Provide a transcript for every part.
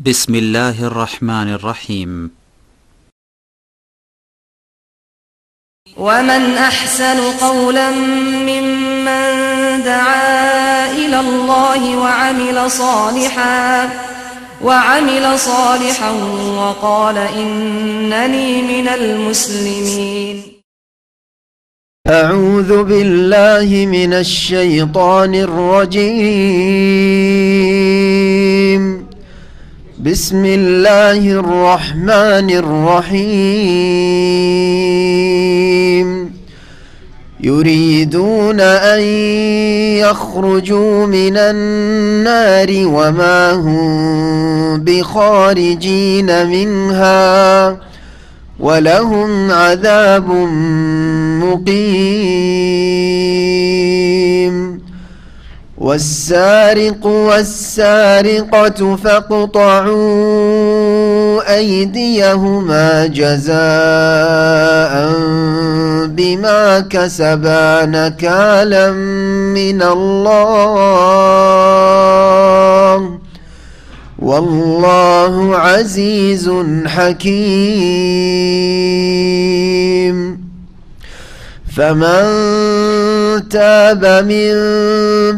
بسم الله الرحمن الرحيم. ومن أحسن قولا ممن دعا إلى الله وعمل صالحا وقال إنني من المسلمين. أعوذ بالله من الشيطان الرجيم. بسم الله الرحمن الرحيم. يريدون أن يخرجوا من النار وما هم بخارجين منها ولهم عذاب مقيم. والسارق والسارقة فاقطعوا أيديهما جزاء بما كسبا نكالا من الله والله عزيز حكيم. فمن تاب من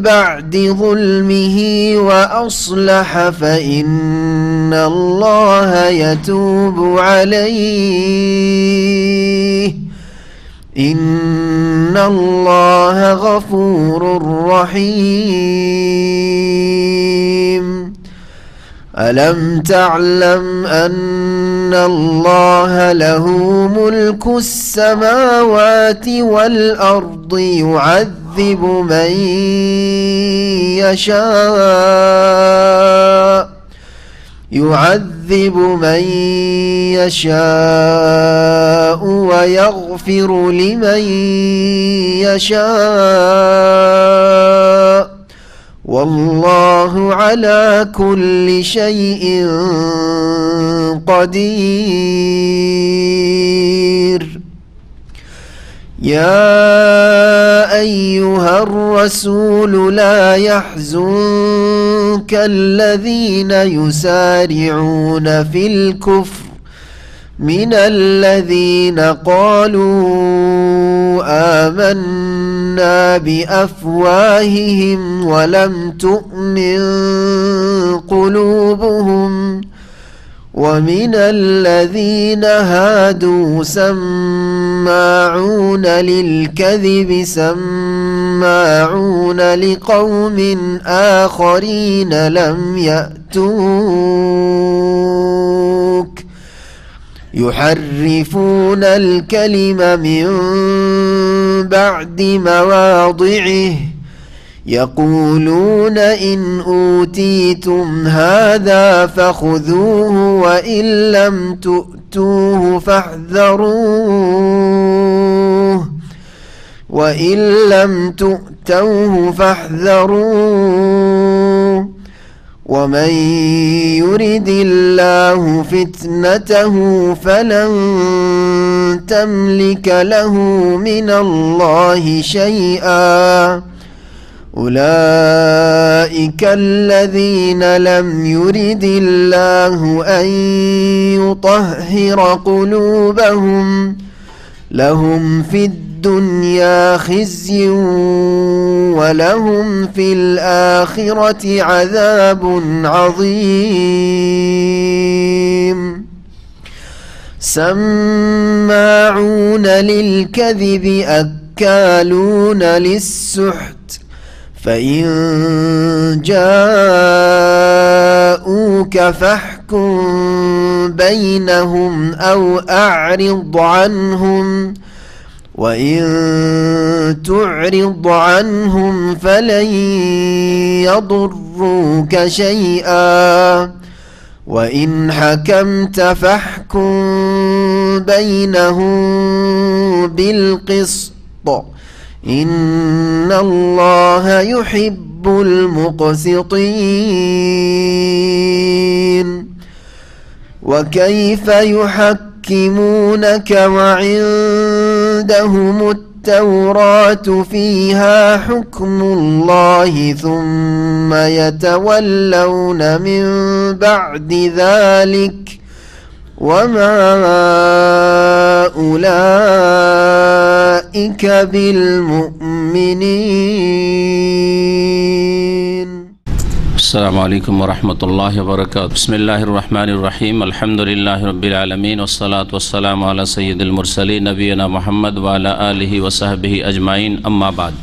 بعد ظلمه وأصلح فإن الله يتوب عليه إن الله غفور رحيم. ألم تعلم أن الله له ملك السماوات والأرض يعذب من يشاء ويغفر لمن يشاء والله على كل شيء قدير. يا أيها الرسول لا يحزنك الذين يسارعون في الكفر من الذين قالوا آمنا بأفواههم ولم تؤمن قلوبهم ومن الذين هادوا سماعون للكذب سماعون لقوم آخرين لم يأتوك يحرفون الكلم من بعد مواضعه يقولون إن أوتيتم هذا فخذوه وإن لم تؤتوه فاحذروه ومن يرد الله فتنته فلن تملك له من الله شيئا. أولئك الذين لم يرد الله أن يطهر قلوبهم لهم في الدنيا خزي ولهم في الآخرة عذاب عظيم. سماعون للكذب أكالون للسحت فإن جاءوك فاحكم بينهم أو أعرض عنهم وإن تعرض عنهم فلن يضروك شيئا وإن حكمت فاحكم بينهم بالقسط إن الله يحب المقسطين. وكيف يحكمونك وعندهم التوراة فيها حكم الله ثم يتولون من بعد ذلك وما أولئك بالمؤمنين. السلام عليكم ورحمة الله وبركاته. بسم الله الرحمن الرحيم. الحمد لله رب العالمين والصلاة والسلام على سيد المرسلين نبينا محمد وعلى آله وصحبه أجمعين. أما بعد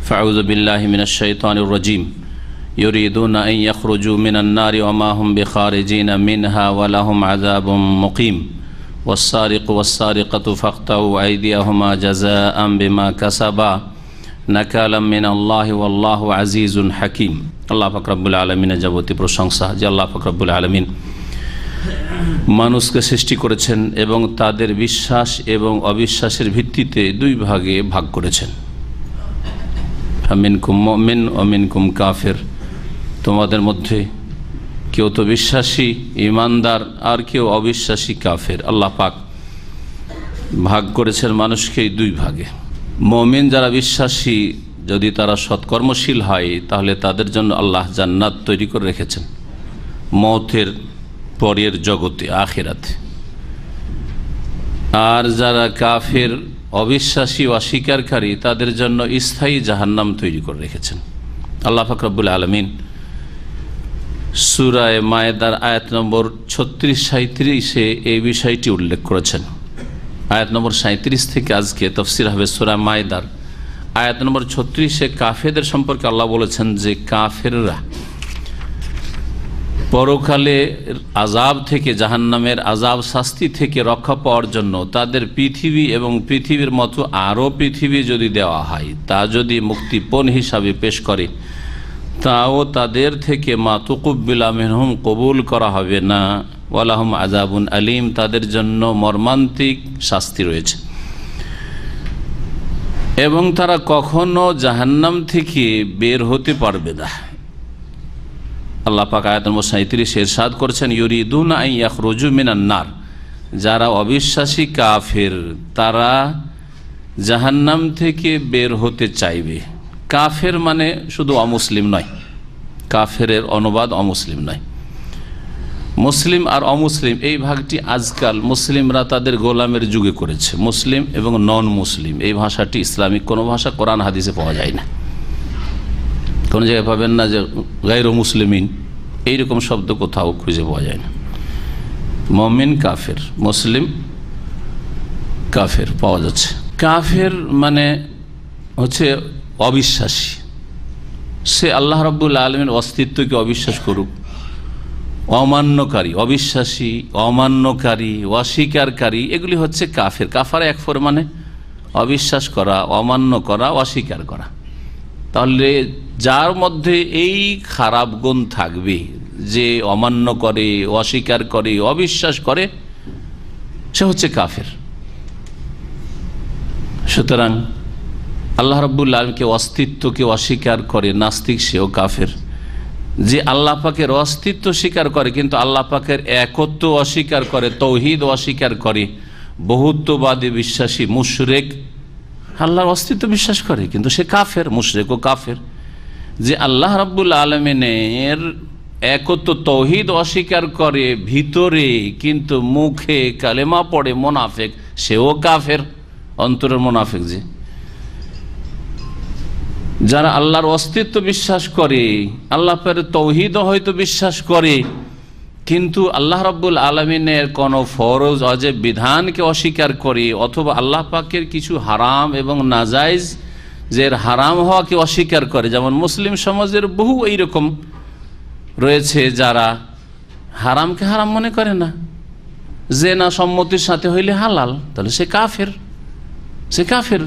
فأعوذ بالله من الشيطان الرجيم. يريدون أن يخرجوا من النار وما هم بخارجين منها ولهم عذاب مقيم. والسارق والسارقة فاقطعوا أيديهما جزاء بما كسبا নাকালাম মিনাল্লাহি ওয়াল্লাহু আজিজুন হাকিম। আল্লাহ পাক রব্বুল আলামিনের যাবতীয় প্রশংসা, যে আল্লাহ পাক রব্বুল আলামিন মানুষকে সৃষ্টি করেছেন এবং তাদের বিশ্বাস এবং অবিশ্বাসের ভিত্তিতে দুই ভাগে ভাগ করেছেন। মিনকুম মুমিন ওয়া মিনকুম কাফির, তোমাদের মধ্যে কেউ তো বিশ্বাসী ঈমানদার আর কেউ অবিশ্বাসী কাফের। আল্লাহ পাক ভাগ করেছেন মানুষকে দুই ভাগে। মুমিন যারা বিশ্বাসী, যদি তারা সৎকর্মশীল হয় তাহলে তাদের জন্য আল্লাহ জান্নাত তৈরি করে রেখেছেন মওতের পরের জগতে, আখিরাতে। আর যারা কাফের, অবিশ্বাসী, অস্বীকারী, তাদের জন্য স্থায়ী জাহান্নাম তৈরি করে রেখেছেন। আল্লাহ পাক রব্বুল আলামিন সূরা মায়েদার আয়াত নম্বর 36-37-এ এই বিষয়টি উল্লেখ করেছেন। আয়াত নম্বর 37 থেকে আজকে তাফসীর হবে সূরা মায়েদার আয়াত নম্বর 36-এ কাফেরদের সম্পর্কে আল্লাহ বলেছেন যে কাফেররা পরকালে আযাব থেকে, জাহান্নামের আযাব শাস্তি থেকে রক্ষা পাওয়ার জন্য তাদের পৃথিবী এবং পৃথিবীর মতো আরও পৃথিবী যদি দেওয়া হয়, তা যদি মুক্তিপণ হিসাবে পেশ করে, তাও তাদের থেকে মা তুকুব্বিলা মিনহুম, কবুল করা হবে না। ওয়ালাহুম আযাবুন আলিম, তাদের জন্য মর্মান্তিক শাস্তি রয়েছে। এবং তারা কখনো জাহান্নাম থেকে বের হতে পারবে না। আল্লাহ পাক আয়াত নম্বর 37 ইরশাদ করেছেন, ইউরিদুনা আন ইয়াখরুজু মিনান নার, যারা অবিশ্বাসী কাফের তারা জাহান্নাম থেকে বের হতে চাইবে। কাফের মানে শুধু অমুসলিম নয়, কাফেরের অনুবাদ অমুসলিম নয়। মুসলিম আর অমুসলিম এই ভাগটি আজকাল মুসলিমরা তাদের গোলামের যুগে করেছে। মুসলিম এবং নন মুসলিম এই ভাষাটি ইসলামিক কোনো ভাষা, কোরআন হাদিসে পাওয়া যায় না। কোনো জায়গায় পাবেন না যে গায়রু মুসলিমিন, এইরকম শব্দ কোথাও খুঁজে পাওয়া যায় না। মুমিন কাফের, মুসলিম কাফের পাওয়া যাচ্ছে। কাফের মানে হচ্ছে অবিশ্বাসী, সে আল্লাহ রাব্বুল আলামিনের অস্তিত্বকে অবিশ্বাস করুক, অমান্যকারী, অবিশ্বাসী, অমান্যকারী, অস্বীকারী, এগুলি হচ্ছে কাফের। কাফার এক ফর মানে অবিশ্বাস করা, অমান্য করা, অস্বীকার করা। তাহলে যার মধ্যে এই খারাপ গুণ থাকবে, যে অমান্য করে, অস্বীকার করে, অবিশ্বাস করে, সে হচ্ছে কাফের। সুতরাং আল্লাহ রাব্বুল আলামিনকে অস্তিত্বকে অস্বীকার করে নাস্তিক, সেও কাফের। যে আল্লাহ পাকের অস্তিত্ব স্বীকার করে কিন্তু আল্লাহ পাকের একত্ব অস্বীকার করে, তৌহিদ অস্বীকার করে, বহুত্ববাদী বিশ্বাসী মুশরিক আল্লাহর অস্তিত্ব বিশ্বাস করে কিন্তু সে কাফের, মুশরিক ও কাফের। যে আল্লাহ রাব্বুল আলামিনের একত্ব তৌহিদ অস্বীকার করে ভিতরে কিন্তু মুখে কালেমা পড়ে মুনাফিক, সেও কাফের, অন্তরের মুনাফিক। যে যারা আল্লাহর অস্তিত্ব বিশ্বাস করে, আল্লাহ পাকের তৌহিদ হয়তো বিশ্বাস করে, কিন্তু আল্লাহ রাব্বুল আলামিনের কোনো ফরজ ওয়াজিব বিধানকে অস্বীকার করে, অথবা আল্লাহ পাকের কিছু হারাম এবং নাজায়েজ যের হারাম হওয়াকে অস্বীকার করে। যেমন মুসলিম সমাজের বহু এইরকম রয়েছে যারা হারামকে হারাম মনে করে না, যে না সম্মতির সাথে হইলে হালাল, তাহলে সে কাফের, সে কাফের।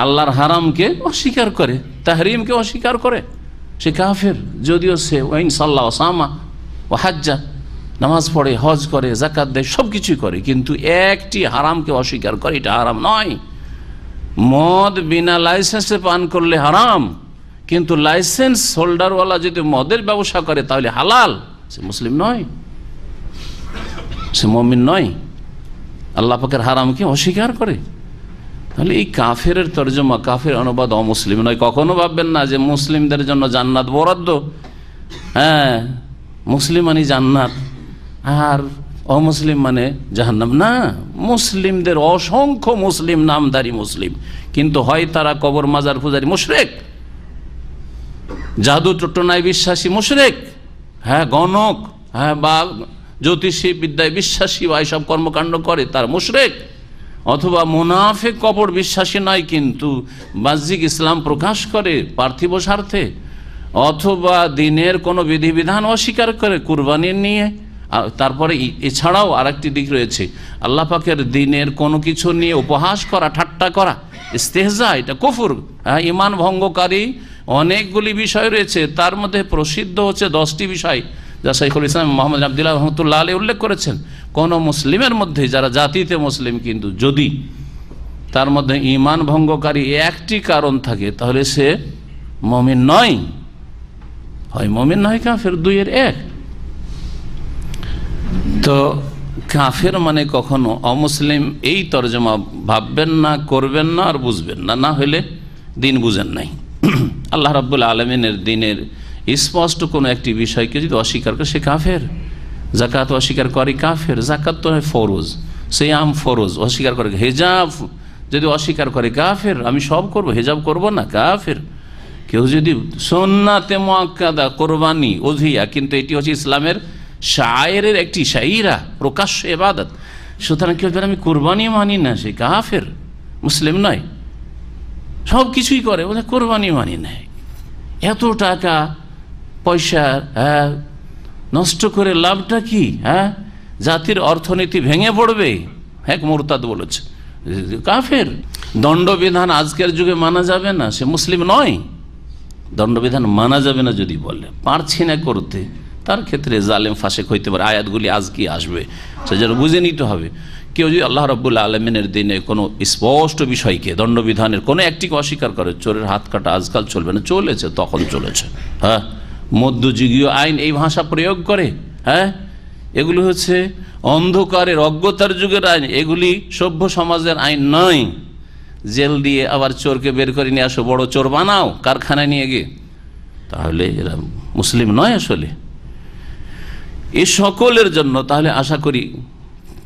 আল্লাহর হারামকে অস্বীকার করে, তাহরিমকে অস্বীকার করে, সে কাফের। যদিও সে ওয়াইন সাল্লাহ সামা ও হাজ্জা, নামাজ পড়ে, হজ করে, যাকাত দেয়, সব কিছুই করে, কিন্তু একটি হারামকে অস্বীকার করে, এটা হারাম নয়। মদ বিনা লাইসেন্সে পান করলে হারাম, কিন্তু লাইসেন্স হোল্ডারওয়ালা যদি মদের ব্যবসা করে তাহলে হালাল। সে মুসলিম নয়, সে মুমিন নয়, আল্লাহ পাকের হারামকে অস্বীকার করে। তাহলে এই কাফের তর্জমা, কাফের অনুবাদ অমুসলিম নয়। কখনো ভাববেন না যে মুসলিমদের জন্য জান্নাত বরাদ্দ, হ্যাঁ মুসলিম মানে জান্নাত আর অমুসলিম মানে জাহান্নাম না। মুসলিমদের অসংখ্য মুসলিম, নামধারী মুসলিম, কিন্তু হয় তারা কবর মাজার পূজারী মুশরিক, জাদু টটনায় বিশ্বাসী মুশরিক, হ্যাঁ গণক, হ্যাঁ বা জ্যোতিষী বিদ্যায় বিশ্বাসী বা এইসব কর্মকাণ্ড করে তার মুশরিক, অথবা মুনাফিক কপট বিশ্বাসী নয় কিন্তু বাহ্যিক ইসলাম প্রকাশ করে পার্থিব স্বার্থে, অথবা দিনের কোনো বিধিবিধান অস্বীকার করে কুরবানি নিয়ে। তারপরে এছাড়াও আরেকটি দিক রয়েছে, আল্লাহ পাকের দিনের কোনো কিছু নিয়ে উপহাস করা, ঠাট্টা করা, ইস্তেহজা, এটা কুফর, ঈমান ভঙ্গকারী অনেকগুলি বিষয় রয়েছে। তার মধ্যে প্রসিদ্ধ হচ্ছে 10টি বিষয় যা শাইখুল ইসলাম মুহাম্মদ আবদুল্লাহ রহমতুল্লাহ আলাইহি উল্লেখ করেছেন। কোন মুসলিমের মধ্যে, যারা জাতিতে মুসলিম কিন্তু যদি তার মধ্যে ঈমান ভঙ্গকারী একটি কারণ থাকে তাহলে সে মুমিন নয়, হয় মুমিন নয় কাফের, 2-এর 1। তো কাফের মানে কখনো অমুসলিম এই তরজমা ভাববেন না, করবেন না আর বুঝবেন না, না হলে দিন বুঝেন নাই। আল্লাহ রাব্বুল আলামিনের দিনের স্পষ্ট কোনো একটি বিষয়কে যদি অস্বীকার করে সে কাফের। যাকাত অস্বীকার করে কাফের, যাকাত তো হয় ফরজ, সিয়াম ফরজ, অস্বীকার করে। হেজাব যদি অস্বীকার করে কাফের, আমি সব করব, হেজাব করব না, কাফের। কেউ যদি সুন্নাতে মুআক্কাদা, কোরবানি, উযহিয়া, কিন্তু এটি হচ্ছে ইসলামের শায়েরের একটি শাইরা, প্রকাশ্য ইবাদত, সুতরাং কেউ যদি আমি কোরবানি মানি না সে কাফের, মুসলিম নয়। সব কিছুই করে, বলে কোরবানি মানি না, এত টাকা পয়সা নষ্ট করে লাভটা কি? জাতির অর্থনীতি ভেঙে পড়বে, হ্যাঁ মুরতাদ বলেছে, কাফের। দণ্ডবিধান আজকের যুগে মানা যাবে না, সে মুসলিম নয়। দণ্ডবিধান মানা যাবে না যদি বলে পারছি না করতে, তার ক্ষেত্রে জালেম ফাসেক হইতে পারে। আয়াতগুলি আজ কি আসবে সেজন্য বুঝে নিতে হবে। কেউ যদি আল্লাহ রাব্বুল আলামিনের দিনে কোনো স্পষ্ট বিষয়কে, দণ্ডবিধানের কোনো একটিকে অস্বীকার করে, চোরের হাত কাটা আজকাল চলবে না, চলেছে, তখন চলেছে, হ্যাঁ মধ্যযুগীয় আইন এই ভাষা প্রয়োগ করে, হ্যাঁ এগুলি হচ্ছে অন্ধকারের অজ্ঞতার যুগের আইন, এগুলি সভ্য সমাজের আইন নয়। জেল দিয়ে আবার চোরকে বের করে নিয়ে আসো, বড় চোর বানাও কারখানায় নিয়ে গিয়ে, তাহলে এরা মুসলিম নয় আসলে। এই সকলের জন্য তাহলে আশা করি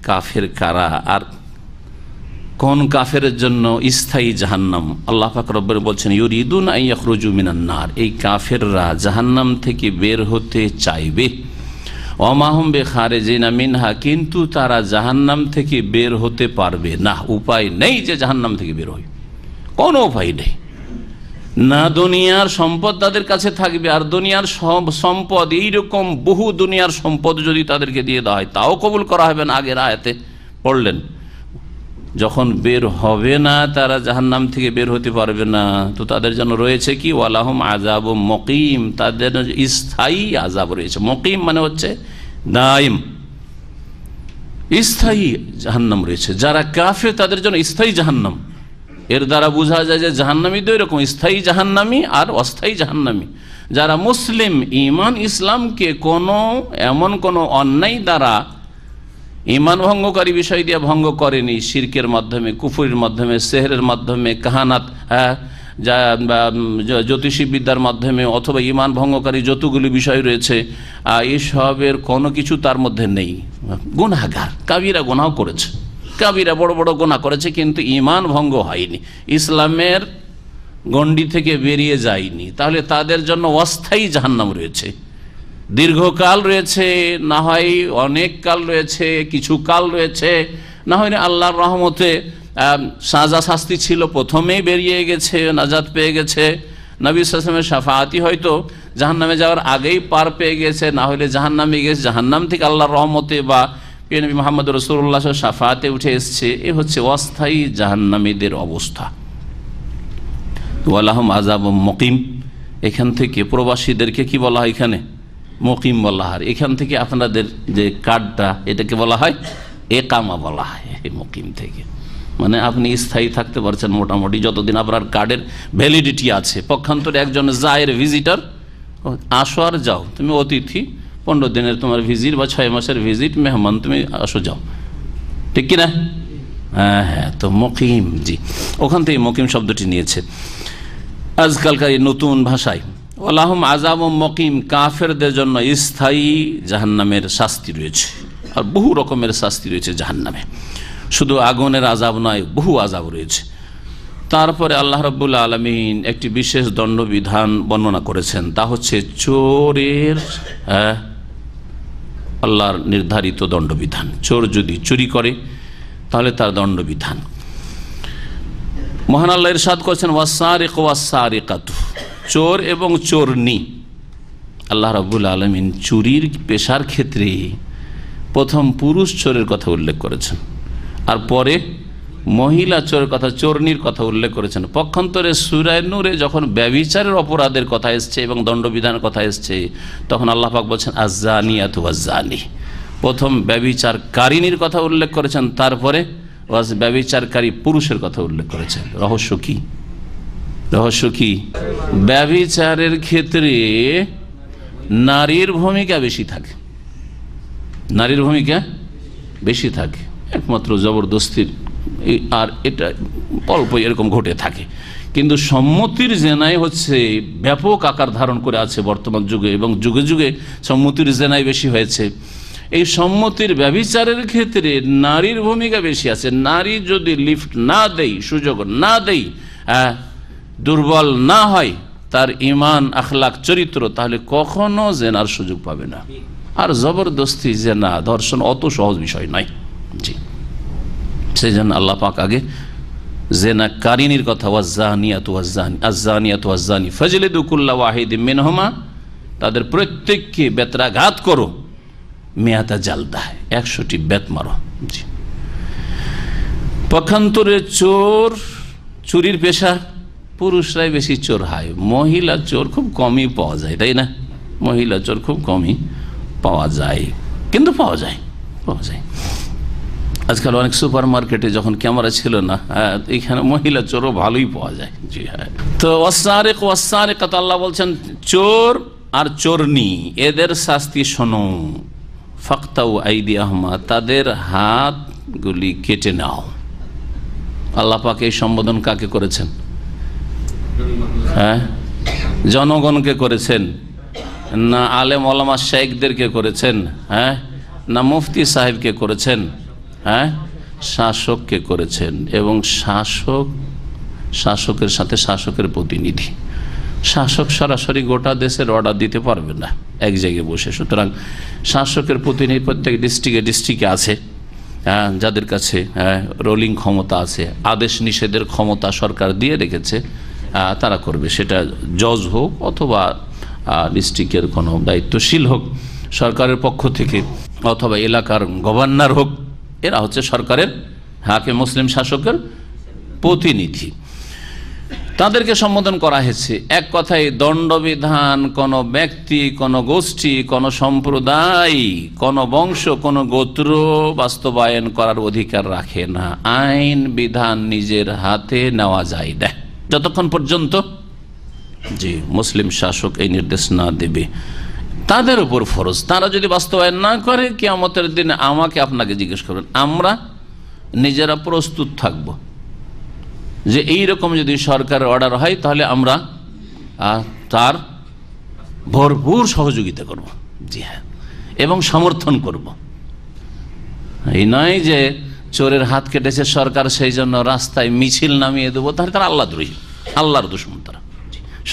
কাফের কারা আর কোন কাফের জন্য স্থায়ী জাহান্নাম। আল্লাহ পাক রব্বুল বলছেন ইউরিদুনা আন ইয়াখরুজু মিনান নার, এই কাফেররা জাহান্নাম থেকে বের হতে চাইবে। ওমা হুম বিখারিজিনা মিনহা, কিন্তু তারা জাহান্নাম থেকে বের হতে পারবে না। উপায় নেই যে জাহান্নাম থেকে বের হয়, কোনো উপায় নেই। না দুনিয়ার সম্পদ তাদের কাছে থাকবে, আর দুনিয়ার সব সম্পদ, এইরকম বহু দুনিয়ার সম্পদ যদি তাদেরকে দিয়ে দেওয়া হয় তাও কবুল করা হবে না। আগের আয়াতে পড়লেন, যখন বের হবে না, তারা জাহান্নাম থেকে বের হতে পারবে না, তো তাদের জন্য রয়েছে কি? ওয়ালাহুম আযাবুম মুকিম, তাদের স্থায়ী আযাব রয়েছে। মুকিম মানে হচ্ছে দায়ম, স্থায়ী জাহান্নাম রয়েছে। যারা কাফের তাদের জন্য স্থায়ী জাহান্নাম। এর দ্বারা বোঝা যায় যে জাহান্নামী দুই রকম, স্থায়ী জাহান্নামী আর অস্থায়ী জাহান্নামী। যারা মুসলিম, ঈমান ইসলামকে এমন কোনো অন্যায় দ্বারা, ঈমান ভঙ্গকারী বিষয় দিয়ে ভঙ্গ করেনি, শিরকের মাধ্যমে, কুফরের মাধ্যমে, সেহরের মাধ্যমে, কাহানাত, জ্যোতিষী বিদ্যার মাধ্যমে, অথবা ঈমান ভঙ্গকারী যতগুলি বিষয় রয়েছে, এসবের কোনো কিছু তার মধ্যে নেই। গুনাহগার, কাবিরা গুনাহ করেছে, কাবিরা বড় বড় গুনাহ করেছে, কিন্তু ঈমান ভঙ্গ হয়নি, ইসলামের গণ্ডি থেকে বেরিয়ে যায়নি, তাহলে তাদের জন্য অস্থায়ী জাহান্নাম রয়েছে। দীর্ঘকাল রয়েছে, না হয় অনেক কাল রয়েছে, কিছু কাল রয়েছে, না হয় আল্লাহর রহমতে সাজা শাস্তি ছিল, প্রথমেই বেরিয়ে গেছে, নাজাত পেয়ে গেছে, নবী সাল্লাল্লাহু আলাইহি ওয়াসাল্লামের শাফাআতি হয়তো জাহান্নামে যাওয়ার আগেই পার পেয়ে গেছে, না হলে জাহান্নামে গেছে, জাহান্নাম থেকে আল্লাহর রহমতে বা নবী মুহাম্মদ রাসূলুল্লাহ শাফাআতে উঠে এসছে। এ হচ্ছে অস্থায়ী জাহান্নামীদের অবস্থা। ওয়ালাহুম আযাবুম মুকিম, এখান থেকে প্রবাসীদেরকে কি বলা হয়? এখানে মুকিম বলা হয়। এখান থেকে আপনাদের যে কার্ডটা, এটাকে বলা হয় একামা বলা হয়। মুকিম থেকে মানে আপনি স্থায়ী থাকতে পারছেন মোটামুটি যতদিন আপনার কার্ডের ভ্যালিডিটি আছে। পক্ষান্তরে একজন জায়ের, ভিজিটর, আসো আর যাও, তুমি অতিথি, 15 দিনের তোমার ভিজিট বা 6 মাসের ভিজিট, মেহমান, তুমি আসো যাও, ঠিক কিনা? হ্যাঁ হ্যাঁ, তো মুকিম, জি, ওখান থেকে মুকিম শব্দটি নিয়েছে। আজকালকার এই নতুন ভাষায় ওয়ালাহুম আযাবুম মুকিম, কাফেরদের জন্য স্থায়ী জাহান্নামের শাস্তি রয়েছে। আর বহু রকমের শাস্তি রয়েছে জাহান্নামে, শুধু আগুনের আযাব নয়, বহু আযাব রয়েছে। তারপরে আল্লাহ রাব্বুল আলামিন একটি বিশেষ দণ্ডবিধান বর্ণনা করেছেন, তা হচ্ছে চোরের আল্লাহর নির্ধারিত দণ্ডবিধান। চোর যদি চুরি করে তাহলে তার দণ্ডবিধান। মহান আল্লাহ ইরশাদ করেছেন ওয়াসারিকু ওয়াসারিকাতু, চোর এবং চোরনি। আল্লাহ রাব্বুল আলামিন চুরির পেশার ক্ষেত্রে প্রথম পুরুষ চোরের কথা উল্লেখ করেছেন, আর পরে মহিলা চোরের কথা, চোরনির কথা উল্লেখ করেছেন। পক্ষান্তরে সূরা নূরে যখন ব্যভিচারের অপরাধের কথা এসছে এবং দণ্ডবিধানের কথা এসছে, তখন আল্লাহ পাক বলছেন আয-যানিয়াতু ওয়াজ-যানি। প্রথম ব্যভিচারকারিনীর কথা উল্লেখ করেছেন, তারপরে ব্যভিচারকারী পুরুষের কথা উল্লেখ করেছেন। রহস্য কি? রহস্য কি? ব্যভিচারের ক্ষেত্রে নারীর ভূমিকা বেশি থাকে, নারীর ভূমিকা বেশি থাকে, একমাত্র জবরদস্তির, আর এটা অল্প এরকম ঘটে থাকে। কিন্তু সম্মতির জেনাই হচ্ছে ব্যাপক আকার ধারণ করে আছে বর্তমান যুগে, এবং যুগে যুগে সম্মতির জেনাই বেশি হয়েছে। এই সম্মতির ব্যভিচারের ক্ষেত্রে নারীর ভূমিকা বেশি আছে। নারী যদি লিফট না দেয়, সুযোগ না দেয়, দুর্বল না হয় তার ঈমান, আখলাক, চরিত্র, তাহলে কখনো জেনার সুযোগ পাবে না। আর জবরদস্তি, জেনা, ধর্ষণ অত সহজ বিষয় নয়। জি, সেই জন্য আল্লাহ পাক আগে জেনাকারিনীর কথা, ওয়াজ-যানিয়াতু ওয়াজ-যানি, আয-যানিয়াতু ওয়াজ-যানি ফাজলিদু কুল্লা ওয়াহিদিম মিনহুমা, তাদের প্রত্যেককে বেত্রাঘাত করো, মিয়াতা জালদা, 100টি বেত মারো। জি। পক্ষান্তরে চোর, চুরির পেশা, পুরুষরাই বেশি চোর হয়, মহিলা চোর খুব কমই পাওয়া যায়, তাই না? মহিলা চোর খুব কমই পাওয়া যায়, কিন্তু পাওয়া যায়, পাওয়া যায়। আজকাল অনেক সুপার মার্কেটে যখন ক্যামেরা ছিল না, এখানে মহিলা চোরও ভালোই পাওয়া যায়। জি হ্যাঁ। তো ওয়াসারিক ওয়াসারিকাত, আল্লাহ বলছেন চোর আর চোরনি এদের শাস্তি শোনো। ফাকতাউ আইদিয়াহুমা, তাদের হাতগুলি কেটে নাও। আল্লাহ পাক এই সম্বোধন কাকে করেছেন? হ্যাঁ, জনগণকে করেছেন না আলেম ওলামা শেখদেরকে করেছেন? হ্যাঁ, না মুফতি সাহেবকে করেছেন? হ্যাঁ, শাসককে করেছেন। এবং শাসকের সাথে শাসকের প্রতিনিধি। শাসক সরাসরি গোটা দেশের অর্ডার দিতে পারবে না এক জায়গায় বসে, সুতরাং শাসকের প্রতিনিধি প্রত্যেক ডিস্ট্রিক্টে আছে, যাদের কাছে রোলিং ক্ষমতা আছে, আদেশ নিষেধের ক্ষমতা সরকার দিয়ে রেখেছে, তারা করবে। সেটা জজ হোক অথবা ডিস্ট্রিক্টের কোনো দায়িত্বশীল হোক সরকারের পক্ষ থেকে, অথবা এলাকার গভর্নর হোক, এরা হচ্ছে সরকারের হাকিম মুসলিম শাসকের প্রতিনিধি। তাদেরকে সম্বোধন করা হয়েছে। এক কথায় দণ্ডবিধান কোন ব্যক্তি, কোন গোষ্ঠী, কোন সম্প্রদায়, কোন বংশ, কোন গোত্র বাস্তবায়ন করার অধিকার রাখে না। আইন বিধান নিজের হাতে নেওয়া যায় না যতক্ষণ পর্যন্ত জি মুসলিম শাসক এই নির্দেশ না দেবে। তাদের উপর ফরজ, তারা যদি বাস্তবায়ন না করে কিয়ামতের দিনে আমাকে আপনাকে জিজ্ঞেস করবেন। আমরা নিজেরা প্রস্তুত থাকব যে এইরকম যদি সরকারের অর্ডার হয় তাহলে আমরা তার ভরপুর সহযোগিতা করব। জি হ্যাঁ, এবং সমর্থন করব। এই নয় যে চোরের হাত কেটেছে সরকার সেই জন্য রাস্তায় মিছিল নামিয়ে দেবো, তাহলে তারা আল্লাহ দ্রোহী, আল্লাহর দুশমন। তারা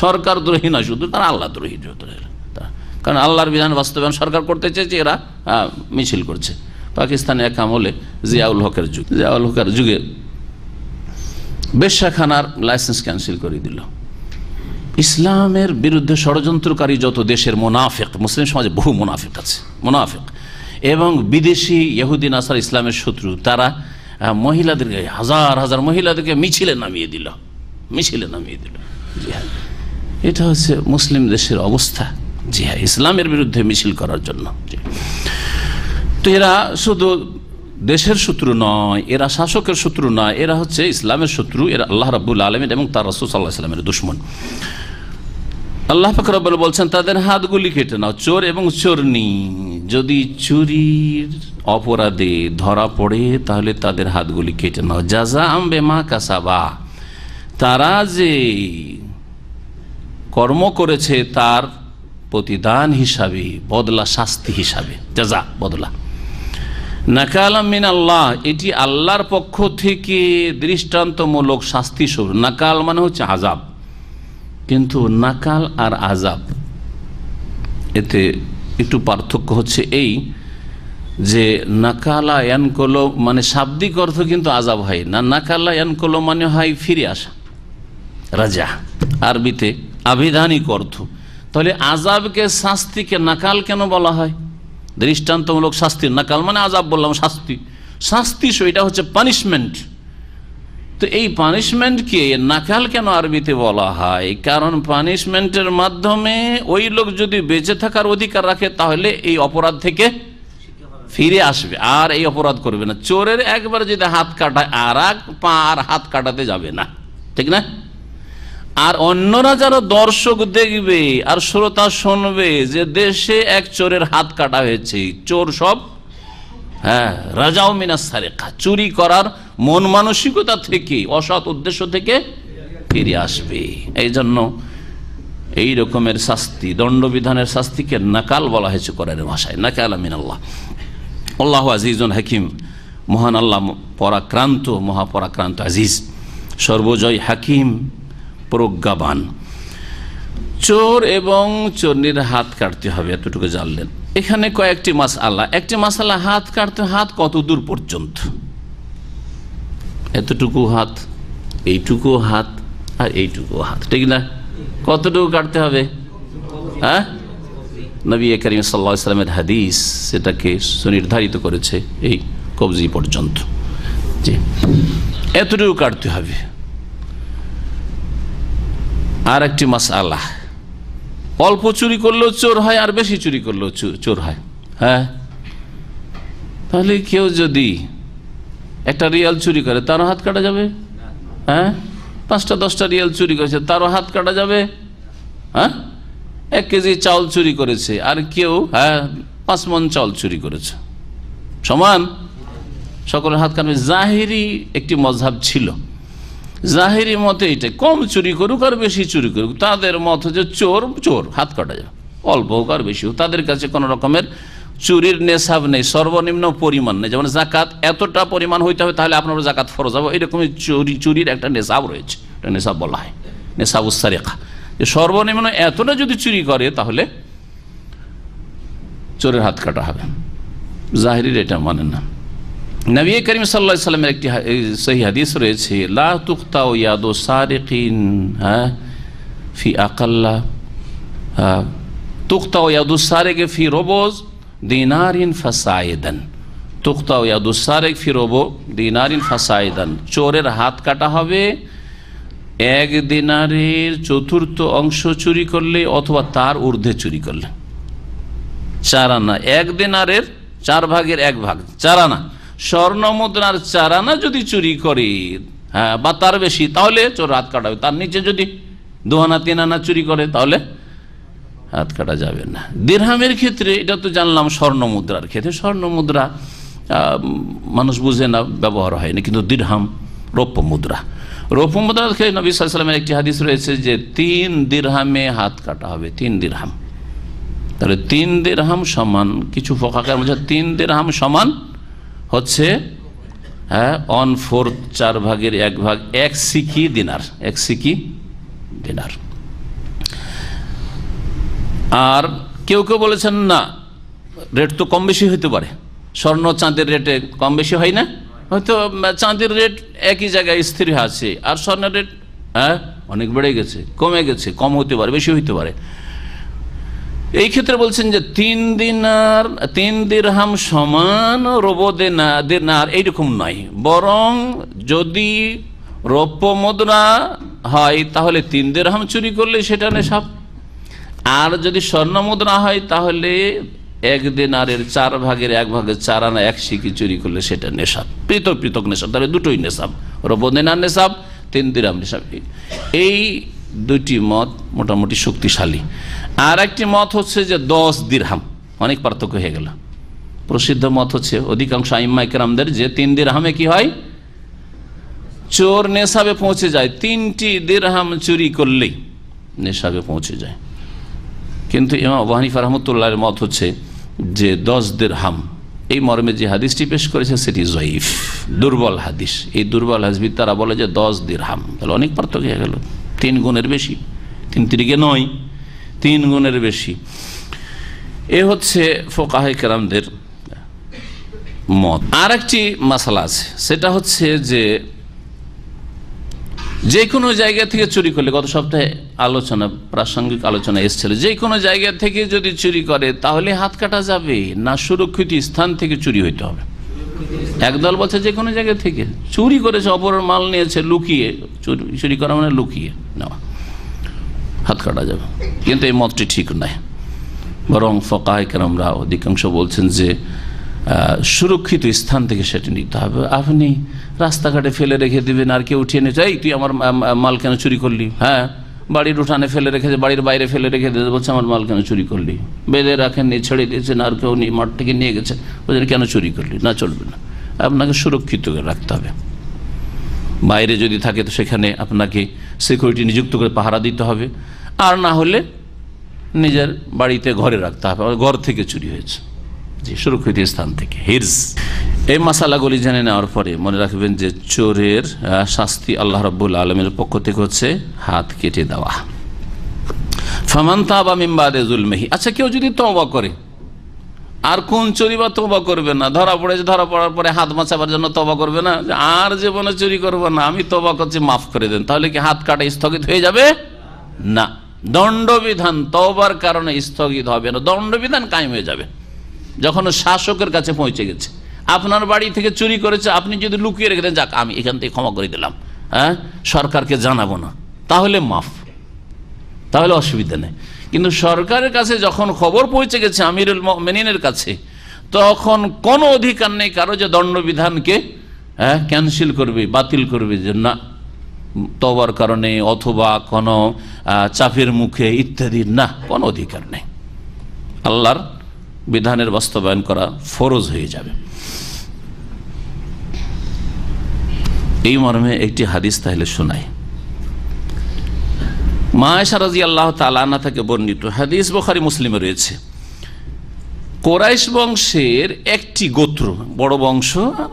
সরকার দ্রোহী নয় শুধু, তারা আল্লাহ দ্রোহী। কারণ আল্লাহর বিধান বাস্তবায়ন সরকার করতে চেয়েছে, এরা মিছিল করছে। পাকিস্তানে এক আমলে জিয়াউল হকের যুগে বেশ্যাখানার লাইসেন্স ক্যান্সেল করে দিল। ইসলামের বিরুদ্ধে ষড়যন্ত্রকারী যত দেশের মুনাফিক, মুসলিম সমাজে বহু মুনাফিক আছে, মুনাফিক এবং বিদেশি ইহুদি নাসারা ইসলামের শত্রু, তারা মহিলাদেরকে, হাজার হাজার মহিলাদেরকে মিছিলে নামিয়ে দিল। জি হ্যাঁ, এটা হচ্ছে মুসলিম দেশের অবস্থা। জি হ্যাঁ, ইসলামের বিরুদ্ধে মিছিল করার জন্য। তো এরা শুধু দেশের শত্রু নয়, এরা শাসকের শত্রু নয়, এরা হচ্ছে ইসলামের শত্রু। এরা আল্লাহ রাব্বুল আলামিন এবং তার রাসূল সাল্লাল্লাহু আলাইহি ওয়াসাল্লামের দুশমন। আল্লাহ পাক রব্বুল বলছেন তাদের হাতগুলি কেটে নাও। চোর এবং চোরনি যদি চুরির অপরাধে ধরা পড়ে তাহলে তাদের হাতগুলি কেটে নাও। জাযাআম বিমা কাসাবা, তারা যে কর্ম করেছে তার প্রতিদান হিসাবে, বদলা, শাস্তি হিসাবে, জাযা, বদলা। নাকালাম মিন আল্লাহ, এটি আল্লাহর পক্ষ থেকে দৃষ্টান্তমূলক শাস্তি স্বরূপ। নাকাল মানে হচ্ছে আযাব, কিন্তু নাকাল আর আযাব এতে একটু পার্থক্য হচ্ছে এই যে নাকালা ইয়ানকলো মানে শাব্দিক অর্থ কিন্তু আযাব হয় না। নাকালা ইয়ানকলো মানে হয় ফিরে আসা, রাজা, আরবিতে আবিধানিক অর্থ। তাহলে আযাবকে, শাস্তিকে নাকাল কেন বলা হয়? দৃষ্টান্তমূলক শাস্তি। নাকাল মানে আযাব বললাম, শাস্তি, শাস্তি এটা হচ্ছে পানিশমেন্ট। তো এই পানিশমেন্টকে নাকাল কেন আরবিতে বলা হয়? কারণ পানিশমেন্টের মাধ্যমে ওই লোক যদি বেঁচে থাকার অধিকার রাখে তাহলে এই অপরাধ থেকে ফিরে আসবে, আর এই অপরাধ করবে না। চোরের একবার যদি হাত কাটায় আর এক পা আর হাত কাটাতে যাবে না, ঠিক না? আর অন্যরা যারা দর্শক দেখবে আর শ্রোতা শুনবে যে দেশে এক চোরের হাত কাটা হয়েছে, চোর সব রাজাও মিনাস সারিকা, চুরি করার মন মানসিকতা থেকে, অসৎ উদ্দেশ্য থেকে ফিরে আসবে। এই জন্য এই রকমের শাস্তি, দণ্ডবিধানের শাস্তিকে নাকাল বলা হয়েছে কোরআনের ভাষায়, নাকাল মিন আল্লাহ। আল্লাহু আজিজুন হাকিম, মহান আল্লাহ পরাক্রান্ত, মহাপরাক্রান্ত, আজিজ, সর্বজয়, হাকিম, প্রজ্ঞাবান। চোর এবং চোরনির হাত কাটতে হবে, এতটুকু জানলেন। এখানে কয়েকটি মাসআলা। একটি মাসআলা, হাত কাটতে, হাত কত দূর পর্যন্ত? এতটুকু হাত, এইটুকু হাত আর এইটুকু হাত, ঠিক না? কতটুকু কাটতে হবে? হ্যাঁ, নবী করিম সাল্লাল্লাহু আলাইহি ওয়াসাল্লামের হাদিস সেটাকে সুনির্ধারিত করেছে এই কবজি পর্যন্ত, জি, এতটুকু কাটতে হবে। আর একটি মাসআলা, অল্প চুরি করলেও চোর হয় আর বেশি চুরি করলেও চোর হয়। হ্যাঁ, তাহলে কেউ যদি একটা রিয়াল চুরি করে তারও হাত কাটা যাবে? হ্যাঁ, 5টা 10টা রিয়াল চুরি করেছে তারও হাত কাটা যাবে? হ্যাঁ, 1 কেজি চাউল চুরি করেছে আর কেউ 5 মণ চাউল চুরি করেছে, সমান, সকলের হাত কাটবে। জাহেরি একটি মযহাব ছিল, জাহেরি মতে এটা, কম চুরি করুক আর বেশি চুরি করুক, তাদের মত যে চোর চোর, হাত কাটা যাবে, অল্প হোক আর বেশি হোক। তাদের কাছে কোনো রকমের চুরির নেশাব নেই, সর্বনিম্ন পরিমাণ নেই। যেমন জাকাত এতটা পরিমাণ হইতে হবে তাহলে আপনার জাকাত ফরজ হবে, এরকমই চুরির একটা নেশাব রয়েছে, এটা নেশাব বলা হয়, নেশাবুস সারিকা। যে সর্বনিম্ন এতটা যদি চুরি করে তাহলে চোরের হাত কাটা হবে। জাহেরির এটা মানে না। নবী করিম সাল্লাল্লাহু আলাইহি ওয়াসাল্লামের একটি সহিহ হাদিস রয়েছে, লা তুকতাউ ইয়াদু সারিকিন ফি আকাল্লা, তুকতাউ ইয়াদু সারিক ফি রুবুজ দিনারিন ফাসাইদান, তুকতাউ ইয়াদু সারিক ফি রুবু দিনারিন ফাসাইদান, চোরের হাত কাটা হবে 1 দিনারের 1/4 অংশ চুরি করলে অথবা তার ঊর্ধ্বে চুরি করলে। 4 আনা, 1 দিনারের 4 ভাগের 1 ভাগ, 4 আনা। স্বর্ণ মুদ্রার 4 আনা যদি চুরি করে, হ্যাঁ, বা তার বেশি, তাহলে চোর হাত কাটা হবে। তার নিচে যদি 2 আনা 3 আনা চুরি করে তাহলে হাত কাটা যাবে না। দিরহামের ক্ষেত্রে এটা তো জানলাম, স্বর্ণ মুদ্রার ক্ষেত্রে, স্বর্ণ মুদ্রা মানুষ বুঝে না, ব্যবহার হয়নি, কিন্তু দিরহাম রৌপ্য মুদ্রা, রৌপ্য মুদ্রার ক্ষেত্রে নবী সাল্লাল্লাহু আলাইহি ওয়াসাল্লামের একটি হাদিস রয়েছে যে 3 দিরহামে হাত কাটা হবে, 3 দিরহাম। তাহলে 3 দিরহাম সমান, কিছু ফুকাহার মধ্যে 3 দিরহাম সমান হচ্ছে 1/4, 4 ভাগের 1 ভাগ, 1 সিকি দিনার, 1 সিকি দিনার। আর কেউ কেউ বলেছেন না, রেট তো কম বেশি হইতে পারে, স্বর্ণ চাঁদের রেটে কম বেশি হয় না, হয়তো চাঁদের রেট একই জায়গায় স্থির আছে আর স্বর্ণের রেট অনেক বেড়ে গেছে, কমে গেছে, কম হতে পারে, বেশি হইতে পারে। এই ক্ষেত্রে বলছেন যে 3 দিরহাম সমান রুবু দিনার, এইরকম নয়, বরং যদি রৌপ্য মুদ্রা হয় তাহলে 3 দিরহাম চুরি করলে সেটা নেশাব, আর যদি স্বর্ণ মুদ্রা হয় তাহলে 1 দিনারের 4 ভাগের 1 ভাগের 4 আনা 1 সিকি চুরি করলে সেটা নেশাব, পৃথক পৃথক নেশাব। তাহলে দুটোই নেশাব, রুবু দিনার নেশাব, 3 দিরহাম নেশাব। এই দুটি মত মোটামুটি শক্তিশালী। আর একটি মত হচ্ছে যে 10 দিরহাম, অনেক পার্থক্য হয়ে গেল। প্রসিদ্ধ মত হচ্ছে অধিকাংশ আইম্মা ইকরামদের যে 3 দিরহামে কি হয়, চোর নেশাবে পৌঁছে যায়। 3টি দিরহাম চুরি করলেই নেশাবে পৌঁছে যায়। কিন্তু ইমাম আবু হানিফা রাহমাতুল্লাহর মত হচ্ছে যে 10 দিরহাম এই মর্মে যে হাদিসটি পেশ করেছে সেটি জয়ীফ, দুর্বল হাদিস। এই দুর্বল হাদিস তারা বলে যে 10 দিরহাম, তাহলে অনেক পার্থক্য হয়ে গেল, 3 গুণের বেশি, 3 তিরিকে নয়, 3 গুণের বেশি। এ হচ্ছে ফুকাহায়ে কেরামদের মত। আর একটি মাসালা আছে, সেটা হচ্ছে যে কোনো জায়গা থেকে চুরি করলে, গত সপ্তাহে প্রাসঙ্গিক আলোচনা এসেছিল, যে কোনো জায়গা থেকে যদি চুরি করে তাহলে হাত কাটা যাবে না সুরক্ষিত স্থান থেকে চুরি হইতে হবে? একদল বলছে যে কোনো জায়গা থেকে চুরি করেছে, অপরের মাল নিয়েছে লুকিয়ে, চুরি করা মানে লুকিয়ে নেওয়া, হাত কাটা যাবে। কিন্তু এই মতটি ঠিক নয়, বরং ফুকাহায়ে কেরামরা অধিকাংশ বলছেন যে সুরক্ষিত স্থান থেকে সেটা নিতে হবে। আপনি রাস্তাঘাটে ফেলে রেখে দিবেন, আর কেউ উঠিয়ে নিয়ে, তুই আমার মাল কেন চুরি করলি? হ্যাঁ, বাড়ির উঠানে ফেলে রেখেছে, বাড়ির বাইরে ফেলে রেখে দিয়েছে, বলছে আমার মাল কেন চুরি করলি? বেঁধে রাখেননি, ছেড়ে দিয়েছেন, আর কেউ নিয়ে মাঠ থেকে নিয়ে গেছে, বলছেন কেন চুরি করলি? না, চলবে না, আপনাকে সুরক্ষিত করে রাখতে হবে। বাইরে যদি থাকে তো সেখানে আপনাকে সিকিউরিটি নিযুক্ত করে পাহারা দিতে হবে, আর না হলে নিজের বাড়িতে ঘরে রাখতে হবে, ঘর থেকে চুরি হয়েছে, সুরক্ষিত স্থান থেকে। হিরজ, এই মাসালাগুলি জেনে নেওয়ার পরে মনে রাখবেন যে চোরের শাস্তি আল্লাহ রাব্বুল আলামিনের পক্ষ থেকে হচ্ছে হাত কেটে দেওয়া। ফামান তাবা মিন বাদি যুলমিহি, আচ্ছা কেউ যদি তওবা করে, আর কোন চুরি বা তওবা করবে না? ধরা পড়েছে, ধরা পড়ার পরে হাত বাঁচাবার জন্য তওবা করবে না, আর জীবনে চুরি করবো না, আমি তওবা করছি, মাফ করে দেন, তাহলে কি হাত কাটা স্থগিত হয়ে যাবে? না, দণ্ডবিধান তওবার কারণে স্থগিত হবে না, দণ্ডবিধান কায়েম হয়ে যাবে। যখন শাসকের কাছে পৌঁছে গেছে, আপনার বাড়ি থেকে চুরি করেছে, আপনি যদি লুকিয়ে রেখে দেন, যাক আমি এখান থেকে ক্ষমা করে দিলাম, হ্যাঁ, সরকারকে জানাবো না, তাহলে মাফ, তাহলে অসুবিধা নেই। কিন্তু সরকারের কাছে যখন খবর পৌঁছে গেছে, আমিরুল মুমিনিনের কাছে, তখন কোনো অধিকার নেই কারো যে দণ্ডবিধানকে ক্যান্সেল করবে, বাতিল করবে, যে না তওবার কারণে অথবা কোনো চাপের মুখে ইত্যাদি, না, কোনো অধিকার নেই। আল্লাহর বিধানের বাস্তবায়ন করা ফরজ হয়ে যাবে। এই মর্মে একটি হাদিস তাহলে শোনাই। মা আয়েশা রাদিয়াল্লাহু তাআলা আনহা থেকে বর্ণিত হাদিস, বুখারী মুসলিমে রয়েছে। কুরাইশ বংশের একটি গোত্র, বড় বংশ,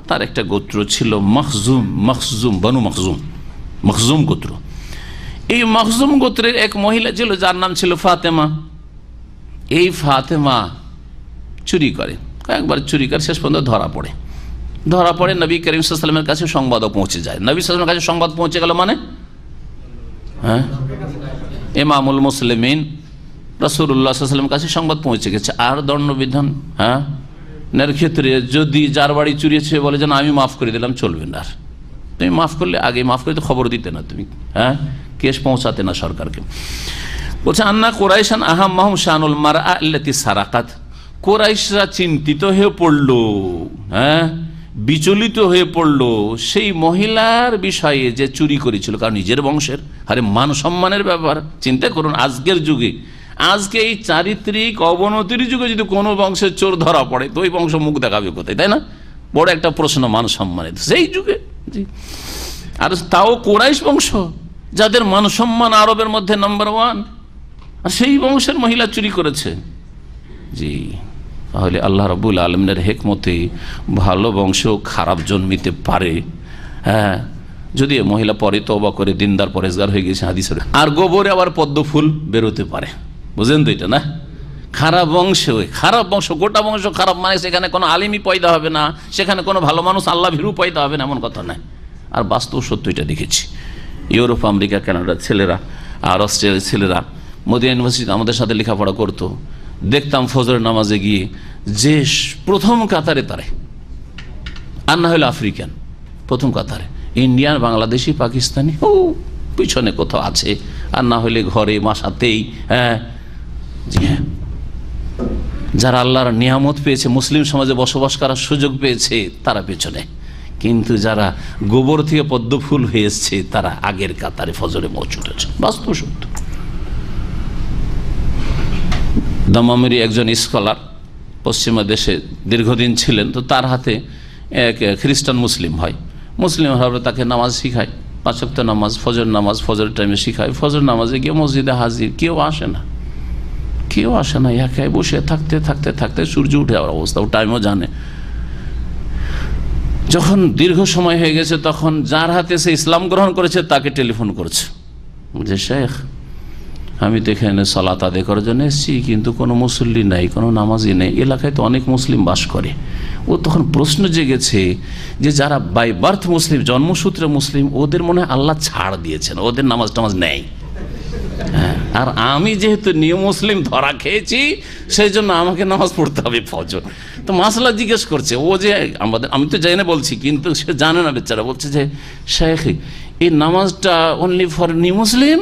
তার একটা গোত্র ছিল মখজুম, বনু মখজুম গোত্র। এই মখজুম গোত্রের এক মহিলা ছিল যার নাম ছিল ফাতেমা। এই ফাতেমা চুরি করে, কয়েকবার চুরি করে, শেষ পর্যন্ত ধরা পড়ে নবী করিম সাল্লাল্লাহু আলাইহি ওয়াসাল্লামের কাছে সংবাদও পৌঁছে যায়। নবী সাল্লাল্লাহু আলাইহি ওয়াসাল্লামের কাছে সংবাদ পৌঁছে গেল মানে, হ্যাঁ, ইমামুল মুসলিমিন রাসূলুল্লাহ সাল্লাল্লাহু আলাইহি ওয়াসাল্লামের কাছে সংবাদ পৌঁছে গেছে। আর দণ্ডবিধান, হ্যাঁ, এর ক্ষেত্রে যদি যার বাড়ি চুরিয়েছে বলে যেন আমি মাফ করে দিলাম, চলবে না। আর তুমি মাফ করলে, আগে মাফ করে তো খবর দিতে না, তুমি, হ্যাঁ, কেস পৌঁছাতে না সরকারকে। বলছে আন্না কুরাইশান আহাম্মাহুম শানুল মারআ আল্লাতী সারাকাত, কুরাইশরা চিন্তিত হয়ে পড়ল, হ্যাঁ, বিচলিত হয়ে পড়ল সেই মহিলার বিষয়ে যে চুরি করেছিল, কারণ নিজের বংশের, আরে মান সম্মানের ব্যাপার। চিন্তা করুন, আজকের যুগে, আজকে এই চারিত্রিক অবনতির যুগে যদি কোনো বংশের চোর ধরা পড়ে তো ওই বংশ মুখ দেখাবে কোথায়, তাই না? বড় একটা প্রশ্ন মান সম্মানের সেই যুগে। জি, আর তাও কুরাইশ বংশ, যাদের মান সম্মান আরবের মধ্যে নাম্বার 1, আর সেই বংশের মহিলা চুরি করেছে। জি, তাহলে আল্লাহ রাব্বুল আলামিনের হিকমতে ভালো বংশ খারাপ জন্মিতে পারে, হ্যাঁ, যদি মহিলা পরে তওবা করে দিনদার পরেজগার হয়ে গেছে হাদিসের। আর গোবরে আবার পদ্ম ফুল বেরোতে পারে, বুঝেন তো এটা? না, খারাপ বংশ, গোটা বংশ খারাপ, মানে সেখানে কোনো আলিমই পয়দা হবে না, সেখানে কোনো ভালো মানুষ আল্লাহ ভীরু পয়দা হবে না, এমন কথা নাই। আর বাস্তব সত্য এটা দেখেছি। ইউরোপ, আমেরিকা, কানাডার ছেলেরা আর অস্ট্রেলিয়ার ছেলেরা মদিনা ইউনিভার্সিটি আমাদের সাথে লেখাপড়া করতো, দেখতাম ফজরের নামাজে গিয়ে যে প্রথম কাতারে তারে, আর না হলে আফ্রিকান প্রথম কাতারে, ইন্ডিয়ান, বাংলাদেশি, পাকিস্তানি ও পিছনে কোথাও আছে, আর না হলে ঘরে বাসাতেই, হ্যাঁ, জি হ্যাঁ, যারা আল্লাহর নিয়ামত পেয়েছে, মুসলিম সমাজে বসবাস করার সুযোগ পেয়েছে, তারা পেছনে। কিন্তু যারা গোবর থেকে পদ্ম ফুল হয়ে এসছে তারা আগের কাতারে ফজরে মজুদ আছে, বাস্তব সত্য। দামামেরই একজন স্কলার পশ্চিমা দেশে দীর্ঘদিন ছিলেন, তো তার হাতে এক খ্রিস্টান মুসলিম হয়, মুসলিম ভাবে তাকে নামাজ শিখায়, 5 ওয়াক্ত নামাজ, ফজর টাইমে শিখায়, ফজর নামাজে গিয়ে মসজিদে হাজির, কেউ আসে না, একাই বসে থাকতে থাকতে থাকতে সূর্য উঠে যাওয়ার অবস্থা, ও টাইমও জানে। যখন দীর্ঘ সময় হয়ে গেছে তখন যার হাতে সে ইসলাম গ্রহণ করেছে তাকে টেলিফোন করছে যে শেখ, আমি তো এখানে সালাত আদায় করার জন্য এসেছি, কিন্তু কোনো মুসল্লি নাই, কোনো নামাজি নেই, এলাকায় তো অনেক মুসলিম বাস করে। ও তখন প্রশ্ন জেগেছে যে যারা বাই বার্থ মুসলিম, জন্মসূত্রে মুসলিম, ওদের মনে হয় আল্লাহ ছাড় দিয়েছেন, ওদের নামাজ টামাজ নেই। হ্যাঁ, আর আমি যেহেতু নিউ মুসলিম ধরা খেয়েছি, সেই জন্য আমাকে নামাজ পড়তে হবে ফজর। তো মাসলা জিজ্ঞেস করছে ও যে আমি তো জানি না বলছি, কিন্তু সে জানে না বেচারা। বলছে যে শেখ, এই নামাজটা অনলি ফর নিউ মুসলিম?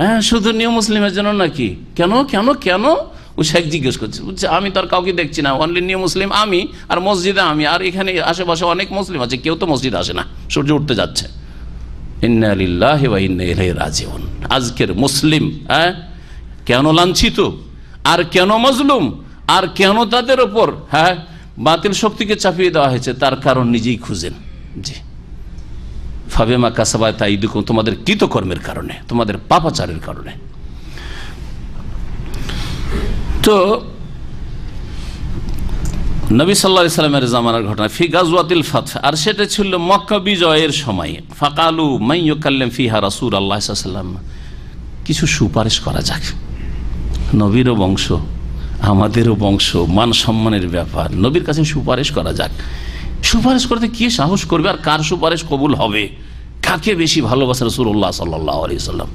হ্যাঁ, শুধু নিউ মুসলিমের জন্য নাকি? কেন কেন কেন? ও শেখ জিজ্ঞেস করছে। বলছে আমি তো আর কাউকে দেখছি না, অনলি নিউ মুসলিম আমি, আর মসজিদে আমি, আর এখানে আশেপাশে অনেক মুসলিম আছে, কেউ তো মসজিদে আসে না, সূর্য উঠতে যাচ্ছে। ইন্না লিল্লাহি ওয়া ইন্না ইলাইহি রাজিউন। আজকের মুসলিম কেন লাঞ্ছিত, আর কেন মজলুম, আর কেন তাদের ওপর বাতিল শক্তিকে চাপিয়ে দেওয়া হয়েছে, তার কারণ নিজেই খুঁজেন। জি, ফাবিমা কাসাবাত আইদুকুম, তোমাদের কৃতকর্মের কারণে, তোমাদের পাপাচারের কারণে। তো নবী সাল্লাল্লাহু আলাইহি সাল্লামের জামানার ঘটনা, ফি গাজওয়াতিল ফাতহ, আর সেটা ছিল মক্কা বিজয়ের সময়। ফাকালু মান ইউকাল্লিম ফিহা রাসূলুল্লাহ সাল্লাল্লাহু আলাইহি ওয়াসাল্লাম, কিছু সুপারিশ করা যাক, নবীরও বংশ, আমাদেরও বংশ, মান সম্মানের ব্যাপার, নবীর কাছে সুপারিশ করা যাক। সুপারিশ করতে কে সাহস করবে, আর কার সুপারিশ কবুল হবে, কাকে বেশি ভালোবাসেন রাসূলুল্লাহ সাল্লাল্লাহু আলাইহি ওয়াসাল্লাম?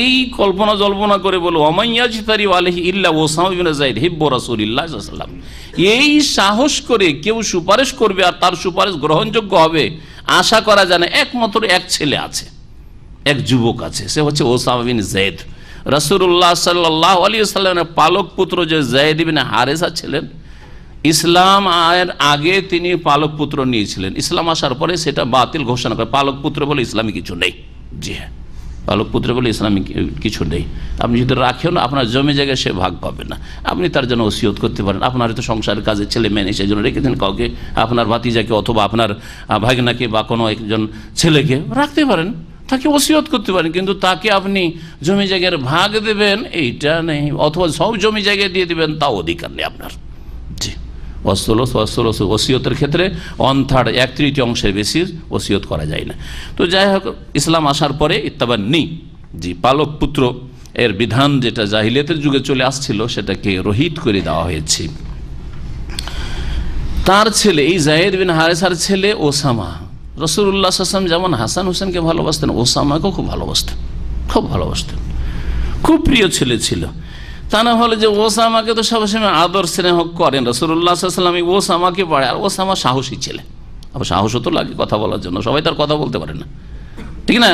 এই কল্পনা জল্পনা করে বলো ওমাইয়াজতারি আলাইহি ইল্লা ওসামা ইবনে যায়েদ হিব্বু রাসূলিল্লাহ সাল্লাল্লাহু আলাইহি ওয়াসাল্লাম, এই সাহস করে কেউ সুপারিশ করবে আর তার সুপারিশ গ্রহণযোগ্য হবে আশা করা যায় না। একমাত্র এক ছেলে আছে, এক যুবক আছে, সে হচ্ছে ওসামা বিন যায়েদ। রাসূলুল্লাহ সাল্লাল্লাহু আলাইহি ওয়াসাল্লামের পালক পুত্র যে যায়েদ ইবনে হারেসা ছিলেন, ইসলাম এর আগে তিনি পালক পুত্র নিয়েছিলেন, ইসলাম আসার পরে সেটা বাতিল ঘোষণা করে, পালক পুত্র বলে ইসলামী কিছু নেই। জি হ্যাঁ, পালক পুত্র বলে ইসলামী কিছু নেই। আপনি যদি রাখেন না, আপনার জমি জায়গায় সে ভাগ পাবে না, আপনি তার জন্য ওসিয়ত করতে পারেন। আপনার তো সংসারের কাজে ছেলে মেয়ে নেই, সেই জন্য রেখেছেন কাউকে, আপনার ভাতিজাকে অথবা আপনার ভাগনাকে বা কোনো একজন ছেলেকে রাখতে পারেন, তাকে ওসিয়ত করতে পারেন, কিন্তু তাকে আপনি জমি জায়গার ভাগ দেবেন এইটা নেই, অথবা সব জমি জায়গায় দিয়ে দেবেন, তাও অধিকার নেই আপনার। জি, ওসিয়তের ক্ষেত্রে 1/3 1/3 অংশের বেশি ওসিয়ত করা যায় না। তো যাই হোক, ইসলাম আসার পরে ইত্তাবান্নি, জি, পালক পুত্র এর বিধান যেটা জাহিলিয়াতের যুগে চলে আসছিল সেটাকে রহিত করে দেওয়া হয়েছে। তার ছেলে এই যায়েদ বিন হারেসার ছেলে ওসামা, রাসূলুল্লাহ সাল্লাল্লাহু আলাইহি ওয়াসাল্লাম যেমন হাসান হোসেনকে ভালোবাসতেন, ওসামাকেও খুব ভালোবাসতেন, খুব প্রিয় ছেলে ছিল। তা না হলে যে ওসামাকে তো সবসময় আদর স্নেহ করেন রাসূলুল্লাহ সাল্লাল্লাহু আলাইহি ওয়াসাল্লাম, ওসামাকে পারে। আর ওসামা সাহসী ছেলে, আবার সাহসও তো লাগে কথা বলার জন্য, সবাই তার কথা বলতে পারে না, ঠিক না?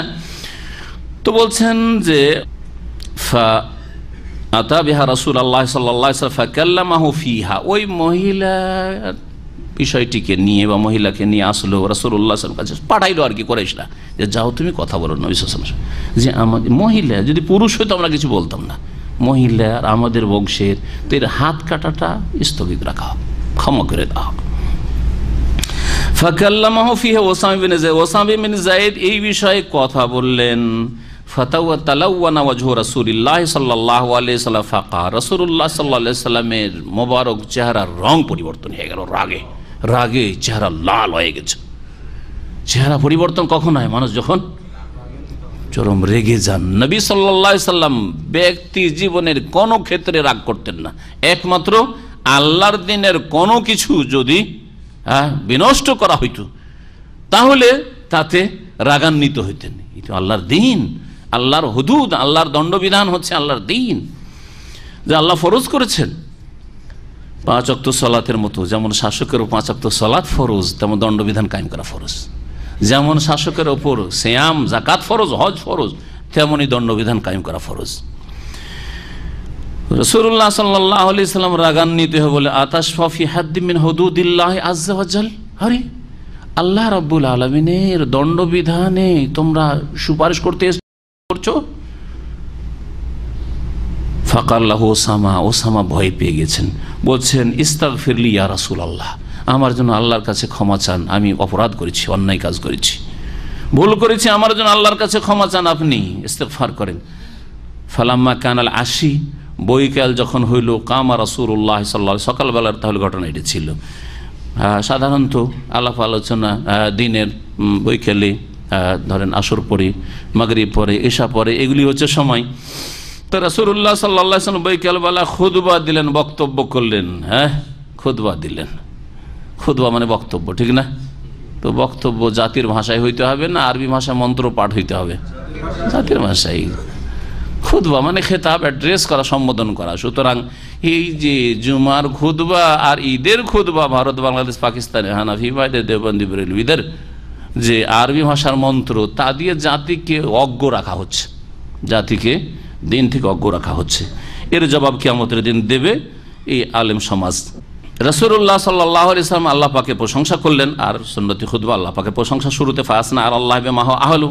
তো বলছেন যে আতা বিহা রাসূলুল্লাহ সাল্লাল্লাহু আলাইহি ওয়াসাল্লাম ফাকাল্লামাহু ফিহা, ওই মহিলা বিষয়টিকে নিয়ে বা মহিলাকে নিয়ে আসলো রাসূলুল্লাহ সাল্লাল্লাহু আলাইহি ওয়াসাল্লাম কাছে, পাঠাইলো আর কি কুরাইশরা, যে যাও তুমি কথা বলো নবী সাল্লাল্লাহু আলাইহি ওয়াসাল্লাম। যে আমাদের মহিলা, যদি পুরুষ হইতো আমরা কিছু বলতাম না, মহিলা আর আমাদের বংশের, তো এর হাত কাটাটা স্থগিত রাখা হোক, ক্ষমা করে দেওয়া হোক। ফাকাল্লামাহু ফিহা Osama bin Zaid, Osama bin Zaid এই বিষয়ে কথা বললেন। ফাতাওয়া তালাওয়ানা ওয়াজহু রাসূলিল্লাহ সাল্লাল্লাহু আলাইহি ওয়াসাল্লাম ফাকা, রাসূলুল্লাহ সাল্লাল্লাহু আলাইহি ওয়াসাল্লামের মোবারক চেহারার রং পরিবর্তন হয়ে গেল, রাগে চেহারা লাল হয়ে গেছে। চেহারা পরিবর্তন কখন হয়? মানুষ যখন চরম রেগে যান। নবী সাল্লাল্লাহু আলাইহি ওয়াসাল্লাম ব্যক্তি জীবনের কোনো ক্ষেত্রে রাগ করতেন না, একমাত্র আল্লাহর দ্বীনের কোনো কিছু যদি বিনষ্ট করা হইতো তাহলে তাতে রাগান্বিত হইতেন। এটা আল্লাহর দ্বীন, আল্লাহর হুদুদ, আল্লাহর দণ্ডবিধান হচ্ছে আল্লাহর দ্বীন, যে আল্লাহ ফরজ করেছেন। 5 ওয়াক্ত সালাতের মতো যেমন শাসকের 5 ওয়াক্ত সালাত ফরজ, তেমন দণ্ডবিধান কায়েম করা ফরজ। যেমন শাসকের ওপর সিয়াম যাকাত ফরজ, হজ ফরজ, তেমনই দণ্ডবিধান কায়েম করা ফরজ। রাসূলুল্লাহ সাল্লাল্লাহু আলাইহি ওয়াসাল্লাম রাগান্বিত হয়ে বলে, আতাশফা ফি হাদ্দিন মিন হুদুদিল্লাহ আযজা ওয়া জাল, আরে আল্লাহ রাব্বুল আলামিনের দণ্ডবিধানে তোমরা সুপারিশ করছো? ফাকাল্লাহু ওসামা ভয় পেয়ে গেছেন, বলছেন ইস্তাগফিরলি ইয়া রাসূলুল্লাহ, আমার জন্য আল্লাহর কাছে ক্ষমা চান, আমি অপরাধ করেছি, অন্যায় কাজ করেছি। ভুল করেছি, আমার জন্য আল্লাহর কাছে ক্ষমা চান, আপনি ইস্তেগফার করেন। ফালাম্মা কানাল আশি, বৈকাল যখন হইল, কামা রাসূলুল্লাহ সাল্লাল্লাহু আলাইহি, সকালবেলার তাহলে ঘটনা এটি ছিল। সাধারণত আলাপ আলোচনা দিনের বৈকালে, ধরেন আসর পরে, মাগরিব পরে, এশা পরে, এগুলি হচ্ছে সময়। তো রাসূলুল্লাহ সাল্লাল্লাহু আলাইহি ওয়াসাল্লাম বৈকালবেলা খুতবা দিলেন, বক্তব্য করলেন। খুতবা দিলেন, খুতবা মানে বক্তব্য, ঠিক না? তো বক্তব্য জাতির ভাষায় হইতে হবে না আরবি ভাষায় মন্ত্র পাঠ হইতে হবে? জাতির ভাষায়। খুতবা মানে খেতাব, অ্যাড্রেস করা, সম্বোধন করা। সুতরাং এই যে জুমার খুতবা আর ঈদের খুতবা, ভারত, বাংলাদেশ, পাকিস্তানে হানাফি ভাইদের, দেওবন্দি, বেরেলভিদের যে আরবি ভাষার মন্ত্র, তা দিয়ে জাতিকে অজ্ঞ রাখা হচ্ছে, জাতিকে দিন থেকে অজ্ঞ রাখা হচ্ছে। এর জবাব কিয়ামতের দিন দেবে এই আলেম সমাজ। রাসূলুল্লাহ সাল্লাল্লাহু আলাইহি ওয়াসাল্লাম আল্লাহ পাকে প্রশংসা করলেন, আর সুন্নতি খুতবা আল্লাহ পাকে প্রশংসা শুরুতে ফাসনা আর আল্লাহ বিমা আহলু,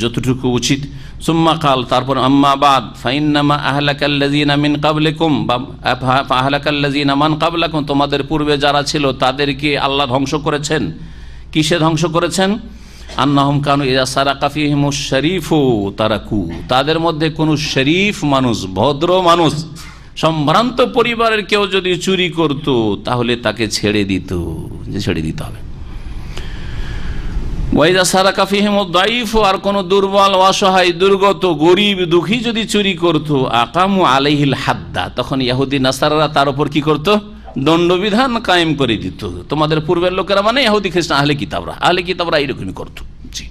যতটুকু উচিত। সুম্মা কাল, তারপর আম্মা বাদ, ফাইন্নামা আহলাকাল্লাযিনা মিন ক্বাবলিকুম, বা আহলাকাল্লাযিনা মান ক্বাবলাকুম, তোমাদের পূর্বে যারা ছিল তাদেরকে আল্লাহ ধ্বংস করেছেন। কিসে ধ্বংস করেছেন? আন্নাহুম কানু ইযা সারাকা ফীহিমুশ শরীফু তারাকু, তাদের মধ্যে কোনো শরীফ মানুষ, ভদ্র মানুষ, সম্ভ্রান্ত পরিবারের কেউ যদি চুরি করত তাহলে তাকে ছেড়ে দিত, যে ছেড়ে দিতে হবে। ওয়াইদা সারাকা ফীহিমুদ দাঈফু, আর কোন দুর্বল, অসহায়, দুর্গত, গরিব, দুঃখী যদি চুরি করত, আকামু আলাইহিল হাদ্দা, তখন ইহুদি নাসারারা তার উপর কি করত? দণ্ডবিধান কায়েম করে দিত। তোমাদের পূর্বের লোকেরা মানে ইহুদি খ্রিস্টান, আহলে কিতাবরা এইরকমই করত। জি,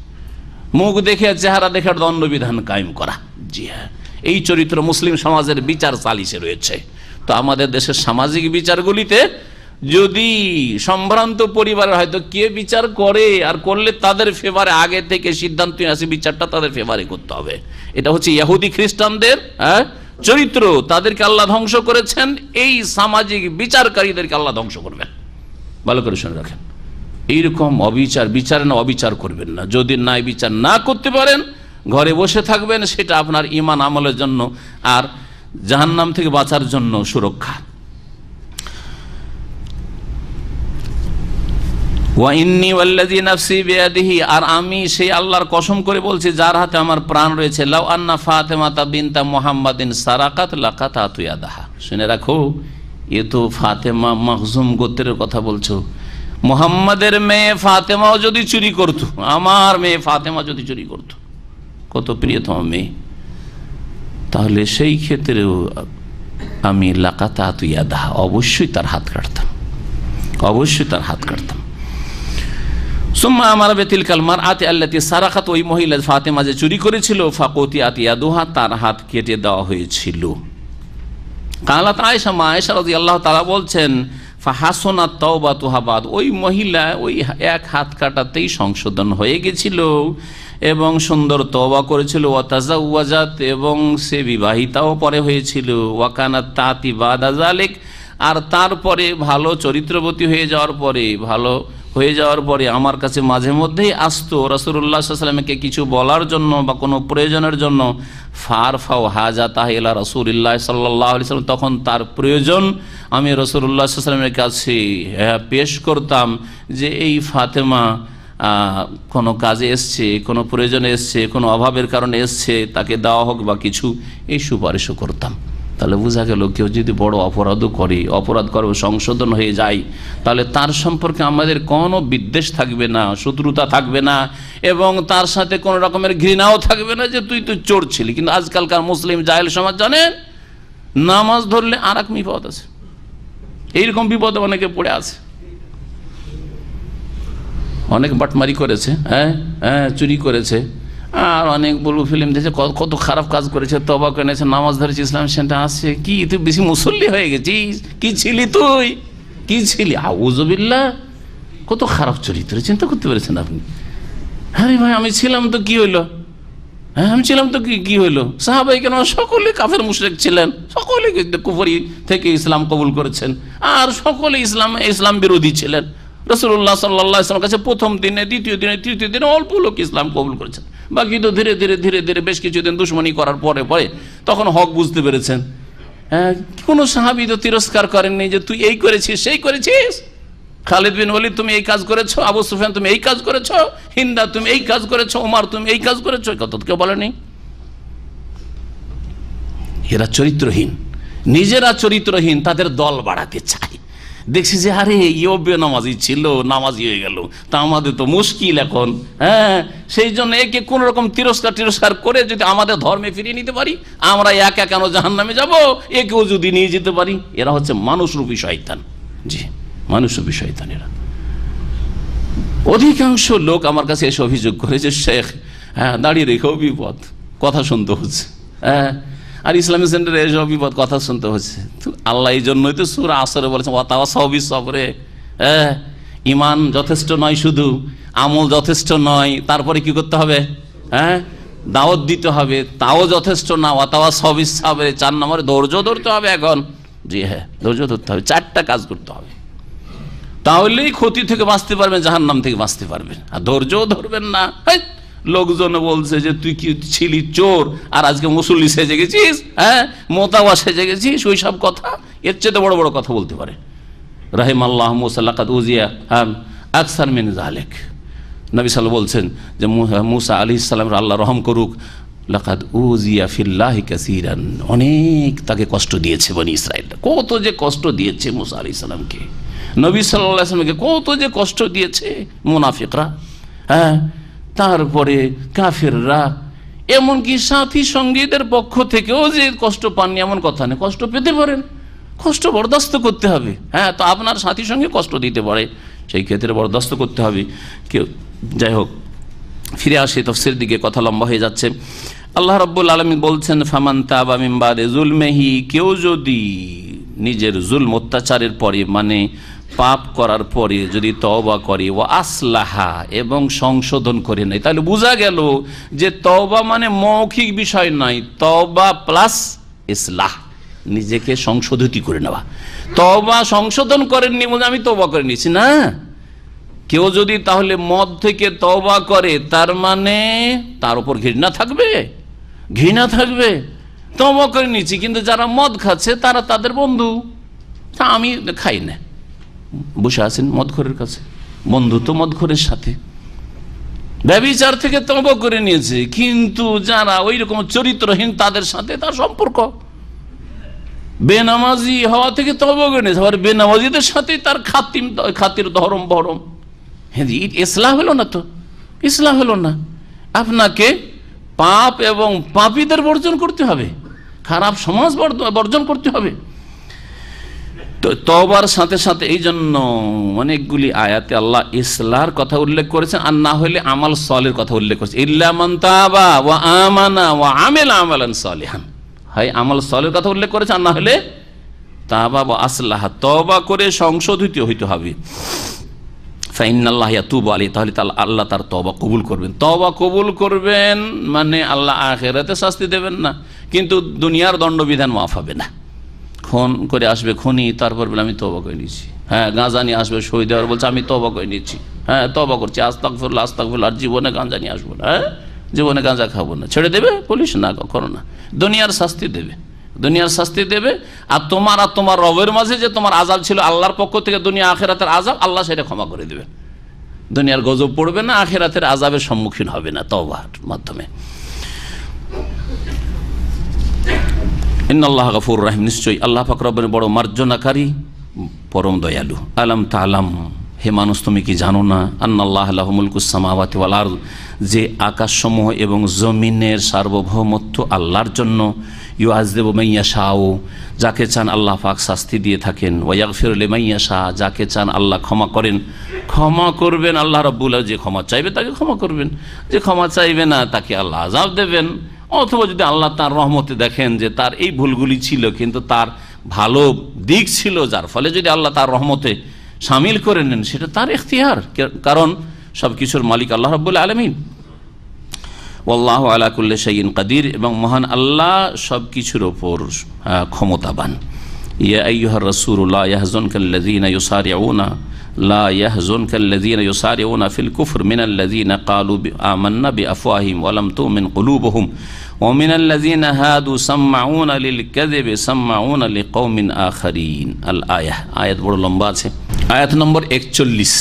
মুখ দেখে, চেহারা দেখে দণ্ডবিধান কায়েম করা। জি হ্যাঁ, এই চরিত্র মুসলিম সমাজের বিচার চালিশে রয়েছে। তো আমাদের দেশের সামাজিক বিচারগুলিতে যদি সম্ভ্রান্ত পরিবারের হয়তো কে বিচার করে, আর করলে তাদের ফেভারে আগে থেকে সিদ্ধান্ত আসে, বিচারটা তাদের ফেভারে করতে হবে। এটা হচ্ছে ইহুদি খ্রিস্টানদের চরিত্র। তাদেরকে আল্লাহ ধ্বংস করেছেন, এই সামাজিক বিচারকারীদেরকে আল্লাহ ধ্বংস করবেন। ভালো করে শুনে রাখেন, এইরকম অবিচার করবেন না। যদি ন্যায় বিচার না করতে পারেন, ঘরে বসে থাকবেন, সেটা আপনার ঈমান আমলের জন্য আর জাহান্নাম থেকে বাঁচার জন্য সুরক্ষা। ওয়া ইন্নী ওয়াল্লাযী নাফসি বিয়াদিহি, আর আমি সেই আল্লাহর কসম করে বলছি যার হাতে আমার প্রাণ রয়েছে, লাউ আন্না ফাতেমাতা বিনতা মুহাম্মাদিন সারাকাত লাকাতাতু ইয়াদাহা। শুনে রাখো, এ তো ফাতেমা মাখজুম গোত্রের কথা বলছো। মুহাম্মাদের মেয়ে ফাতেমাও যদি চুরি করত, আমার মেয়ে ফাতেমা যদি চুরি করত, কত প্রিয়তম মেয়ে, তাহলে সেই ক্ষেত্রেও আমি লাকাতাতু ইয়াদাহা, অবশ্যই তার হাত কাটতাম, অবশ্যই তার হাত কাটতাম। সুম্মা আমার বেতিল কালমার আতে আল্লাতি সারাকাত, ওই মহিলা ফাতেমা যে চুরি করেছিল, ফাকুতি আতিয়াদুহা, তার হাত কেটে দেওয়া হয়েছিল। কালাত আয়েশা, মা আয়েশা রাদিয়াল্লাহু তাআলা বলছেন, ফাহাসনাত তাওবাতুহা বাদ, ওই মহিলা ওই এক হাত কাটাতেই সংশোধন হয়ে গেছিল এবং সুন্দর তওবা করেছিল। ওয়া তাজাওয়াজাত, এবং সে বিবাহিতাও পরে হয়েছিল। ওয়া কানাত তাতি বাদা যালিক, আর তারপরে ভালো চরিত্রবতী হয়ে যাওয়ার পরে আমার কাছে মাঝে মধ্যেই আসতো রাসূলুল্লাহ সাল্লাল্লাহু আলাইহি ওয়াসাল্লামকে কিছু বলার জন্য বা কোনো প্রয়োজনের জন্য। ফারফাও হাজাতাহ ইলা রাসূলিল্লাহ সাল্লাল্লাহু আলাইহি ওয়াসাল্লাম, তখন তার প্রয়োজন আমি রাসূলুল্লাহ সাল্লাল্লাহু আলাইহি ওয়াসাল্লামের কাছে পেশ করতাম যে এই ফাতেমা কোনো কাজে এসছে, কোনো প্রয়োজনে এসছে, কোনো অভাবের কারণে এসছে, তাকে দেওয়া হোক বা কিছু, এই সুপারিশও করতাম। তাহলে বোঝা গেল, কেউ যদি বড় অপরাধ করে সংশোধন হয়ে যায়, তাহলে তার সম্পর্কে আমাদের কোনো বিদ্বেষ থাকবে না, শত্রুতা থাকবে না, এবং তার সাথে কোনো রকমের ঘৃণাও থাকবে না যে তুই তো চোর ছিলি। কিন্তু আজকালকার মুসলিম জাহেল সমাজ জানেন, নামাজ ধরলে আর এক বিপদ আছে, এইরকম বিপদে অনেকে পড়ে আছে। অনেক বাটমারি করেছে, চুরি করেছে, আর অনেক বলবো ফিল্ম দেখছে, কত খারাপ কাজ করেছে, তওবা করেছে, নামাজ ধরেছে, ইসলাম সেন্টার আসছে। কি তুই বেশি মুসল্লি হয়ে গেছিস? কি ছিলি তুই? কি ছিলি? আউযুবিল্লাহ, কত খারাপ চরিত্র, চিন্তা করতে পেরেছেন আপনি? আরে ভাই, আমি ছিলাম তো কি হইলো? আমি ছিলাম তো কি হইলো? সাহাবায়ে কেরাম সকলে কাফের মুশরিক ছিলেন, সকলে কুফরি থেকে ইসলাম কবুল করেছেন, আর সকলে ইসলাম বিরোধী ছিলেন। রাসূলুল্লাহ সাল্লাল্লাহু আলাইহি ওয়াসাল্লাম কাছে প্রথম দিনে, দ্বিতীয় দিনে, তৃতীয় দিনে অল্প লোক ইসলাম কবুল করেছেন, বাকি তো ধীরে ধীরে বেশ কিছুদিন দুশমনি করার পরে তখন হক বুঝতে পেরেছেন। কোন সাহাবী তো তিরস্কার করেননি যে তুই এই করেছিস, সেই করেছিস, খালিদ বিন ওয়ালিদ তুমি এই কাজ করেছো, আবু সুফিয়ান তুমি এই কাজ করেছো, হিন্দা তুমি এই কাজ করেছো, ওমর তুমি এই কাজ করেছো, কত কেউ বলেনি? এরা চরিত্রহীন, নিজেরা চরিত্রহীন, তাদের দল বাড়াতে চায়। দেখছি যে আরে ইয়ে বেনামাজি ছিল, নামাজি হয়ে গেল, তা আমাদের তো মুশকিল এখন। হ্যাঁ, সেই জন্য একে কোন রকম তিরস্কার করে যদি আমাদের ধর্মে ফিরিয়ে নিতে পারি, আমরা একা কেন জাহান্নামে যাব, একেও যদি নিয়ে যেতে পারি। এরা হচ্ছে মানুষরূপী শয়তান। জি, মানুষরূপী শয়তান এরা। অধিকাংশ লোক আমার কাছে এসে অভিযোগ করে যে শেখ, হ্যাঁ দাঁড়িয়ে রেখেও বিপদ, কথা শুনতে হচ্ছে। হ্যাঁ, আর ইসলামিক সেন্টারে এসব বিপদ, কথা শুনতে হচ্ছে। আল্লাহ এই জন্যই তো সূরা আসরে বলেছেন ওয়াতাওয়াসাউ বিস-সাবরে। হ্যাঁ, ঈমান যথেষ্ট নয়, শুধু আমল যথেষ্ট নয়, তারপরে কি করতে হবে? হ্যাঁ, দাওয়াত দিতে হবে, তাও যথেষ্ট না। ওয়াতাওয়াসাউ বিস-সাবরে 4 নম্বরে ধৈর্য ধরতে হবে এখন। জি হ্যাঁ, ধৈর্য ধরতে হবে, 4টা কাজ করতে হবে, তাহলেই ক্ষতি থেকে বাঁচতে পারবেন, জাহান্নাম থেকে বাঁচতে পারবেন। আর ধৈর্যও ধরবেন না, লোকজন বলছে যে তুই কি ছিলি চোর আর আজকে মুসল্লি সেজে গেছিস, হ্যাঁ মোতাওয়া সেজে গেছিস, ওই সব কথা, এর চেয়ে বড় বড় কথা বলতে পারে। রাহিমাল্লাহ মুসা লাকাদ উজিয়া আকসার মিন যালিক। নবী সাল্লাল্লাহু বলছেন যে মুসা আলাইহিস সালামের আল্লাহ রহম করুক, লাকাদ উজিয়া ফিল্লাহি কাসীরান, অনেক তাকে কষ্ট দিয়েছে বনি ইসরাইল। কত যে কষ্ট দিয়েছে মুসা আলাইহিস সালামকে, নবী সাল্লাল্লাহু আলাইহি ওয়াসাল্লামকে কত যে কষ্ট দিয়েছে মুনাফিকরা, হ্যাঁ, তারপরে কাফেররা, এমনকি সাথী সঙ্গীদের পক্ষ থেকেও যে কষ্ট পাননি এমন কথা নেই, কষ্ট পেতে পারেন, কষ্ট বরদাস্ত করতে হবে। হ্যাঁ, তো আপনার সাথী সঙ্গে কষ্ট দিতে পারে, সেই ক্ষেত্রে বরদাস্ত করতে হবে। কেউ যাই হোক, ফিরে আসি তাফসীর দিকে, কথা লম্বা হয়ে যাচ্ছে। আল্লাহ রাব্বুল আলামিন বলছেন ফামান তাবা মিন বাদি যুলমিহি, কেউ যদি নিজের জুলম অত্যাচারের পরে, মানে পাপ করার পরে যদি তওবা করে, ও আসলাহা, এবং সংশোধন করে নেয়, তাহলে বোঝা গেল যে তওবা মানে মৌখিক বিষয় নয়, তওবা প্লাস ইসলাহ, নিজেকে সংশোধিত করে নেওয়া। তওবা সংশোধন করেননি বলে আমি তওবা করে নিয়েছি না। কেউ যদি তাহলে মদ থেকে তওবা করে, তার মানে তার উপর ঘৃণা থাকবে, ঘৃণা থাকবে, তওবা করে নিয়েছি, কিন্তু যারা মদ খাচ্ছে তারা তাদের বন্ধু, তা আমি খাই না, বসে আছেন মদখোরের কাছে, বন্ধু তো মদখোরের সাথে। ব্যভিচার থেকে তওবা করে নিয়েছে, কিন্তু যারা ওই রকম চরিত্রহীন তাদের সাথে তার সম্পর্ক। বেনামাজি হওয়া থেকে তওবা করে নিয়েছে, আবার বেনামাজিদের সাথে তার খাতির ধরম বরম। হ্যাঁ, ইসলাম হলো না, তো ইসলাম হলো না। আপনাকে পাপ এবং পাপীদের বর্জন করতে হবে, খারাপ সমাজ বর্জন করতে হবে। তওবার সাথে সাথে এই জন্য অনেকগুলি আয়াতে আল্লাহ ইসলাহর কথা উল্লেখ করেছেন, আর না হলে আমাল সালের কথা উল্লেখ করেছেন। ইল্লা মান তাবা ওয়া আমানা ওয়া আমিলা আমালান সালিহান, হয় আমল সালের কথা উল্লেখ করেছেন, আর না হলে তাবা ওয়া আসলাহা, তওবা করে সংশোধিত হইতে হবে। ফাইনাল্লাহ ইয়াতুবু আলাইহি, তাহলে আল্লাহ তার তওবা কবুল করবেন। তওবা কবুল করবেন মানে আল্লাহ আখিরাতে শাস্তি দেবেন না, কিন্তু দুনিয়ার দণ্ডবিধান মাফ হবে না। খুন করে আসবে খুনি, তারপর বলে আমি তওবা করে নিয়েছি। হ্যাঁ, গাঁজা নিয়ে আসবে শহীদ হওয়ার, বলছে আমি তওবা করে নিয়েছি, হ্যাঁ তওবা করছি, আস্তাগফিরুল্লাহ আস্তাগফিরুল্লাহ, আর জীবনে গাঁজা নিয়ে আসবো না, হ্যাঁ জীবনে গাঁজা খাবো না। ছেড়ে দেবে পুলিশ? না, কখনো না। দুনিয়ার শাস্তি দেবে, দুনিয়ার শাস্তি দেবে। আর তোমার রবের মাঝে যে তোমার আযাব ছিল আল্লাহর পক্ষ থেকে, দুনিয়া আখিরাতের আযাব, আল্লাহ সেটা ক্ষমা করে দেবে। দুনিয়ার গজব পড়বে না, আখিরাতের আযাবের সম্মুখীন হবে না তওবার মাধ্যমে। ইন্নাল্লাহ গফুর রহিম, নিশ্চয়ই আল্লাহ পাক রব্বুল বড় মার্জনাকারী, পরম দয়ালু। আলাম তাআলাম, হে মানুষ তুমি কি জানো না, আন্নাল্লাহ লাহু মুলকুস সামাওয়াতি ওয়াল আরদ, যে আকাশসমূহ এবং জমিনের সার্বভৌমত্ব আল্লাহর জন্য। ইউআযযিবু মান ইয়াশাউ, যাকে চান আল্লাহ পাক শাস্তি দিয়ে থাকেন। ওয়া ইয়াগফিরু লিমান ইয়াশা, যাকে চান আল্লাহ ক্ষমা করেন, ক্ষমা করবেন। আল্লাহ রাব্বুল আলামিন যে ক্ষমা চাইবে তাকে ক্ষমা করবেন, যে ক্ষমা চাইবে না তাকে আল্লাহ আযাব দেবেন। অথবা যদি আল্লাহ তার রহমতে দেখেন যে তার এই ভুলগুলি ছিল কিন্তু তার ভালো দিক ছিল, যার ফলে যদি আল্লাহ তার রহমতে শামিল করে নেন, সেটা তার ইখতিয়ার, কারণ সবকিছুর মালিক আল্লাহ রাব্বুল আলামিন। ওয়াল্লাহু আলা কুল্লি শাইইন কাদির, এবং মহান আল্লাহ সবকিছুর উপর ক্ষমতাবান। ইয়া আইয়ুহার রাসূল লা ইয়াহজুনকাল্লাযীনা ইউসারিউনা লা ইয়াহজুনকাল্লাযীনা ইউসারিউনা ফিল কুফর মিনাল্লাযীনা ক্বালু আমান্না বিআফওয়াহিহিম ওয়া লাম তুমিন কুলুবুহুম ওয়া মিনাল্লাযীনা হাদু সাম্মাউনা লিল কাযিবি সাম্মাউনা লিকওমিন আখারিন। আল আয়াত বড় লম্বা আছে। আয়াত নম্বর 41,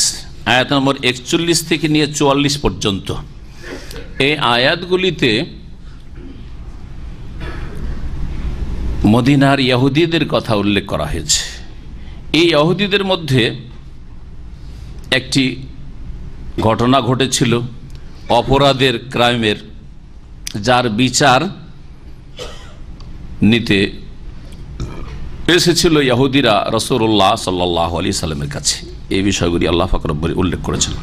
আয়াত নম্বর 41 থেকে নিয়ে 44 পর্যন্ত এই আয়াতগুলিতে মদিনার ইহুদিদের কথা উল্লেখ করা হয়েছে। এই ইহুদিদের মধ্যে একটি ঘটনা ঘটেছিল অপরাধের, ক্রাইমের, যার বিচার নিতে এসেছিল ইহুদিরা রাসূলুল্লাহ সাল্লাল্লাহু আলাইহি সাল্লামের কাছে। এই বিষয়গুলি আল্লাহ পাক রব্বুল উল্লেখ করেছেন।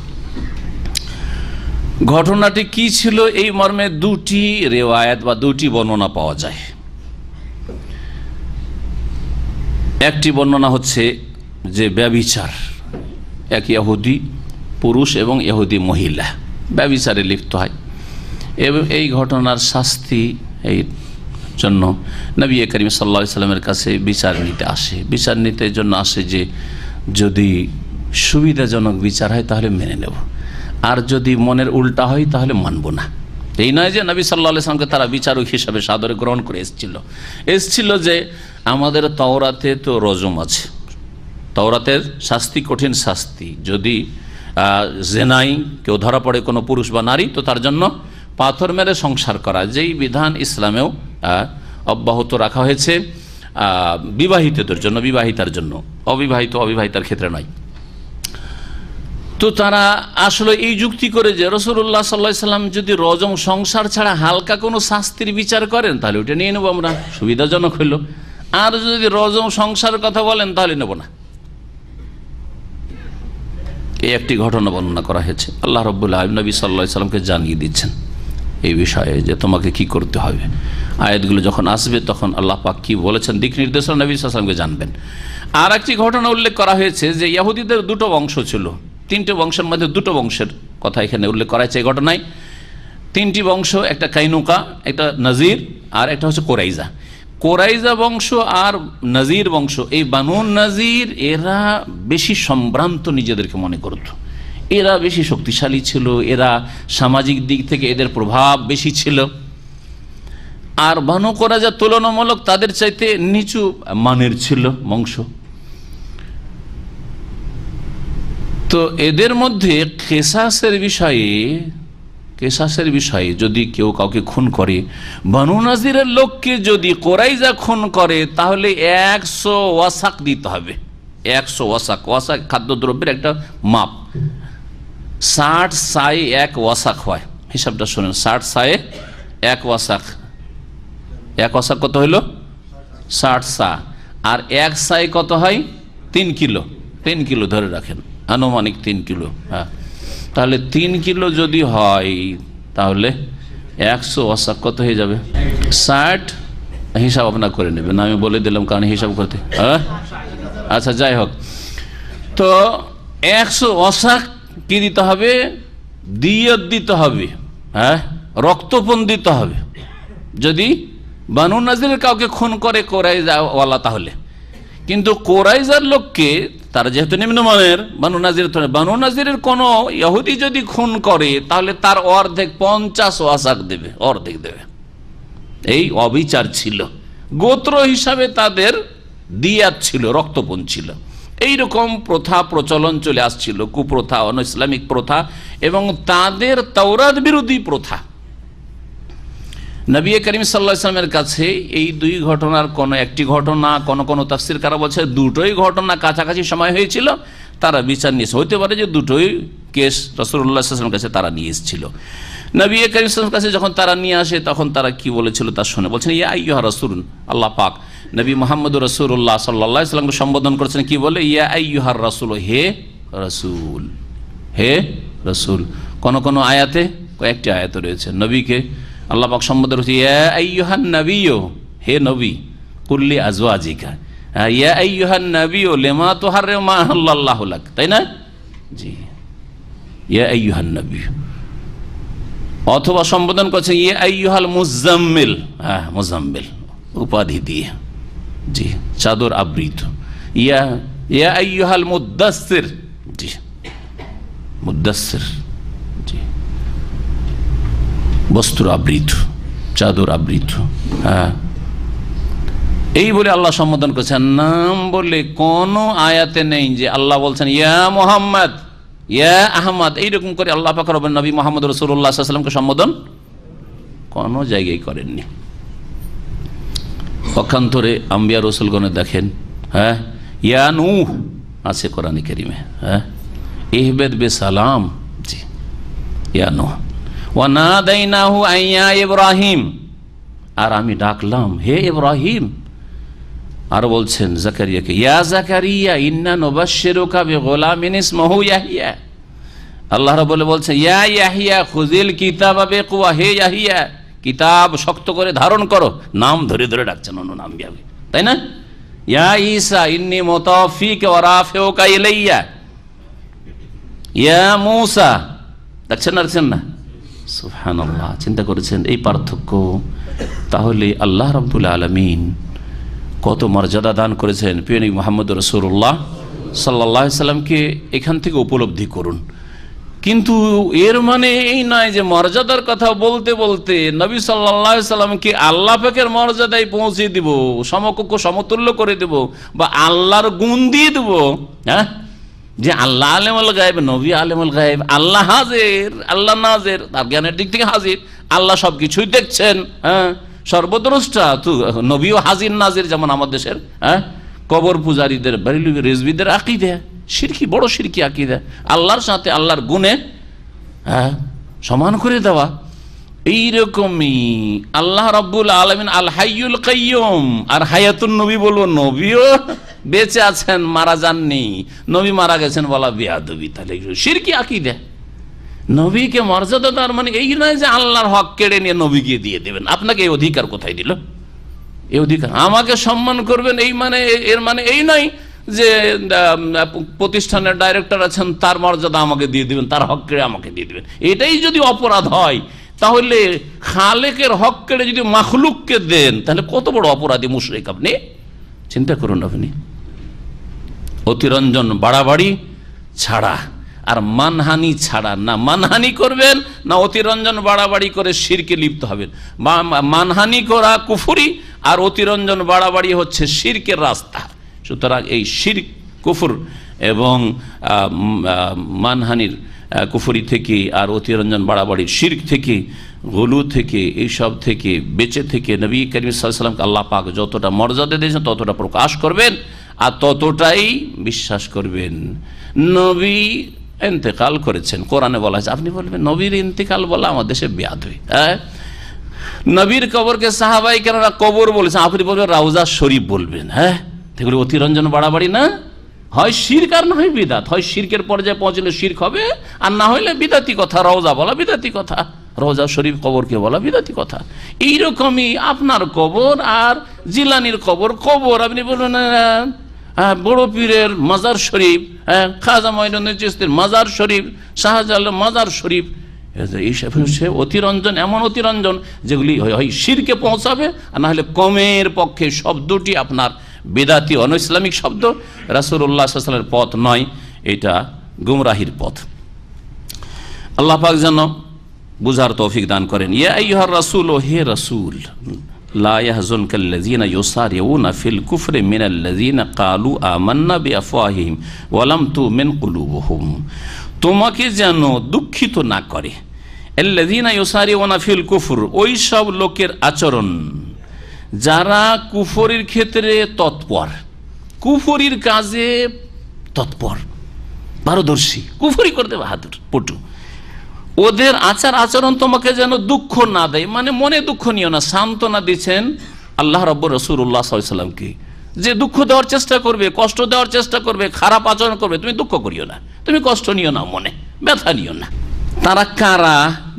ঘটনাটি কি ছিল এই মর্মে দুটি রিওয়ায়াত বা দুটি বর্ণনা পাওয়া যায়। একটি বর্ণনা হচ্ছে যে ব্যভিচার, এক ইহুদি পুরুষ এবং ইহুদি মহিলা ব্যভিচারে লিপ্ত হয় এবং এই ঘটনার শাস্তি এই জন্য নবী করিম সাল্লাল্লাহু আলাইহি সাল্লামের কাছে বিচার নিতে আসে। বিচার নিতে জন্য আসে যে যদি সুবিধাজনক বিচার হয় তাহলে মেনে নেব, আর যদি মনের উল্টা হয় তাহলে মানব না। এই নয় যে নবী সাল্লাল্লাহু আলাইহি সাল্লামকে তারা বিচারক হিসাবে সাদরে গ্রহণ করে এসেছিল যে আমাদের তাওরাতে তো রজম আছে, তাওরাতের শাস্তি কঠিন শাস্তি, যদি জেনাই কেউ ধরা পড়ে কোনো পুরুষ বা নারী তো তার জন্য পাথর মেরে সংসার করা, যেই বিধান ইসলামেও অব্যাহত রাখা হয়েছে বিবাহিতদের জন্য, বিবাহিতার জন্য, অবিবাহিতার ক্ষেত্রে নয়। তো তারা আসলে এই যুক্তি করে যে রাসূলুল্লাহ সাল্লাল্লাহু আলাইহি সাল্লাম যদি রজম সংসার ছাড়া হালকা কোনো শাস্তির বিচার করেন তাহলে ওটা নিয়ে নেব আমরা, সুবিধাজনক হইল, আর যদি রজম সংসারের কথা বলেন তাহলে নেব না। এই একটি ঘটনা বর্ণনা করা হয়েছে। আল্লাহ রাব্বুল আলামিন নবী সাল্লাল্লাহু আলাইহি সাল্লামকে জানিয়ে দিচ্ছেন এই বিষয়ে যে তোমাকে কি করতে হবে। আয়াতগুলো যখন আসবে তখন আল্লাহ পাক কি বলেছেন দিক নির্দেশনা নবী সাল্লাল্লাহু আলাইহি সাল্লামকে জানবেন। আর একটি ঘটনা উল্লেখ করা হয়েছে যে ইহুদিদের দুটো বংশ ছিল, তিনটে বংশের মধ্যে দুটো বংশের কথা এখানে উল্লেখ করা হয়েছে এই ঘটনায়। তিনটি বংশ, একটা কাইনুকা, একটা নজির, আর একটা হচ্ছে কোরাইজা। কোরাইজা বংশ আর নজির বংশ, এই বানু নজির এরা বেশি সম্ভ্রান্ত নিজেদেরকে মনে করত, এরা বেশি শক্তিশালী ছিল, এরা সামাজিক দিক থেকে এদের প্রভাব বেশি ছিল। আর বানু কোরাইজা তুলনামূলক তাদের চাইতে নিচু মানের ছিল বংশ। তো এদের মধ্যে কেসাসের বিষয়ে যদি কেউ কাউকে খুন করে, বানু নাজিরের লোককে যদি কোরাইজা খুন করে তাহলে 100 ওয়াসাক দিতে হবে। 100 ওয়াসাক, ওয়াসাক খাদ্যদ্রব্যের একটা মাপ, 60 সাই 1 ওয়াসাক হয়। হিসাবটা শুনেন, 60 সাই 1 ওয়াসাক, 1 ওয়াসাক কত হইল? 60 সা। আর 1 সাই কত হয়? 3 কিলো। 3 কিলো ধরে রাখেন, আনুমানিক 3 কিলো। হ্যাঁ, তাহলে 3 কিলো যদি হয় তাহলে 100 ওয়াসাক কত হয়ে যাবে? 60। হিসাব আপনার করে নেবেন, আমি বলে দিলাম কারণ হিসাব করতে। হ্যাঁ, আচ্ছা, যাই হোক। তো 100 ওয়াসাক কি দিতে হবে? দিয়ত দিতে হবে, হ্যাঁ, রক্তপণ দিতে হবে যদি বানু নাজিরের কাউকে খুন করে কোরাইজা ওয়ালা। তাহলে কিন্তু কোরাইজার লোককে, তারা যেহেতু নিম্নমানের, বানু নাজিরের কোন ইহুদি যদি খুন করে তাহলে তার অর্ধেক 50 ওয়াসাক দেবে, অর্ধেক দেবে। এই অবিচার ছিল, গোত্র হিসাবে তাদের দিয়াত ছিল, রক্তপণ ছিল। এইরকম প্রথা প্রচলন চলে আসছিল, কুপ্রথা, অন ইসলামিক প্রথা এবং তাদের তাওরাত বিরোধী প্রথা। নবী করিম সাল্লাল্লাহু আলাইহি ওয়াসাল্লামের কাছে এই দুই ঘটনার কোন একটি ঘটনা, কোন তাফসীরকাররা বলছে দুটোই ঘটনা কাছাকাছি সময় হয়েছিল, তারা বিচার নিয়েছে। হইতে পারে যে দুটোই কেস রাসূলুল্লাহ সাল্লাল্লাহু আলাইহি ওয়াসাল্লামের কাছে তারা নিয়ে এসেছিল। নবী করিম সাল্লাল্লাহু আলাইহি ওয়াসাল্লামের কাছে যখন তারা নিয়ে আসে তখন তারা কি বলেছিল তা শুনে বলছেন, ইয়া আইয়ুহা রাসূল, আল্লাহ পাক নবী মুহাম্মদুর রাসূলুল্লাহ সাল্লাল্লাহু আলাইহি ওয়াসাল্লামকে সম্বোধন করেছেন কি বলে? ইয়া আইয়ুহার রাসূল, হে রাসূল, হে রাসূল। কোন আয়াতে, কয়েকটি আয়াতে রয়েছে নবীকে আল্লাহ পাক সম্বোধন করছে ইয়া আইয়ুহান নবিয়্যু, হে নবী, কুল্লি আজওয়াজিকা, ইয়া আইয়ুহান নবিয়্যু লিমা তুহাররিমু মা আহাল্লাল্লাহু লাক, তাই না? জি, ইয়া আইয়ুহান নবিয়্যু। অথবা সম্বোধন করছে ইয়া আইয়ুহাল মুজাম্মিল, হ্যাঁ, মুজাম্মিল উপাধি দিয়ে, জি, চাদর আবৃত। ইয়া আইয়ুহাল মুদাসসির, জি, মুদাসসির, জি, বস্ত্র আবৃত, চাদর আবৃত। হ্যাঁ, এই বলে আল্লাহ সম্বোধন করছেন। নাম বলে কোন আয়াতে নেই যে আল্লাহ বলছেন ইয়া মুহাম্মদ, ইয়া আহমদ, এইরকম করে আল্লাহ পাক রব্বুল নবী মুহাম্মদ রাসূলুল্লাহ সাল্লাল্লাহু আলাইহি ওয়াসাল্লামকে সম্বোধন কোন জায়গায় করেননি। পক্ষান্তরে আম্বিয়া রাসূলগণে দেখেন, হ্যাঁ, ইয়া নূহ আছে কোরআনে কারীমে, হ্যাঁ, ইহবিত বিসালাম, জি, ইয়া নূহ, ওয়া নাদাইনাহু আইয়া ইব্রাহিম, আর আমি ডাকলাম হে ইব্রাহিম। আর বলছেন জাকারিয়াকে, ইয়া জাকারিয়া ইন্না নুবাশশিরুকা বিগুলামিন ইসমুহু ইয়াহইয়া। আল্লাহ রাব্বুল বলছেন ইয়া ইয়াহইয়া খুযিল কিতাবা বিকুওয়া, হে ইয়াহইয়া কিতাব শক্ত করে ধারণ করো। নাম ধরে ধরে ডাকছেন, অন্য নাম যাবে, তাই না? ইয়া ঈসা ইন্নী মুতাওফিকা ওয়া রাফিউকা ইলাইয়া, ইয়া মূসা, দেখছেন না, দেখছেন না? সুবহানাল্লাহ, চিন্তা করেছেন এই পার্থক্য? তাহলে আল্লাহ রাব্বুল আলামিন কত মর্যাদা দান করেছেন প্রিয় নবী মুহাম্মদ রাসূলুল্লাহ সাল্লাল্লাহু আলাইহি সাল্লামকে, এখান থেকে উপলব্ধি করুন। কিন্তু এর মানে এই নয় যে মর্যাদার কথা বলতে বলতে নবী সাল্লাল্লাহু আলাইহি সাল্লামকে আল্লাহ পাকের মর্যাদায় পৌঁছে দিব, সমকক্ষ সমতুল্য করে দেব, বা আল্লাহর গুণ দিয়ে দেব, হ্যাঁ, যে আল্লাহ আলেমুল গায়েব, নবী আলেমুল গায়েব, আল্লাহ হাজির, আল্লাহ নাজির, তার জ্ঞানের দিক থেকে হাজির, আল্লাহ সবকিছুই দেখছেন, হ্যাঁ, সর্বদ্রষ্টা। তো নবীও হাজির নাজির, যেমন আমাদের দেশের, হ্যাঁ, কবর পূজারীদের, বেরেলভী রেজভিদের আকীদা, শিরকি, বড় শিরকি আকীদা, আল্লাহর সাথে আল্লাহর গুণে, হ্যাঁ, সমান করে দেওয়া। এইরকমই আল্লাহ রাব্বুল আলামিন আল হাইয়ুল কাইয়ুম, আর হায়াতুন নবী বলবো, নবীও বেঁচে আছেন, মারা যাননি, নবী মারা গেছেন বলা বেয়াদবি। তাহলে শিরকি আকীদা। নবীকে মর্যাদা দেওয়ার মানে এই নয় যে আল্লাহর হক কেড়ে নিয়ে নবীকে দিয়ে দেবেন। আপনাকে এই অধিকার কোথায় দিল? এই অধিকার আমাকে সম্মান করবেন, এই মানে, এর মানে এই নয় যে প্রতিষ্ঠানের ডাইরেক্টর আছেন, তার মর্যাদা আমাকে দিয়ে দিবেন, তার হক কেড়ে আমাকে দিয়ে দিবেন। এটাই যদি অপরাধ হয়, তাহলে খালেকের হক কেড়ে যদি মাখলুককে দেন, তাহলে কত বড় অপরাধী মুশরিক আপনি চিন্তা করুন। আপনি অতিরঞ্জন বাড়াবাড়ি ছাড়া আর মানহানি ছাড়া, না মানহানি করবেন না অতিরঞ্জন বাড়াবাড়ি করে শিরকে লিপ্ত হবেন। মানহানি করা কুফরি, আর অতিরঞ্জন বাড়াবাড়ি হচ্ছে শিরকের রাস্তা। সুতরাং এই শিরক, কুফর এবং মানহানির কুফরি থেকে আর অতিরঞ্জন বাড়াবাড়ির শিরক থেকে, গুলু থেকে, এইসব থেকে বেঁচে থেকে নবী করিম সাল্লাল্লাহু আলাইহি ওয়াসাল্লামকে আল্লাহ পাক যতটা মর্যাদা দিয়েছেন ততটা প্রকাশ করবেন আর ততটাই বিশ্বাস করবেন। নবী ইন্তেকাল করেছেন, কোরআনে বলা আছে, আপনি বলবেন নবীর ইন্তেকাল বলা আমাদের দেশে বেয়াদবি। হ্যাঁ, নবীর কবরকে সাহাবায়ে কেরামরা কবর বলেছেন, আপনি বলবেন রাউজা শরীফ বলবেন। হ্যাঁ, এগুলো অতিরঞ্জন বাড়াবাড়ি না? হয় শিরক আর না হয় বিদাত। হয় শিরকের পর্যায়ে পৌঁছলে শিরক হবে, আর না হইলে বিদাতি কথা। রওজা বলা বিদাতি কথা, রওজা শরীফ কবরকে বলা বিদাতি কথা। এইরকমই আপনার কবর আর জিলানির কবর, আপনি বলবেন বড় পীরের মাজার শরীফ, খাজা মঈনুদ্দিন চিশতির মাজার শরীফ, শাহজালাল মাজার শরীফ, এইসব হচ্ছে অতিরঞ্জন, এমন অতিরঞ্জন যেগুলি হয় শিরকে পৌঁছাবে, আর না হলে কমের পক্ষে শব্দটি আপনার বেদাতি অন ইসলামিক শব্দ, রাসূলুল্লাহ সাল্লাল্লাহু আলাইহি ওয়াসাল্লামের পথ নয়, এটা গুমরাহির পথ। আল্লাহ পাক যেন বুঝার তৌফিক দান করেন। ইয়া আইয়ুহার রাসূল, হে রাসূল, লা ইয়াহজুনকাল্লাযীনা ইউসারিউনা ফিল কুফরি মিনাল্লাযীনা ক্বালু আমান্না বিআফওয়াহিহিম ওয়া লাম তুমিন কুলুবুহুম, তোমাকে যেন দুঃখিত না করে আল্লাযীনা ইউসারিউনা ফিল কুফর, ওই সব লোকের আচরণ যারা কুফরির ক্ষেত্রে তৎপর, কুফরির কাজে তৎপর, পারদর্শী, কুফরি করতে বাহাদুর, পটু, ওদের আচার আচরণ তোমাকে যেন দুঃখ না দেয়। মানে মনে দুঃখ নিও না, সান্ত্বনা দিচ্ছেন আল্লাহ রাব্বুর রাসূলুল্লাহ সাল্লাল্লাহু আলাইহি ওয়াসাল্লামকে, যে দুঃখ দেওয়ার চেষ্টা করবে, কষ্ট দেওয়ার চেষ্টা করবে, খারাপ আচরণ করবে, তুমি দুঃখ করিও না, তুমি কষ্ট নিও না, মনে ব্যথা নিও না। তারা কারা?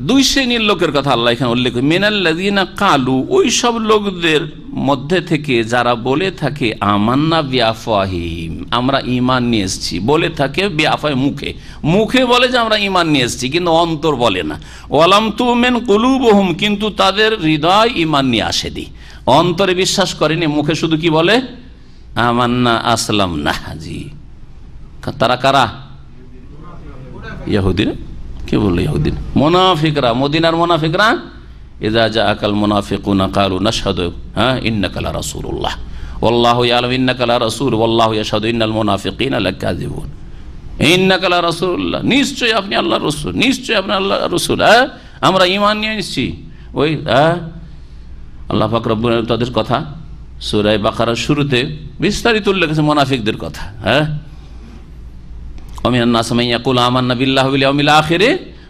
দুই শ্রেণীর লোকের কথা আল্লাহ এখানে উল্লেখ করে, মিনাল্লাযীনা ক্বালু, ওই সব লোকদের মধ্যে থেকে যারা বলে থাকে আমান্না বিআফওয়াহিহিম, আমরা ঈমান নিয়ে এসেছি, বলে থাকে বিআফওয়াহি, মুখে, মুখে বলে যে আমরা ঈমান নিয়ে এসেছি, কিন্তু অন্তর বলে না। ওয়া লাম তুমিন কুলুবুহুম, কিন্তু তাদের হৃদয় ঈমান নিয়ে আসেনি, অন্তরে বিশ্বাস করেনি, মুখে শুধু কি বলে আমান্না আসলামনা। জি, তারা কারা? ইহুদিরা। কে বললো ইহুদিন? মুনাফিকরা, মদিনার মুনাফিকরা। ইযা জাআকাল মুনাফিকুনা ক্বালু নাশহাদু ইন্নাকা লা রাসূলুল্লাহ ওয়াল্লাহু ইয়ালামু ইন্নাকা লা রাসূল ওয়াল্লাহু ইয়াশহাদু ইন্নাল মুনাফিকিনা লাকাযিবুন। ইন্নাকা লা রাসূলুল্লাহ, নিশ্চয়ই আপনি আল্লাহর রাসূল, নিশ্চয়ই আপনি আল্লাহর রাসূল। আমরা ঈমান নিয়ে এসেছি। ওই আল্লাহ পাক রব্বুল আলামিন তাদের কথা সূরা বাকারার শুরুতে বিস্তারিত উল্লেখ আছে মুনাফিকদের কথা। ওয়ামিনান নাসি মান ইয়াকুলু আমান্না বিল্লাহি ওয়াল ইয়াউমিল আখির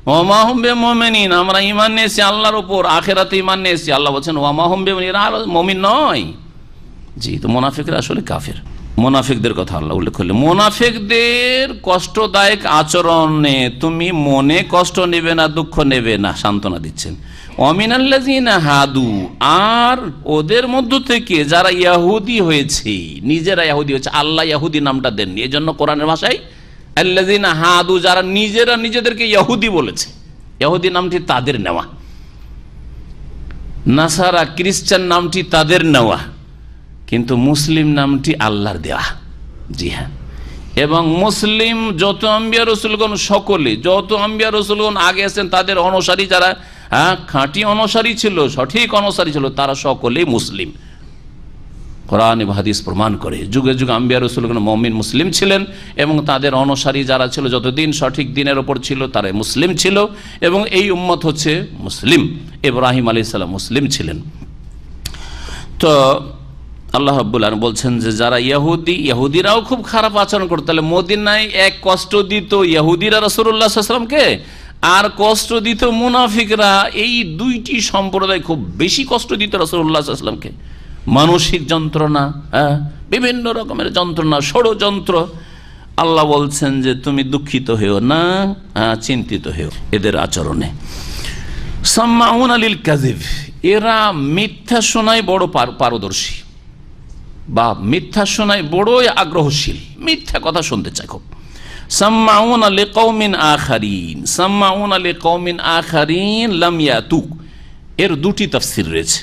ওয়া মা হুম বিমুমিনিন, আমরা ঈমান নিয়ে এসেছি আল্লাহর উপর, আখিরাতে ঈমান নিয়ে এসেছি। আল্লাহ বলেন ওয়া মা হুম বিমুমিনিন, এরা মুমিন নয়। জি, তো মুনাফিকরা আসলে কাফের। মুনাফিকদের কথা আল্লাহ উল্লেখ করলেন। মুনাফিকদের কষ্টদায়ক আচরণে তুমি মনে কষ্ট নেবে না, দুঃখ নেবে না, সান্ত্বনা দিচ্ছেন। ওয়ামিনাল্লাযিনা হাদু, আর ওদের মধ্য থেকে যারা ইহুদি হয়েছে, নিজেরা ইহুদি হয়েছে, আল্লাহ ইহুদি নামটা দেননি, এই জন্য কোরআনের ভাষায় আল্লাযিনা হাদু, যারা নিজেরা নিজেদেরকে ইহুদি বলেছে, ইহুদি নামটি তাদের নেওয়া, নাসারা খ্রিস্টান নামটি তাদের নেওয়া, কিন্তু মুসলিম নামটি আল্লাহর দেওয়া। জি হ্যাঁ, এবং মুসলিম যত আম্বিয়া রসুলগণ, সকলে যত আম্বিয়া রসুলগণ আগে আছেন তাদের অনুসারী যারা খাঁটি অনুসারী ছিল, সঠিক অনুসারী ছিল, তারা সকলেই মুসলিম। কোরআন এবং হাদিস প্রমাণ করে যুগে যুগে আম্বিয়া রসুলগণ মুমিন মুসলিম ছিলেন, এবং তাদের অনুসারী যারা ছিল যতদিন সঠিক দিনের ওপর ছিল তারা মুসলিম ছিল, এবং এই উম্মত হচ্ছে মুসলিম। ইব্রাহিম আলাইহিস সালাম মুসলিম ছিলেন। তো আল্লাহ রাব্বুল আলামিন বলছেন যে যারা ইহুদি, ইহুদিরাও খুব খারাপ আচরণ করত। তাহলে মদিনায় এক কষ্ট দিত ইহুদিরা রাসূলুল্লাহ সাল্লাল্লাহু আলাইহি ওয়াসাল্লামকে, আর কষ্ট দিত মুনাফিকরা। এই দুইটি সম্প্রদায় খুব বেশি কষ্ট দিত রাসূলুল্লাহ সাল্লাল্লাহু আলাইহি ওয়াসাল্লামকে। মানসিক যন্ত্রণা, বিভিন্ন রকমের যন্ত্রণা, ষড়যন্ত্র। আল্লাহ বলছেন যে তুমি দুঃখিত হয়েও না, চিন্তিত হয়েও এদের আচরণে। সাম্মাউনা লিল কাযিব, এরা মিথ্যা শোনায় বড় পারদর্শী, বা মিথ্যা শোনায় বড়ই আগ্রহশীল, মিথ্যা কথা শুনতে চায় খুব। সাম্মাউনা লিকাউমিন আখারিন, সাম্মাউনা লিকাউমিন আখারিন লাম ইয়াতুক, এর দুটি তাফসীর রয়েছে।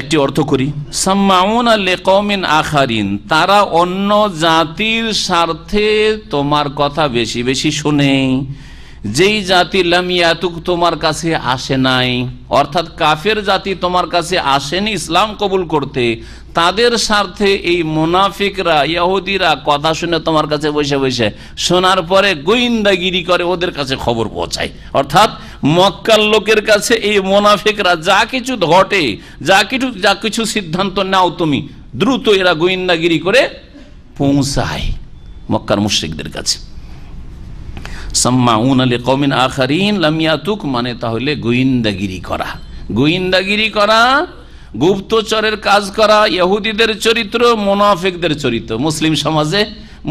একটি অর্থ করি, সাম্মাউনা লিকাউমিন আখারিন, তারা অন্য জাতির স্বার্থে তোমার কথা বেশি বেশি শুনে, যেই জাতি লাম ইয়াতুক তোমার কাছে আসে নাই, অর্থাৎ কাফের জাতি তোমার কাছে আসেনি ইসলাম কবুল করতে, তাদের স্বার্থে এই মুনাফিকরা ইহুদিরা কথা শুনে তোমার কাছে বসে বসে শোনার পরে গোয়েন্দাগিরি করে ওদের কাছে খবর পৌঁছায়। অর্থাৎ মক্কার লোকের কাছে এই মুনাফিকরা যা কিছু ঘটে, যা কিছু সিদ্ধান্ত নাও তুমি, দ্রুত এরা গোয়েন্দাগিরি করে পৌঁছায় মক্কার মুশরিকদের কাছে। সাম্মাউনা লিকাউমিন আখারিন লাম ইয়াতুক মানে তাহলে গোয়েন্দাগিরি করা, গোয়েন্দাগিরি করা, গুপ্তচরের কাজ করা। ইহুদিদের চরিত্র, মুনাফিকদের চরিত্র মুসলিম সমাজে,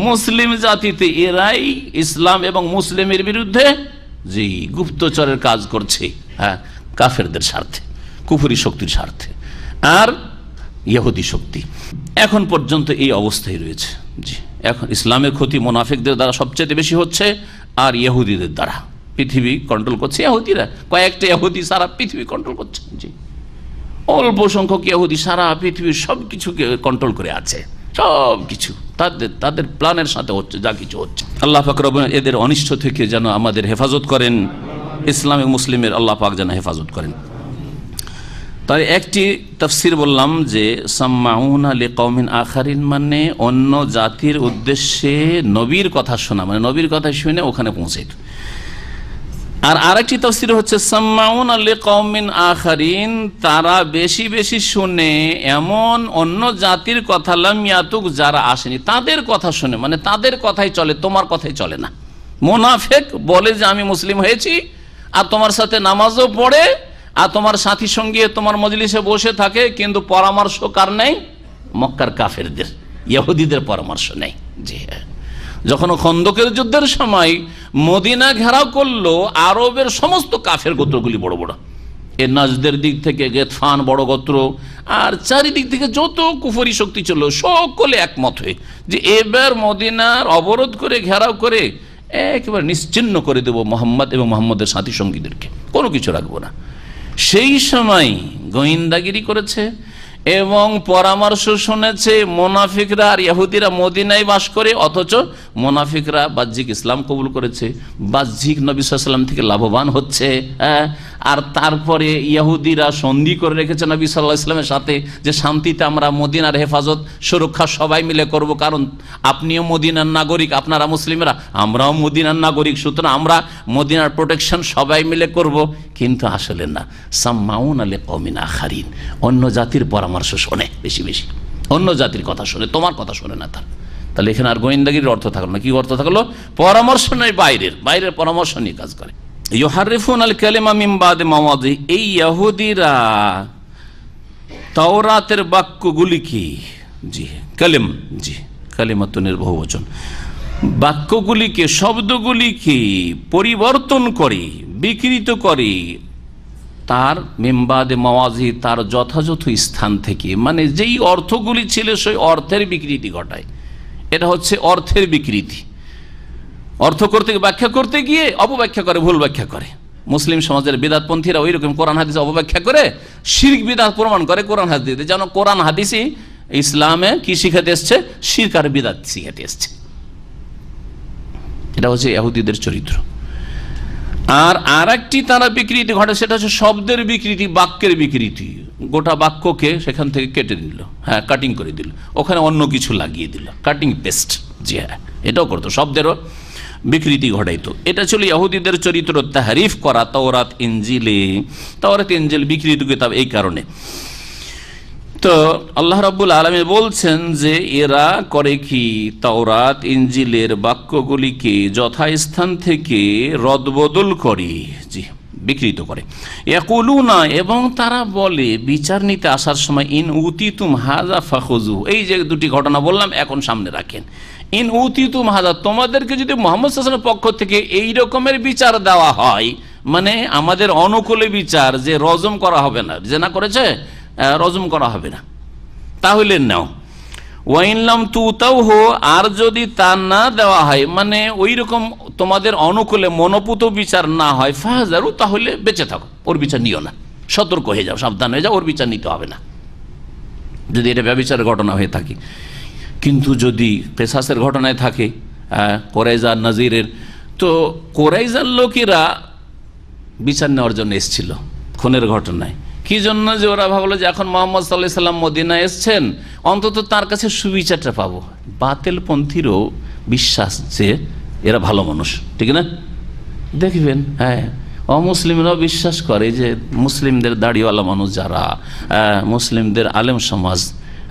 মুসলিম জাতিতে এরাই ইসলাম এবং মুসলিমের বিরুদ্ধে জি গুপ্তচরের কাজ করছে, কাফেরদের স্বার্থে, কুফরি শক্তির স্বার্থে, আর ইহুদি শক্তি এখন পর্যন্ত এই অবস্থায় রয়েছে। জি, এখন ইসলামের ক্ষতি মুনাফিকদের দ্বারা সবচেয়ে বেশি হচ্ছে, আর ইহুদিদের দ্বারা। পৃথিবী কন্ট্রোল করছে ইহুদিরা, কয়েকটা ইহুদি সারা পৃথিবী কন্ট্রোল করছে। জি, অল্প সংখ্যক ইহুদি সারা পৃথিবীর সব কিছুকে কন্ট্রোল করে আছে, সব কিছু তাদের প্ল্যানের সাথে হচ্ছে, যা কিছু হচ্ছে। আল্লাহ পাক রব্বুল আলামিন এদের অনিষ্ট থেকে যেন আমাদের হেফাজত করেন, ইসলাম এবং মুসলিমের আল্লাহ পাক যেন হেফাজত করেন। তাই একটি তাফসীর বললাম যে সাম্মাউনা লিকাউমিন আখারিন মানে অন্য জাতির উদ্দেশ্যে নবীর কথা শোনা, মানে নবীর কথা শুনে ওখানে পৌঁছে। আর আরেকটি তাফসীর হচ্ছে সাম্মাউনা লিকাউমিন আখারিন, তারা বেশি বেশি শুনে এমন অন্য জাতির কথা, লাম ইয়াতুক যারা আসেনি তাদের কথা শুনে, মানে তাদের কথাই চলে, তোমার কথাই চলে না। মুনাফিক বলে যে আমি মুসলিম হয়েছি, আর তোমার সাথে নামাজও পড়ে, আর তোমার সাথী সঙ্গী তোমার মজলিসে বসে থাকে, কিন্তু পরামর্শ কার নেই? মক্কার কাফেরদের, ইহুদিদের পরামর্শ নেই। জি হ্যাঁ, যখন খন্দকের যুদ্ধের সময় মদিনা ঘেরাও করলো, আরবের সমস্ত কাফের গোত্রগুলি বড় বড়, এ নাজদের দিক থেকে গেতফান বড় গোত্র, আর চারিদিক থেকে যত কুফরি শক্তি ছিল, সকলে একমত হয়ে যে এবার মদিনার অবরোধ করে ঘেরাও করে একেবারে নিশ্চিহ্ন করে দেব মোহাম্মদ এবং মোহাম্মদের সাথী সঙ্গীদেরকে, কোনো কিছু রাখবো না। সেই সময় গোয়েন্দাগিরি করেছে এবং পরামর্শ শুনেছে মুনাফিকরা আর ইহুদিরা মদিনায় বাস করে, অথচ মুনাফিকরা বাহ্যিক ইসলাম কবুল করেছে, বাহ্যিক নবী সাল্লাল্লাহু আলাইহি ওয়াসাল্লাম থেকে লাভবান হচ্ছে, আর তারপরে ইহুদিরা সন্ধি করে রেখেছে নবী সাল্লাল্লাহু আলাইহি ওয়াসাল্লামের সাথে যে শান্তিতে আমরা মদিনার হেফাজত সুরক্ষা সবাই মিলে করব, কারণ আপনিও মদিনার নাগরিক, আপনারা মুসলিমরা, আমরাও মদিনার নাগরিক, সুতরাং আমরা মদিনার প্রোটেকশন সবাই মিলে করব। কিন্তু আসলে না, সাম্মাউন লিকওমিন আখারিন, অন্য জাতির পরামর্শ শোনে বেশি বেশি, অন্য জাতির কথা শোনে, তোমার কথা শোনে না তার। তাহলে এখানে আর গোয়েন্দাগিরির অর্থ থাকলো না, কি অর্থ থাকলো? পরামর্শ নেই, বাইরের পরামর্শ নিয়ে কাজ করে। ইউহারিফুন আল কালিমা মিন বাদি মাওয়াদিহি, এই ইহুদিরা তাওরাতের বাক্যগুলিকে, জি কালিম, জি কালিমাতুনের বহুবচন, বাক্যগুলিকে, শব্দগুলিকে পরিবর্তন করে, বিকৃত করে তার মিম্বাদে মাওয়াজি, তার যথাযথ স্থান থেকে, মানে যেই অর্থগুলি ছিল সেই অর্থের বিকৃতি ঘটায়। এটা হচ্ছে অর্থের বিকৃতি। অর্থ করতে, ব্যাখ্যা করতে গিয়ে অপব্যাখ্যা করে, ভুল ব্যাখ্যা করে। মুসলিম সমাজের বিদআতপন্থীরা ওই রকম কোরআন হাদিস অপব্যাখ্যা করে শিরক বিদআত প্রমাণ করে কোরআন হাদিসে, যেন কোরআন হাদিসই ইসলামে কি শিখাতে এসছে? শিরক আর বিদআত শিখাতে এসছে। এটা হচ্ছে ইহুদিদের চরিত্র। আর একটি তারা বিকৃতি ঘটে, সেটা হচ্ছে শব্দের বিকৃতি, বাক্যের বিকৃতি। গোটা বাক্যকে সেখান থেকে কেটে দিল, হ্যাঁ কাটিং করে দিল, ওখানে অন্য কিছু লাগিয়ে দিল, কাটিং পেস্ট। জি হ্যাঁ, এটাও করতো, শব্দেরও বিকৃতি ঘটাইতো। এটা ছিল ইহুদিদের চরিত্র, তাহরিফ করা তাওরাত ইনজিলে। তাওরাত ইনজিল বিকৃত কিতাব এই কারণে। তো আল্লাহ রাব্বুল আলামিন বলছেন যে এরা করে কি, তাওরাত ইনজিলের বাক্যগুলিকে যথাস্থান থেকে রদবদল করে, জি বিকৃত করে। ইয়াকুলুনা, এবং তারা বলে বিচার নিতে আসার সময়, ইন উতিতুম হাযা ফাখুযু, এই যে দুটি ঘটনা বললাম এখন সামনে রাখেন। ইন উতিতুম হাযা, তোমাদেরকে যদি মুহাম্মদ সাল্লাল্লাহু আলাইহি ওয়াসাল্লামের পক্ষ থেকে এই রকমের বিচার দেওয়া হয়, মানে আমাদের অনুকূলে বিচার, যে রজম করা হবে না, জেনা করেছে রজম করা হবে না, তাহলে নাও। ওয়াইনলাম তুতাওহু, আর যদি তা না দেওয়া হয়, মানে ওই রকম তোমাদের অনুকূলে মনোপুত বিচার না হয়, ফাহজারু, তাহলে বেঁচে থাকো, ওর বিচার নিও না, সতর্ক হয়ে যাও, সাবধান হয়ে যাও, ওর বিচার নিতে হবে না, যদি এটা ব্যভিচারের ঘটনা হয়ে থাকে। কিন্তু যদি পেশাসের ঘটনায় থাকে, কোরাইজা নাজিরের, তো কোরাইজার লোকেরা বিচার নেওয়ার জন্য এসেছিল খুনের ঘটনায়। কি জন্য? যে ওরা ভাবলো যে এখন মুহাম্মদ সাল্লাল্লাহু আলাইহি ওয়াসাল্লাম মদিনায় এসছেন, অন্তত তার কাছে সুবিচারটা পাবো। বাতিলপন্থীরও বিশ্বাস যে এরা ভালো মানুষ, ঠিক না? দেখবেন, হ্যাঁ অমুসলিমরাও বিশ্বাস করে যে মুসলিমদের দাড়িওয়ালা মানুষ যারা, মুসলিমদের আলেম সমাজ,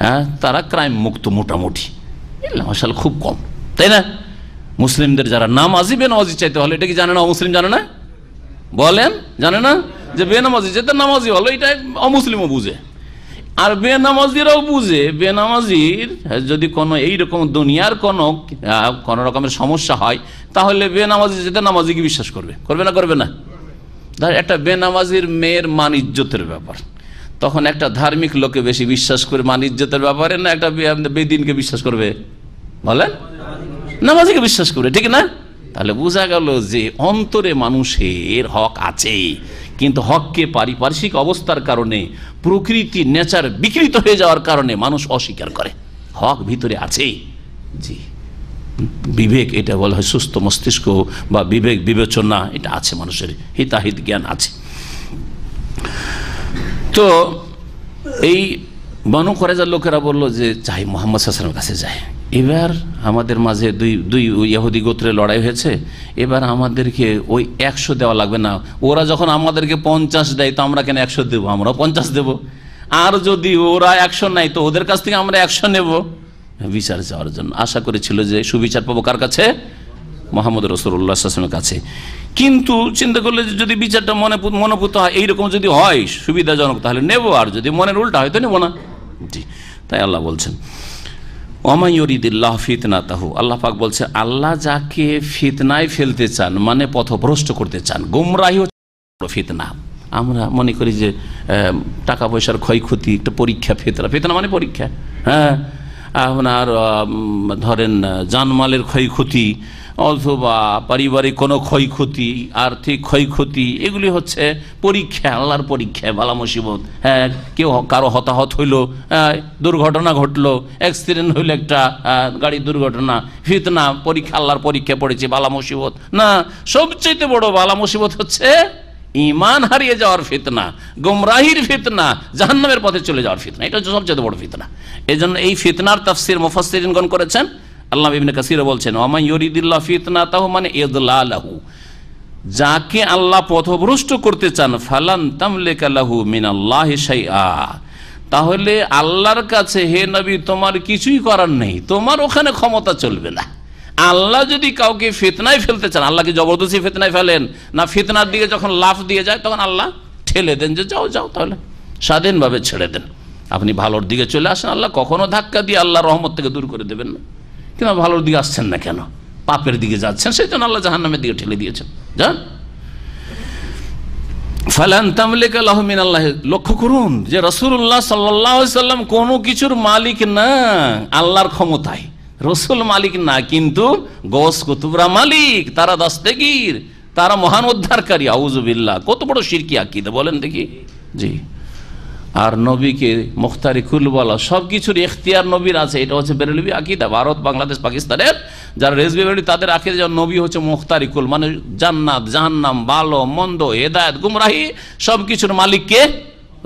হ্যাঁ তারা ক্রাইম মুক্ত মোটামুটি, আসলে খুব কম, তাই না? মুসলিমদের যারা নামাজি, বেনামাজি চাইতে হলে, এটা কি জানে না অমুসলিম? জানে না? বলেন, জানে না যে বেনামাজি যেটা নামাজি হলো, এটা অমুসলিমও বুঝে, আর বেনামাজিরাও বুঝে। বেনামাজির যদি কোনো এইরকম দুনিয়ার কোনো রকমের সমস্যা হয়, তাহলে বেনামাজি যেটা নামাজিকে বিশ্বাস করবে, করবে না? করবে না? একটা বেনামাজির মেয়ের মান ইজ্জতের ব্যাপার, তখন একটা ধার্মিক লোকে বেশি বিশ্বাস করে মান ইজ্জতের ব্যাপারে, না একটা বেদিনকে বিশ্বাস করবে? বলেন, নামাজিকে বিশ্বাস করবে, ঠিক না? তাহলে বোঝা গেল যে অন্তরে মানুষের হক আছে, কিন্তু হককে পারিপার্শ্বিক অবস্থার কারণে, প্রকৃতি নেচার বিকৃত হয়ে যাওয়ার কারণে মানুষ অস্বীকার করে। হক ভিতরে আছে, জি বিবেক, এটা বলা হয় সুস্থ মস্তিষ্ক বা বিবেক বিবেচনা, এটা আছে মানুষের, হিতাহিত জ্ঞান আছে। তো এই বনু কুরাইজার লোকেরা বললো যে যাই, মুহাম্মদ সাল্লাল্লাহু আলাইহি ওয়াসাল্লামের কাছে যায়। এবার আমাদের মাঝে দুই ইহুদি গোত্রে লড়াই হয়েছে, এবার আমাদেরকে ওই 100 দেওয়া লাগবে না, ওরা যখন আমাদেরকে 50 দেয় তো আমরা কেন 100 দেবো, আমরাও 50 দেব। আর যদি ওরা 100 নেয় তো ওদের কাছ থেকে আমরা 100 নেব, বিচার যাওয়ার জন্য। আশা করেছিল যে সুবিচার পাবো কার কাছে? মুহাম্মদ রাসূলুল্লাহ সাল্লাল্লাহু আলাইহি ওয়াসাল্লামের কাছে। কিন্তু চিন্তা করলে যদি বিচারটা মনোপুত হয়, এইরকম যদি হয় সুবিধাজনক, তাহলে নেব, আর যদি মনের উল্টা হয় তো নেব না। জি, তাই আল্লাহ বলছেন ওমা ইউরিদিল্লাহু ফিতনাতাহু, আল্লাহ পাক বলছে আল্লাহ যাকে ফিতনায় ফেলতে চান, মানে পথভ্রষ্ট করতে চান, গোমরাহি হচ্ছে ফিতনা। আমরা মনে করি যে টাকা পয়সার ক্ষয়ক্ষতি একটা পরীক্ষা, ফিতনা মানে পরীক্ষা, হ্যাঁ আপনার ধরেন জানমালের ক্ষয়ক্ষতি অথবা পারিবারিক কোনো ক্ষয়ক্ষতি, আর্থিক ক্ষয়ক্ষতি, এগুলি হচ্ছে পরীক্ষা, আল্লাহর পরীক্ষা, বালা মুসিবত। হ্যাঁ, কেউ কারো হতাহত হইলো, দুর্ঘটনা ঘটলো, অ্যাক্সিডেন্ট হইলো, একটা গাড়ির দুর্ঘটনা, ফিতনা, পরীক্ষা, আল্লাহর পরীক্ষা পড়েছে, বালা মুসিবত না। সবচেয়ে বড় বালা মুসিবত হচ্ছে ঈমান হারিয়ে যাওয়ার ফিতনা, গোমরাহির ফিতনা, জাহান্নামের পথে চলে যাওয়ার ফিতনা। এটা হচ্ছে সবচেয়ে বড় ফিতনা। এই জন্য এই ফিতনার তাফসীর মুফাসসিরিনগণ করেছেন। আল্লামা ইবনে কাসির বলছেন, ওয়া ইউরিদিল্লাহু ফিতনাতাহু মানে ইদলালাহু, যাকে আল্লাহ পথভ্রষ্ট করতে চান, ফালান তামলিকা লাহু মিনাল্লাহি শাইআ, তাহলে আল্লাহর কাছে হে নবী তোমার কিছুই করার নেই, তোমার ওখানে ক্ষমতা চলবে না। আল্লাহ যদি কাউকে ফিতনায় ফেলতে চান, আল্লাহকে জবরদস্তি ফিতনায় ফেলেন না, ফিতনার দিকে যখন লাফ দিয়ে যায় তখন আল্লাহ ঠেলে দেন, যে যাও যাও, তাহলে স্বাধীনভাবে ছেড়ে দেন, আপনি ভালোর দিকে চলে আসেন। আল্লাহ কখনো ধাক্কা দিয়ে আল্লাহ রহমত থেকে দূর করে দেবেন না। কিন্তু ভালোর দিকে আসছেন না কেন? পাপের দিকে যাচ্ছেন, সেই জন্য আল্লাহ জাহান্নামের দিকে ঠেলে দিয়েছেন। যান ফালান তামলিকা লাহু মিনাল্লাহি, লক্ষ্য করুন যে রাসূলুল্লাহ সাল্লাল্লাহু আলাইহি সাল্লাম কোনো কিছুর মালিক না, আল্লাহর ক্ষমতায়। রসুল মালিক না, কিন্তু গৌস কুতুবরা মালিক, তারা দস্তগীর, তারা মহান উদ্ধারকারী। আউযুবিল্লাহ, কত বড় শিরকি আকীদা বলেন দেখি। জি, আর নবীকে মুখতারি কুল বলা, সবকিছুর ইখতিয়ার নবীর আছে, এটা হচ্ছে বেরেলভি আকীদা। ভারত, বাংলাদেশ, পাকিস্তানের যারা রেজবি বেরেলভি, তাদের আকীদা যে নবী হচ্ছে মুখতারি কুল, মানে জান্নাত জাহান্নাম, ভালো মন্দ, হেদায়েত গুমরাহি সবকিছুর মালিক কে?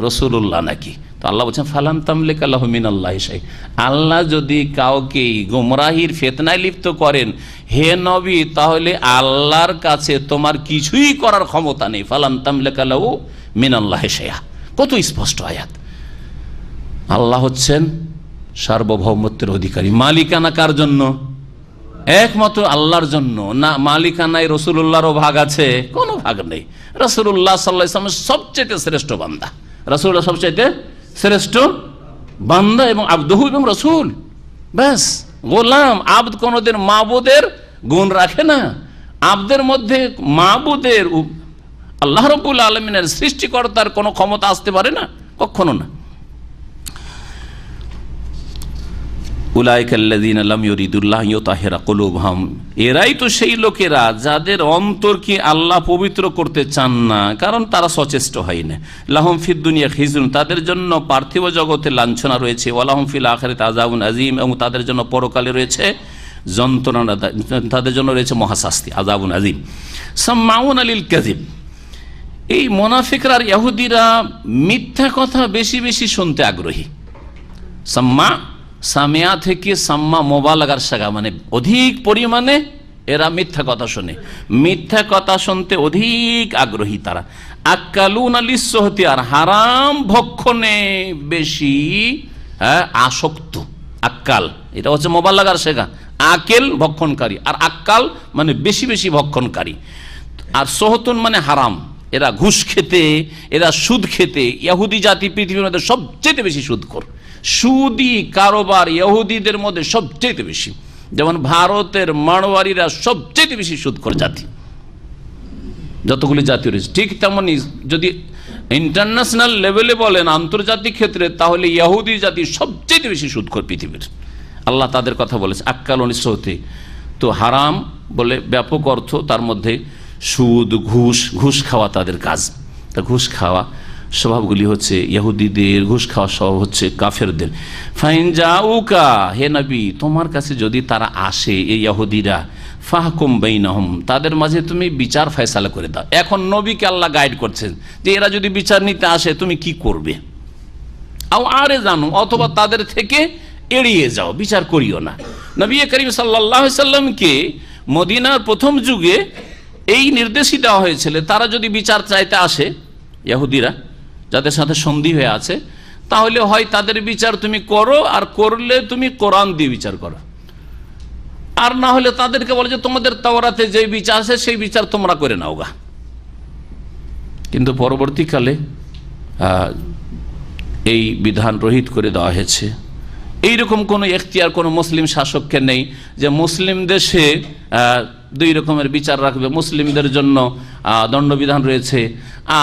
রাসূলুল্লাহ নাকি? তো আল্লাহ বলছেন ফালান তামলিকা লাহু মিনাল্লাহি শাই, আল্লাহ যদি কাউকে গুমরাহির ফিতনায় লিপ্ত করেন, হে নবী তাহলে আল্লাহর কাছে তোমার কিছুই করার ক্ষমতা নেই। ফালান তামলিকা লাহু মিনাল্লাহি শাই, কত স্পষ্ট আয়াত। আল্লাহ হচ্ছেন সার্বভৌমত্বের অধিকারী। মালিকানা কার জন্য? একমাত্র আল্লাহর জন্য। না মালিকানায় রাসূলুল্লাহরও ভাগ আছে? কোনো ভাগ নেই। রাসূলুল্লাহ সাল্লাল্লাহু আলাইহি ওয়াসাল্লাম সবচেয়ে শ্রেষ্ঠ বান্দা, রাসূলুল্লাহ সবচেয়ে শ্রেষ্ঠ বান্দা এবং আবদুহু এবং রাসূল। ব্যাস, গোলাম আবদ কোনদিন মাবুদের গুণ রাখে না। আবদের মধ্যে মাবুদের, আল্লাহ রাব্বুল আলামিনের সৃষ্টিকর্তার কোনো ক্ষমতা আসতে পারে না, কখনো না। উলাইকাল্লাযীনা লাম ইউরিদুল্লাহ ইউতাহিরা কুলুবহুম, এরাই তো সেই লোকেরা যাদের অন্তরকে আল্লাহ পবিত্র করতে চান না, কারণ তারা সচেষ্ট হয় না। লাহুম ফিদ দুনিয়া খিজরুন, তাদের জন্য পার্থিব জগতে লাঞ্ছনা রয়েছে। ওয়ালাহুম ফিল আখিরাতি আযাবুন আযীম, এবং তাদের জন্য পরকালে রয়েছে যন্ত্রণা, তাদের জন্য রয়েছে মহাশাস্তি, আযাবুন আযীম। সাম্মাউনা লিল কাযিব, এই মুনাফিকরা আর ইহুদিরা মিথ্যা কথা বেশি বেশি শুনতে আগ্রহী। সামিয়া থেকে সাম্মা মোবালাগার সাগা, মানে অধিক পরিমাণে এরা মিথ্যা কথা শোনে, মিথ্যা কথা শুনতে অধিক আগ্রহী তারা। আক্কালুনা লিসসহতি, আর হারাম ভক্ষণে বেশি আসক্ত। আক্কাল এটা হচ্ছে মোবালাগার শেখা, আকেল ভক্ষণকারী, আর আক্কাল মানে বেশি বেশি ভক্ষণকারী। আর সোহতুন মানে হারাম, এরা ঘুষ খেতে, এরা সুদ খেতে। ইহুদি জাতি পৃথিবীর মধ্যে সবচেয়ে বেশি সুদখোর, সুদি কারোবার ইহুদিদের মধ্যে সবচেয়ে বেশি। যেমন ভারতের মারওয়ারিরা সবচেয়ে বেশি সুদখোর জাতি, যতগুলি জাতি রয়েছে। ঠিক তেমনি যদি ইন্টারন্যাশনাল লেভেলে বলেন, আন্তর্জাতিক ক্ষেত্রে, তাহলে ইহুদি জাতি সবচেয়ে বেশি সুদখোর পৃথিবীর। আল্লাহ তাদের কথা বলেছে আক্কালুন লিসসহতি। তো হারাম বলে ব্যাপক অর্থ, তার মধ্যে সুদ, ঘুষ খাওয়া তাদের কাজ। তা ঘুষ খাওয়া স্বভাবগুলি হচ্ছে ইহুদিদের, ঘুষ খাওয়া স্বভাব হচ্ছে কাফেরদের। ফাইন জাউকা, হে নবী তোমার কাছে যদি তারা আসে, এই ইহুদিরা, ফাহকুম বাইনাহুম, তাদের মাঝে তুমি বিচার ফয়সালা করে দাও। এখন নবীকে আল্লাহ গাইড করছেন যে এরা যদি বিচার নিতে আসে তুমি কি করবে। আও আরে জানো, অথবা তাদের থেকে এড়িয়ে যাও, বিচার করিও না। নবী করিম সাল্লাল্লাহু আলাইহি সাল্লামকে মদিনার প্রথম যুগে এই নির্দেশই দেওয়া হয়েছিল, তারা যদি বিচার চাইতে আসে, ইহুদিরা যাদের সাথে সন্ধি হয়ে আছে, তাহলে হয় তাদের বিচার তুমি করো, আর করলে তুমি কোরআন দিয়ে বিচার করো, আর না হলে তাদেরকে বলে যে তোমাদের তাওরাতে যে বিচার আছে সেই বিচার তোমরা করে নাও গা। কিন্তু পরবর্তীকালে এই বিধান রহিত করে দেওয়া হয়েছে। এইরকম কোনো এখতিয়ার কোনো মুসলিম শাসককে নেই যে মুসলিম দেশে দুই রকমের বিচার রাখবে। মুসলিমদের জন্য দণ্ডবিধান রয়েছে,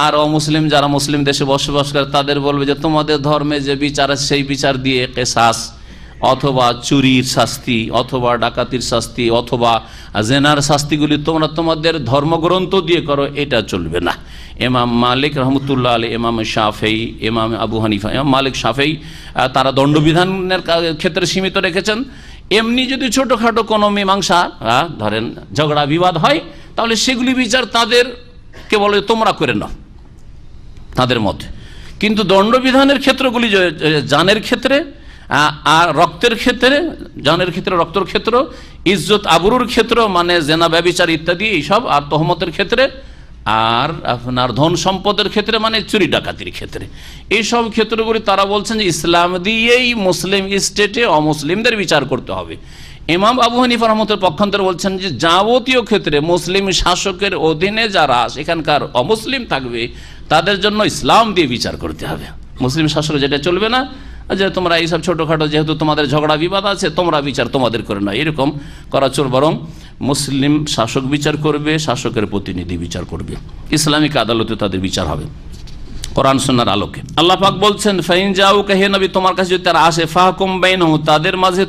আর অমুসলিম যারা মুসলিম দেশে বসবাস করে তাদের বলবে যে তোমাদের ধর্মে যে বিচার আছে সেই বিচার দিয়ে কিসাস, অথবা চুরির শাস্তি, অথবা ডাকাতির শাস্তি, অথবা জেনার শাস্তিগুলি তোমরা তোমাদের ধর্মগ্রন্থ দিয়ে করো, এটা চলবে না। ইমাম মালিক রহমতুল্লাহ আলাইহি, ইমাম শাফেঈ, ইমাম আবু হানিফা, ইমাম মালিক, শাফেঈ তারা দণ্ডবিধানের ক্ষেত্রে সীমিত রেখেছেন। এমনি যদি ছোটোখাটো কোনো মীমাংসা ধরেন ঝগড়া বিবাদ হয়, তাহলে সেগুলি বিচার তাদের কে বলে তোমরা করে নাও তাদের মতে। কিন্তু দণ্ডবিধানের ক্ষেত্রগুলি জানের ক্ষেত্রে আর রক্তের ক্ষেত্রে, জানের ক্ষেত্রে, রক্তের ক্ষেত্র, ইজ্জত আবরুর ক্ষেত্র মানে জেনা ব্যভিচার ইত্যাদি এইসব, আর তহমতের ক্ষেত্রে, আর আপনার ধন সম্পদের ক্ষেত্রে মানে চুরি ডাকাতির ক্ষেত্রে, এইসব ক্ষেত্রগুলি তারা বলছেন যে ইসলাম দিয়েই মুসলিম স্টেটে অমুসলিমদের বিচার করতে হবে। ইমাম আবু হানিফা রহমতের পক্ষান্তরে বলছেন যে যাবতীয় ক্ষেত্রে মুসলিম শাসকের অধীনে যারা সেখানকার অমুসলিম থাকবে তাদের জন্য ইসলাম দিয়ে বিচার করতে হবে। মুসলিম শাসক যেটা চলবে না যে তোমরা এইসব ছোটোখাটো যেহেতু তোমাদের ঝগড়া বিবাদ আছে তোমরা বিচার তোমাদের করে না, এরকম করা চল, বরং মুসলিম শাসক বিচার করবে, শাসকের প্রতিনিধি বিচার করবে, ইসলামিক আদালতে তাদের বিচার হবে কোরআন সুন্নাহর আলোকে। আল্লাহ পাক বলছেন ফাইন যাও হে নবী তোমার কাছে যদি তারা আসে ফাহকুম বাইনহুম তাদের মাঝে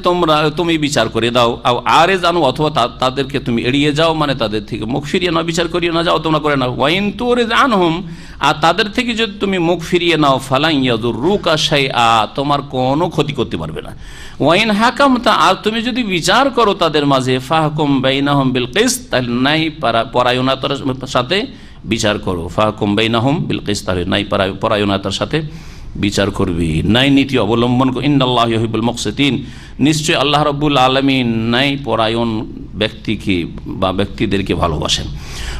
তুমি বিচার করে দাও, আও আরে জানো অথবা তাদেরকে তুমি এড়িয়ে যাও, মানে তাদের থেকে মুখ ফিরিয়ে নাও, বিচার করিয়ে না যাও তোমরা করে নাও। ওয়াইন তুরিদ আনহুম আর তাদের থেকে যদি তুমি মুখ ফিরিয়ে নাও ফালান ইয়াদুররুকা শাইআ তোমার কোনো ক্ষতি করতে পারবে না। ওয়াইন হাকামতা আর তুমি যদি বিচার করো তাদের মাঝে ফাহকুম বাইনাহুম বিল কিসত তাহলে নাই পরায়ণতার সাথে বিচার করো, ফাহকুম বাইনাহুম বিল কিসত নাই পরায়ণতার সাথে বিচার করবি, নাই নীতি অবলম্বন করবি। ইন্নাল্লাহু ইউহিব্বুল মুকসিতিন নিশ্চয়ই আল্লাহ রাব্বুল আলামিন নাই পরায়ণ ব্যক্তিকে বা ব্যক্তিদেরকে ভালোবাসেন।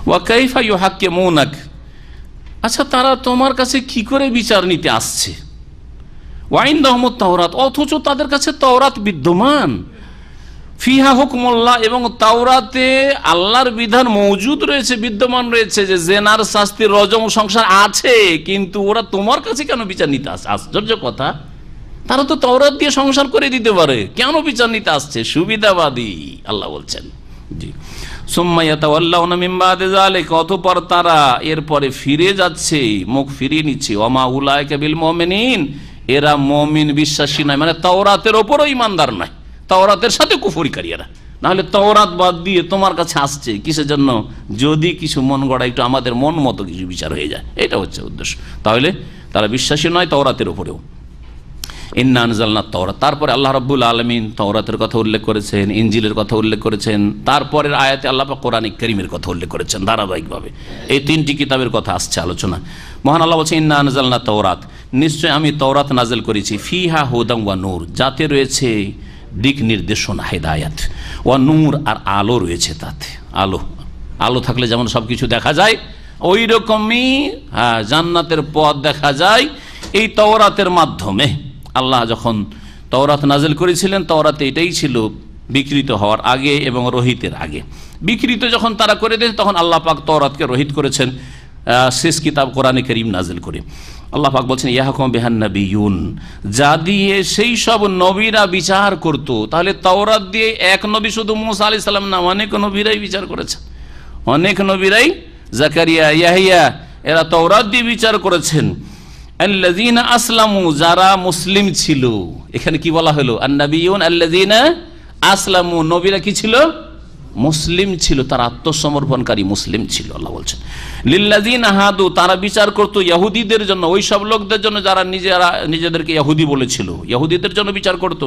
ওয়া কাইফা ইউহাক্কিমুনাক আচ্ছা তারা তোমার কাছে কি করে বিচার নিতে আসছে, ওয়াইনদাহুমুত তাওরাত অথচ তাদের কাছে তাওরাত বিদ্যমান, ফিহা হুকমুল্লাহ এবং তাওরাতে আল্লাহর বিধান মওজুদ রয়েছে, বিদ্যমান রয়েছে যে জেনার শাস্তি রজম সংসার আছে, কিন্তু ওরা তোমার কাছে কেন বিচার নিতে আসছে? আশ্চর্য কথা, তারা তো তাওরাত দিয়ে সংসার করে দিতে পারে, কেন বিচার নিতে আসছে? সুবিধাবাদী আল্লাহ বলছেন। জি সুম্মা ইয়াতাওয়াল্লাউনা মিন বাদি যালিকা অতঃপর তারা এরপরে ফিরে যাচ্ছে, মুখ ফিরিয়ে নিচ্ছে। ওমা উলাইকা বিল মুমিনিন এরা মুমিন বিশ্বাসী নয়, মানে তাওরাতের ওপরও ঈমানদার নয়, তাওরাতের সাথে কুফরিকারী এরা। নাহলে তাওরাত বাদ দিয়ে তোমার কাছে আসছে কিসের জন্য? যদি কিছু মন গড়া একটু আমাদের মন মতো কিছু বিচার হয়ে যায়, এটা হচ্ছে উদ্দেশ্য। তাহলে তারা বিশ্বাসী নয় তাওরাতের উপরেও। ইন্না আনজালনা তাওরাত তারপরে আল্লাহ রাব্বুল আলামিন তাওরাতের কথা উল্লেখ করেছেন, ইনজিলের কথা উল্লেখ করেছেন, তারপরের আয়াতে আল্লাহ পাক কোরআন কারীমের কথা উল্লেখ করেছেন। ধারাবাহিকভাবে এই তিনটি কিতাবের কথা আসছে আলোচনা। মহান আল্লাহ বলছেন ইন্না আনজালনা তাওরাত নিশ্চয় আমি তাওরাত নাযিল করেছি, ফিহা হুদাম ওয়া নূর যাতে রয়েছে দিক নির্দেশনা হেদায়াত, ওয়া নূর আর আলো রয়েছে তাতে। আলো আলো থাকলে যেমন সব কিছু দেখা যায় ওই রকমই জান্নাতের পথ দেখা যায় এই তাওরাতের মাধ্যমে। আল্লাহ যখন তাওরাত নাজিল করেছিলেন তাওরাতে এটাই ছিল বিকৃত হওয়ার আগে এবং রহিতের আগে। বিকৃত যখন তারা করে দেন তখন আল্লাহ পাক তাওরাতকে রহিত করেছেন শেষ কিতাব কোরআনে কারীম নাজিল করে। আল্লাহ পাক বলছেন ইয়াহকুম বিহান নাবিয়ুন যা দিয়ে সেই সব নবীরা বিচার করত। তাহলে তাওরাত দিয়ে এক নবী শুধু মুসা আলাইহিস সালাম না, অনেক নবীরাই বিচার করেছেন, অনেক নবীরাই জাকারিয়া ইয়াহিয়া এরা তাওরাত দিয়ে বিচার করেছেন। আল্লাযীনা আসলামু যারা মুসলিম ছিল, এখানে কি বলা হলো? আন-নাবিয়ুন আল্লাযীনা আসলামু নবীরা কি ছিল? মুসলিম ছিল, তারা আত্মসমর্পণকারী মুসলিম ছিল। আল্লাহ বলছেন লিল্লাযীনা হাদু তারা বিচার করত ইহুদিদের জন্য, ওই সব লোকদের জন্য যারা নিজেদেরকে ইহুদি বলেছিল, ইহুদিদের জন্য বিচার করত।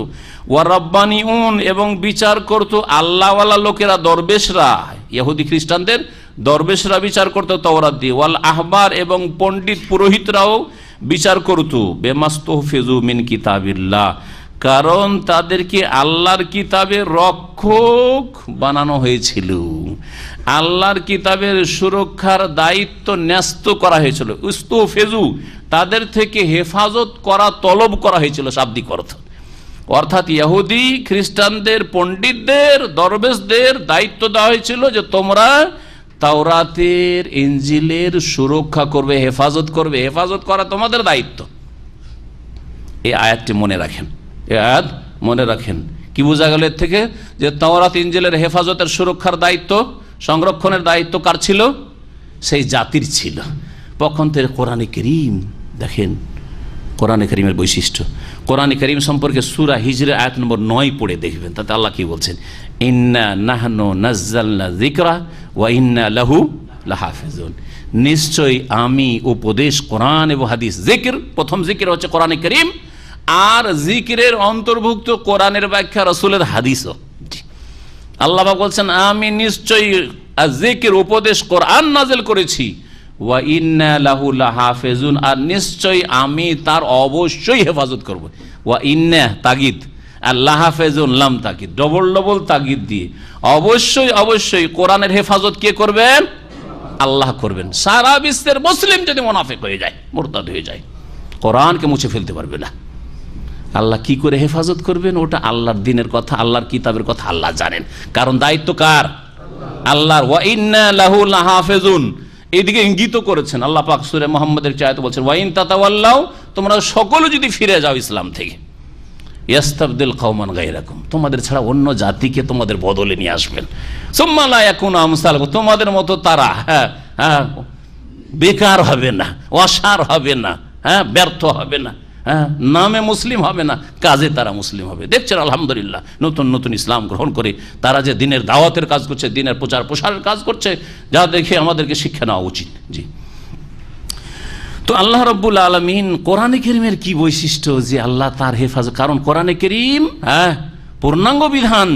ওয়া রাব্বানিউন এবং বিচার করত আল্লাহওয়ালা লোকেরা, দরবেশরা, ইহুদি খ্রিস্টানদের দরবেশরা বিচার করত তাওরাত দিয়ে। ওয়াল আহবার এবং পণ্ডিত পুরোহিতরাও বিচার করত বেমাস্তহফিজু মিন কিতাবিল্লাহ কারণ তাদেরকে আল্লাহর কিতাবের রক্ষক বানানো হয়েছিল, আল্লাহর কিতাবের সুরক্ষার দায়িত্ব ন্যস্ত করা হয়েছিল। ইস্তফেজু তাদের থেকে হেফাজত করা তলব করা হয়েছিল শাব্দিক অর্থ, অর্থাৎ ইহুদি খ্রিস্টানদের পণ্ডিতদের দরবেশদের দায়িত্ব দেওয়া হয়েছিল যে তোমরা তাওরাতের ইনজিলের সুরক্ষা করবে, হেফাজত করবে, হেফাজত করা তোমাদের দায়িত্ব। এই আয়াতটি মনে রাখেন, এই আয়াত মনে রাখেন। কি বোঝা গেল এর থেকে? যে তাওরাত ইনজিলের হেফাজতের সুরক্ষার দায়িত্ব, সংরক্ষণের দায়িত্ব কার ছিল? সেই জাতির ছিল। পক্ষান্তরে কোরআনে কারীম দেখেন, কোরআনে কারীমের বৈশিষ্ট্য। কোরআনে কারীম সম্পর্কে সূরা হিজর আয়াত নম্বর 9 পড়ে দেখবেন, তাতে আল্লাহ কি বলছেন? ইন্না নাহনু নাযালনা যিকরা ওয়া ইন্না লাহু লাহাফিজুন নিশ্চয়ই আমি উপদেশ কোরআন এবং হাদিস। জিকির প্রথম জিকির হচ্ছে কোরআনে কারীম, আর জিকিরের অন্তর্ভুক্ত কোরআনের ব্যাখ্যা রাসূলের হাদিসও। আল্লাহ পাক বলছেন আমি নিশ্চয়ই জিকির উপদেশ কোরআন নাযিল করেছি, ওয়া ইন্না লাহু লাহাফিজুন, আর নিশ্চয়ই আমি তার অবশ্যই হেফাজত করব। ওয়া ইন্না তাগিদ, আর লাহাফিজুন লাম তাগিদ, ডবল ডবল তাগিদ দিয়ে অবশ্যই অবশ্যই কোরআনের হেফাজত কে করবেন? আল্লাহ করবেন। সারা বিশ্বের মুসলিম যদি মুনাফিক হয়ে যায়, মুরতাদ হয়ে যায়, কোরআনকে মুছে ফেলতে পারবে না। আল্লাহ কি করে হেফাজত করবেন? ওটা আল্লাহর দ্বীনের কথা, আল্লাহর কিতাবের কথা আল্লাহ জানেন, কারণ দায়িত্ব কার? আল্লাহর। ওয়া ইন্না লাহু লাহাফিজুন, এইদিকে ইঙ্গিত করেছেন আল্লাহ পাক সূরা মুহাম্মদের আয়াতে বলছেন, ওয়া ইন তাতাওয়াল্লাউ, তোমরা সকলে যদি ফিরে যাও ইসলাম থেকে, ইয়াস্তাবদিল কওমান গায়রাকুম, তোমাদের ছাড়া অন্য জাতিকে তোমাদের বদলে নিয়ে আসবেন। সুম্মা লা ইয়াকুনু আমসালাকুম, তোমাদের মতো তারা বেকার হবে না, অসার হবে না, ব্যর্থ হবে না, নামে মুসলিম হবে না, কাজে তারা মুসলিম হবে। দেখছেন আলহামদুলিল্লাহ, নতুন নতুন ইসলাম গ্রহণ করে তারা যে দিনের দাওয়াতের কাজ করছে, দিনের প্রচার প্রসারের কাজ করছে, যা দেখে আমাদেরকে শিক্ষা নেওয়া উচিত। জি, তো আল্লাহ রাব্বুল আলামিন কোরআনে কারীমের কি বৈশিষ্ট্য যে আল্লাহ তার হেফাজত, কারণ কোরআনে কারীম পূর্ণাঙ্গ বিধান,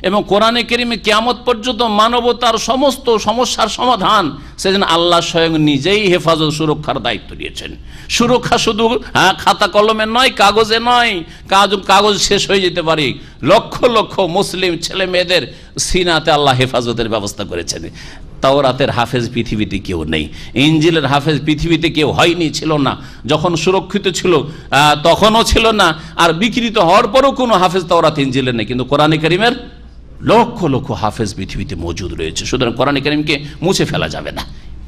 এবং কোরআনে কারীমে কিয়ামত পর্যন্ত মানবতার সমস্ত সমস্যার সমাধান, সেজন্য আল্লাহ স্বয়ং নিজেই হেফাজত সুরক্ষার দায়িত্ব নিয়েছেন। সুরক্ষা শুধু খাতা কলমে নয়, কাগজে নয়, কাগজ শেষ হয়ে যেতে পারে, লক্ষ লক্ষ মুসলিম ছেলে মেয়েদের সিনাতে আল্লাহ হেফাজতের ব্যবস্থা করেছেন। তাওরাতের হাফেজ পৃথিবীতে কেউ নেই, ইনজিলের হাফেজ পৃথিবীতে কেউ হয়নি, ছিল না। যখন সুরক্ষিত ছিল তখনও ছিল না, আর বিকৃত হওয়ার পরও কোনো হাফেজ তাওরাত ইনজিলের নেই, কিন্তু কোরআনে কারীমের লক্ষ লক্ষ হাফেজ পৃথিবীতে মজুদ রয়েছে। সুতরাং কোরআনে কারীমকে মুছে ফেলা যাবে না,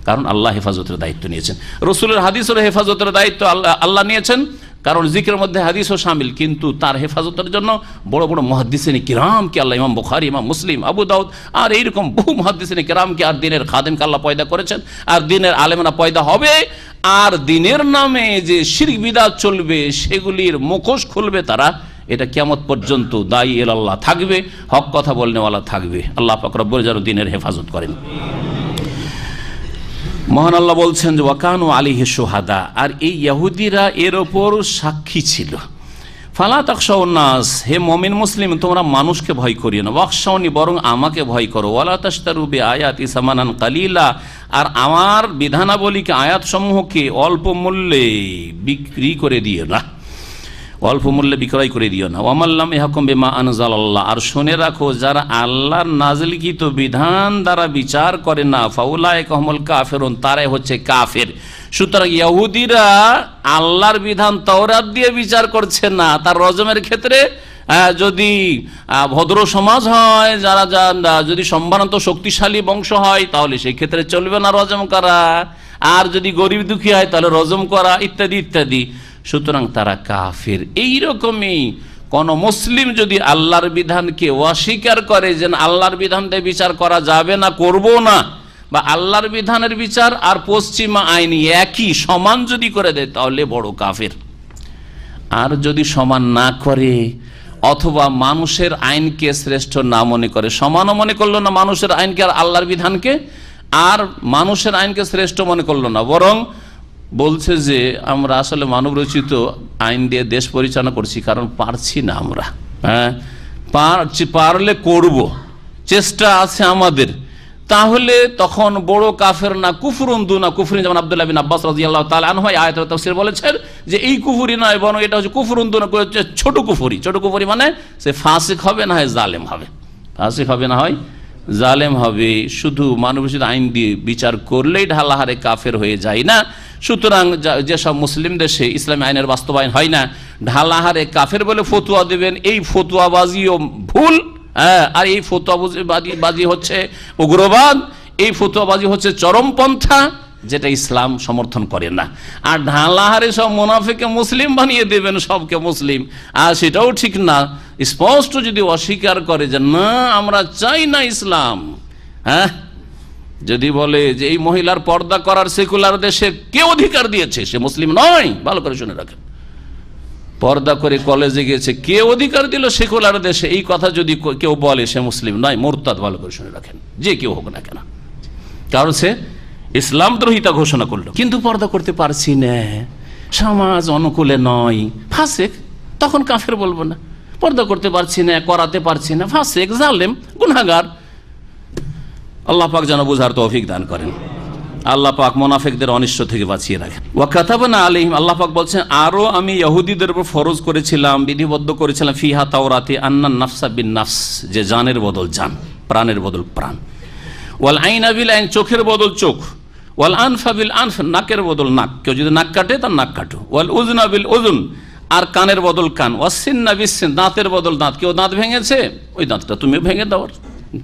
কারণ আল্লাহ হেফাজতের দায়িত্ব নিয়েছেন। রসুলের হাদিসের হেফাজতের দায়িত্ব আল্লাহ নিয়েছেন, কারণ জিকের মধ্যে হাদিসও শামিল, কিন্তু তার হেফাজতের জন্য বড় বড় মুহাদ্দিসিনে কিরামকে আল্লাহ, ইমাম বুখারী, ইমাম মুসলিম, আবু দাউদ, আর এইরকম বহু মুহাদ্দিসিনে কিরামকে আর দিনের খাদেমকে আল্লাহ পয়দা করেছেন, আর দিনের আলেমরা পয়দা হবে, আর দিনের নামে যে শিরক বিদআত চলবে সেগুলির মুখোশ খুলবে তারা। এটা কিয়ামত পর্যন্ত দায়ী ইলাল্লাহ থাকবে, হক কথা বলনেওয়ালা থাকবে। আল্লাহ পাক রব্বুল যেন দিনের হেফাজত করেন। মহান আল্লাহ বলছেন যে ওয়াকানু আলাইহি শুহাদা, আর এই ইহুদিরা এর ওপর সাক্ষী ছিল। ফালা তাখশাউন নাস, হে মুমিন মুসলিম, তোমরা মানুষকে ভয় করিও না, ওয়াখশাউনি, বরং আমাকে ভয় করো। ওয়ালা তাশতারু বিআয়াতি সামানান কালিলা, আর আমার বিধানাবলীকে, আয়াতসমূহকে অল্প মূল্যে বিক্রি করে দিও না, অল্প মূল্যে বিক্রয় করে দিও না। ওয়ামাল্লাম ইয়াহকুম বিমা আনজালাল্লাহ, আর শুনে রাখো যারা আল্লাহর নাজিলকৃত বিধান দ্বারা বিচার করে না, ফাউলাইকা হুমুল কাফিরুন, তারাই হচ্ছে কাফের। সুতরাং ইহুদিরা আল্লাহর বিধান তাওরাত দিয়ে বিচার করছে না। তার রজমের ক্ষেত্রে যদি ভদ্র সমাজ হয়, যারা যদি সম্ভ্রান্ত শক্তিশালী বংশ হয়, তাহলে সেই ক্ষেত্রে চলবে না রজম করা, আর যদি গরিব দুঃখী হয় তাহলে রজম করা, ইত্যাদি ইত্যাদি। সুতরাং তারা কাফের। এইরকমই কোন মুসলিম যদি আল্লাহর বিধানকে অস্বীকার করে, যে আল্লাহর বিধান দিয়ে বিচার করা যাবে না, করব না, বা আল্লাহর বিধানের বিচার আর পশ্চিমা আইন একই সমান যদি করে দেয়, তাহলে বড় কাফের। আর যদি সমান না করে, অথবা মানুষের আইনকে শ্রেষ্ঠ না মনে করে, সমানও মনে করলো না মানুষের আইনকে আর আল্লাহর বিধানকে, আর মানুষের আইনকে শ্রেষ্ঠ মনে করলো না, বরং বলছে যে আমরা আসলে মানব রচিত আইন দিয়ে দেশ পরিচালনা করছি, কারণ পারছি না আমরা, পারলে করব, চেষ্টা আছে আমাদের, তাহলে তখন বড় কাফের না, কুফরুন দুনা কুফরিন। যেমন আব্দুল্লাহ বিন আব্বাস রাদিয়াল্লাহু তাআলা আনহু আয়াতের তাফসীর বলেছেন যে এই কুফরি নয়, বরং এটা হচ্ছে কুফরুন দুনা, ছোট কুফরি। ছোট কুফরি মানে সে ফাসিক হবে না হয় জালেম হবে, ফাসিক হবে না হয় জালেম হবে। শুধু মানবরচিত আইন দিয়ে বিচার করলেই ঢালাহারে কাফের হয়ে যায় না। সুতরাং যেসব মুসলিম দেশে ইসলামী আইনের বাস্তবায়ন হয় না, ঢালাহারে কাফের বলে ফতুয়া দেবেন, এই ফতুয়াবাজিও ভুল। আর এই ফতুয়াবাজি হচ্ছে উগ্রবাদ, এই ফতুয়াবাজি হচ্ছে চরমপন্থা, যেটা ইসলাম সমর্থন করে না। আর ঢালাহারে সব মুনাফিককে মুসলিম বানিয়ে দেবেন, সবকে মুসলিম, আর সেটাও ঠিক না। স্পষ্ট যদি অস্বীকার করে যে না আমরা চাই না ইসলাম, যদি বলে যে এই মহিলার পর্দা করার সেকুলার দেশে কে অধিকার দিয়েছে, সে মুসলিম নয়। ভালো করে শুনে রাখেন, পর্দা করে কলেজে গিয়েছে, কে অধিকার দিল সেকুলার দেশে, এই কথা যদি কেউ বলে সে মুসলিম নয়, মুরতাদ। ভালো করে শুনে রাখেন, যে কেউ হোক না কেন, কারণ সে ইসলাম দ্রোহিতা ঘোষণা করলো। কিন্তু পর্দা করতে পারছি না, সমাজ অনুকূলে নয়, ফাসেক, তখন কাফের বলবো না। পর্দা করতে পারছি না, করাতে পারছি না, ফাসেক, জালেম, গুনাহগার। আল্লাহ পাক যেন বুঝার তৌফিক দান করেন। আল্লাহ পাক মুনাফিকদের অনিষ্ট থেকে বাঁচিয়ে রাখেন। ওয়া কাতাবনা আলাইহিম, আল্লাহ পাক বলছেন আরো আমি ইহুদিদের উপর ফরজ করেছিলাম, বিধিবদ্ধ করেছিলাম, ফিহা তাওরাতে আন্নান নাফসা বিন নাফস, যে জানের বদল জান, প্রাণের বদল প্রাণ, ওয়াল আইনা বিল আইন, চোখের বদল চোখ, ওয়াল আনফা বিল আনফ, নাকের বদল নাক, কেউ যদি নাক কাটে তার নাক কাটো, ওয়াল উযনা বিল উযুন, আর কানের বদল কান, ওয়াসিন্না বিসিন, দাঁতের বদল দাঁত, কেউ দাঁত ভেঙেছে ওই দাঁতটা তুমি ভেঙে দাও,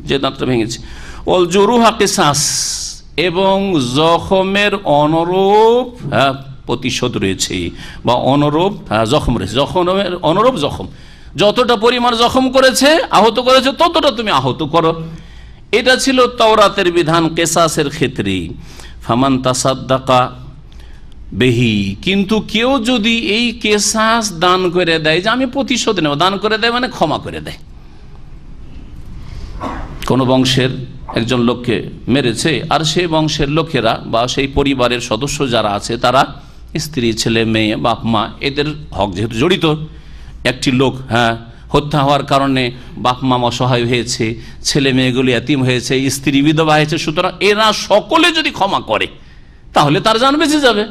যে দাঁতটা ভেঙেছে, ওয়াল জুরুহা কিসাস, এবং জখমের অনুরূপ প্রতিশোধ রয়েছে, বা অনুরূপ জখম রয়েছে, জখমের অনুরূপ জখম, যতটা পরিমাণ জখম করেছে, আহত করেছে, ততটা তুমি আহত করো। এটা ছিল তাওরাতের বিধান কিসাসের ক্ষেত্রে। ফামান তাসাদ্দাকা বেহি, কিন্তু কেউ যদি এই কিসাস দান করে দেয়, যে আমি প্রতিশোধ নেব, দান করে দেয় মানে ক্ষমা করে দেয়। কোন বংশের একজন লোককে মেরেছে, আর সেই বংশের লোকেরা বা সেই পরিবারের সদস্য যারা আছে, তারা স্ত্রী, ছেলে, মেয়ে, বাপ মা, এদের হক যেহেতু জড়িত, একটি লোক হত্যা হওয়ার কারণে বাপ মা অসহায় হয়েছে, ছেলে মেয়েগুলি এতিম হয়েছে, স্ত্রী বিধবা হয়েছে, সুতরাং এরা সকলে যদি ক্ষমা করে তাহলে তার জান বেঁচে যাবে।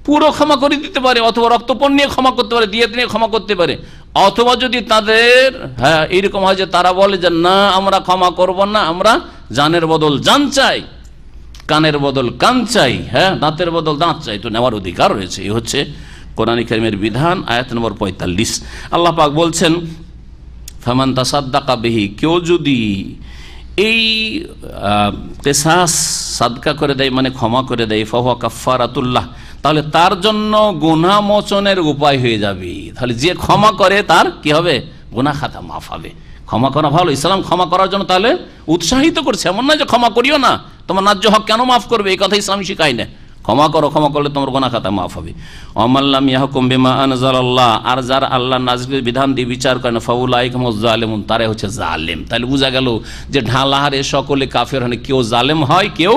পুরো ক্ষমা করে দিতে পারে, অথবা রক্তপণ নিয়ে ক্ষমা করতে পারে, দিয়েত নিয়ে ক্ষমা করতে পারে, অথবা যদি তাদের এইরকম হয় যে তারা বলে যে না আমরা ক্ষমা করব না, আমরা জানের বদল জান চাই, কানের বদল কান চাই, দাঁতের বদল দাঁত চাই, তো নেওয়ার অধিকার রয়েছে। এই হচ্ছে কোরআন কারীমের বিধান। আয়াত নম্বর 45 আল্লাহ পাক বলছেন ফামান তাসাদ্দাকা বিহি, কেউ যদি এই কিসাস সাদকা করে দেয় মানে ক্ষমা করে দেয়, ফাহুয়া কাফফারাতুল্লাহ, তাহলে তার জন্য গুনাহ মোচনের উপায় হয়ে যাবে। তাহলে যে ক্ষমা করে তার কি হবে? গুনাহ খাতা মাফ হবে। ক্ষমা করা ভালো, ইসলাম ক্ষমা করার জন্য তাহলে উৎসাহিত করছে, এমন না যে ক্ষমা করিও না, তোমার ন্যায্য হক কেন মাফ করবে, এই কথা ইসলাম শিখায় না। ক্ষমা করো, ক্ষমা করলে তোমার গুনাহ খাতা মাফ হবে। ওয়ামাল্লাম ইয়াহকুম বিমা আনজালাল্লাহ, আর যারা আল্লাহ নাযিলের বিধান দিয়ে বিচার করে না, ফাউলাইকা হুমুজ জালিমুন, তারাই হচ্ছে জালেম। তাহলে বোঝা গেল যে ঢালাহারে সকলে কাফের হয় না, কেউ জালেম হয়, কেউ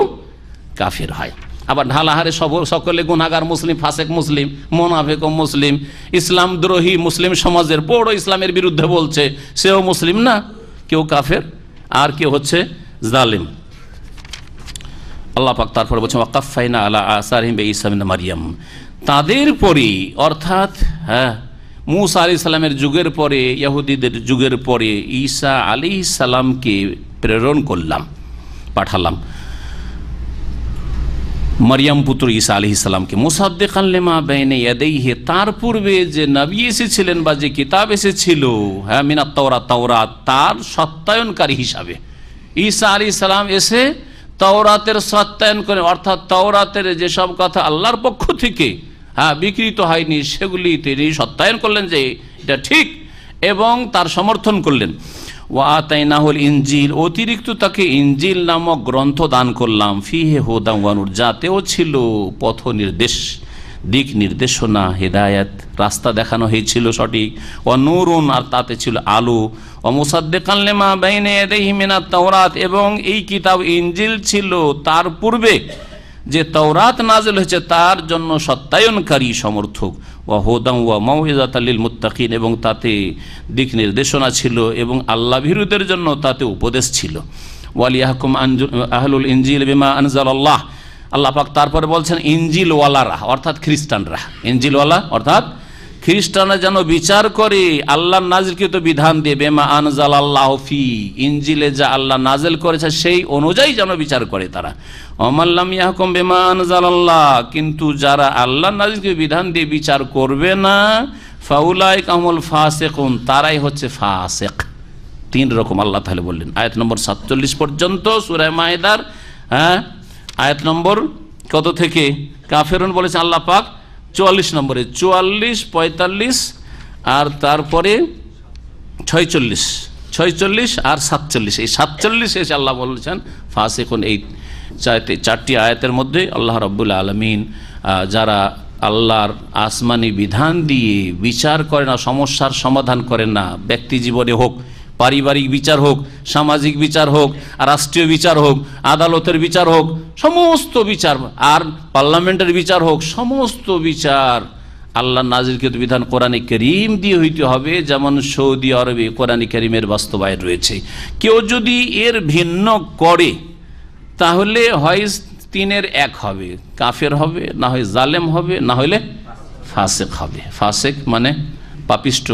কাফের হয়। আবার ঢালাহারে সকলে গুনাহগার মুসলিম, ফাসেক মুসলিম, মুনাফিক মুসলিম, ইসলাম দ্রোহী মুসলিম সমাজের বড় ইসলামের বিরুদ্ধে বলছে, সেও মুসলিম না, কেউ কাফের আর কেউ হচ্ছে জালেম। আল্লাহ পাক তারপরে বলছেন ওয়াকাফাইনা আলা আসারিহিম বিঈসা ইবনে মারইয়াম, তাদের পরে অর্থাৎ মুসা আলাইহিস সালামের যুগের পরে, ইহুদিদের যুগের পরে ঈসা আলাইহিস সালামকে প্রেরণ করলাম, পাঠালাম, মারইয়াম পুত্র ঈসা আলাইহিস সালামকে, মুসাদ্দিকান লিমা বাইনা ইয়াদাইহি, তার পূর্বে যে নবী এসেছিলেন বা যে কিতাব এসেছিল মিনাত তাওরাত, তাওরাত তার সত্যায়নকারী হিসাবে ঈসা আলাইহিস সালাম এসে তাওরাতের সত্যায়ন করে, অর্থাৎ তাওরাতের যেসব কথা আল্লাহর পক্ষ থেকে বিকৃত হয়নি সেগুলি তিনি সত্যায়ন করলেন যে এটা ঠিক, এবং তার সমর্থন করলেন। ওয়া আতাইনাহুল ইনজিল, অতিরিক্ত তাকে ইনজিল নামক গ্রন্থ দান করলাম, ফিহি হুদাম ওয়া নূর, যাতেও ছিল পথ নির্দেশ, দিক নির্দেশনা, হেদায়েত, রাস্তা দেখানো হয়েছিল সঠিক, ওয়া নূরুন, আর তাতে ছিল আলো, ওয়া মুসাদ্দিকান লিমা বাইনা ইয়াদাইহি মিনাত তাওরাত, এবং এই কিতাব ইনজিল ছিল তার পূর্বে যে তাওরাত নাযিল হয়েছে তার জন্য সত্যায়নকারী, সমর্থক, ওয়া হুদাম ওয়া মাউইযাতাল লিল মুত্তাকিন, এবং তাতে দিক নির্দেশনা ছিল এবং আল্লাহ ভীরুদের জন্য তাতে উপদেশ ছিল। ওয়ালিয়াহকুম আহলুল ইনজিল বিমা আনজালাল্লাহ, আল্লাহ পাক তারপরে বলছেন ইনজিল ওয়ালারা অর্থাৎ খ্রিস্টানরা, ইনজিল ওয়ালা অর্থাৎ খ্রিস্টানরা যেন বিচার করে আল্লাহ নাজিলকৃত বিধান দিয়ে, বেমা আনজালাল্লাহু ফি, ইনজিলে যা আল্লাহ নাজিল করেছে সেই অনুযায়ী যেন বিচার করে তারা। ওয়ামাল্লাম ইয়াহকুম বিমা আনজালাল্লাহ, কিন্তু যারা আল্লাহ নাজিলকৃত বিধান দিয়ে বিচার করবে না, ফাউলাইকা হুমুল ফাসিকুন, তারাই হচ্ছে ফাসিক। 3 রকম আল্লাহ তাআলা বললেন আয়াত নম্বর 47 পর্যন্ত সূরা মায়েদার। আয়াত নম্বর কত থেকে কাফেরুন বলেছেন আল্লাহ পাক? 44 নম্বরে, 44, 45 আর তারপরে 46 আর 47, এই 47 এসে আল্লাহ বলেছেন ফাসিকুন। এই 4টি আয়াতের মধ্যে আল্লাহ রাব্বুল আলামিন যারা আল্লাহর আসমানি বিধান দিয়ে বিচার করে না, সমস্যার সমাধান করে না, ব্যক্তি জীবনে হোক, পারিবারিক বিচার হোক, সামাজিক বিচার হোক, রাষ্ট্রীয় বিচার হোক, আদালতের বিচার হোক, সমস্ত বিচার, আর পার্লামেন্টের বিচার হোক, সমস্ত বিচার আল্লাহ নাজিলকৃত বিধান কোরআনে কারীম দিয়ে হইতে হবে, যেমন সৌদি আরবে কোরআনে কারীমের বাস্তবায়ন রয়েছে। কেউ যদি এর ভিন্ন করে তাহলে হয় তিনের এক হবে, কাফের হবে, না হয় জালেম হবে, না হইলে ফাসেক হবে। ফাসেক মানে পাপিষ্ট,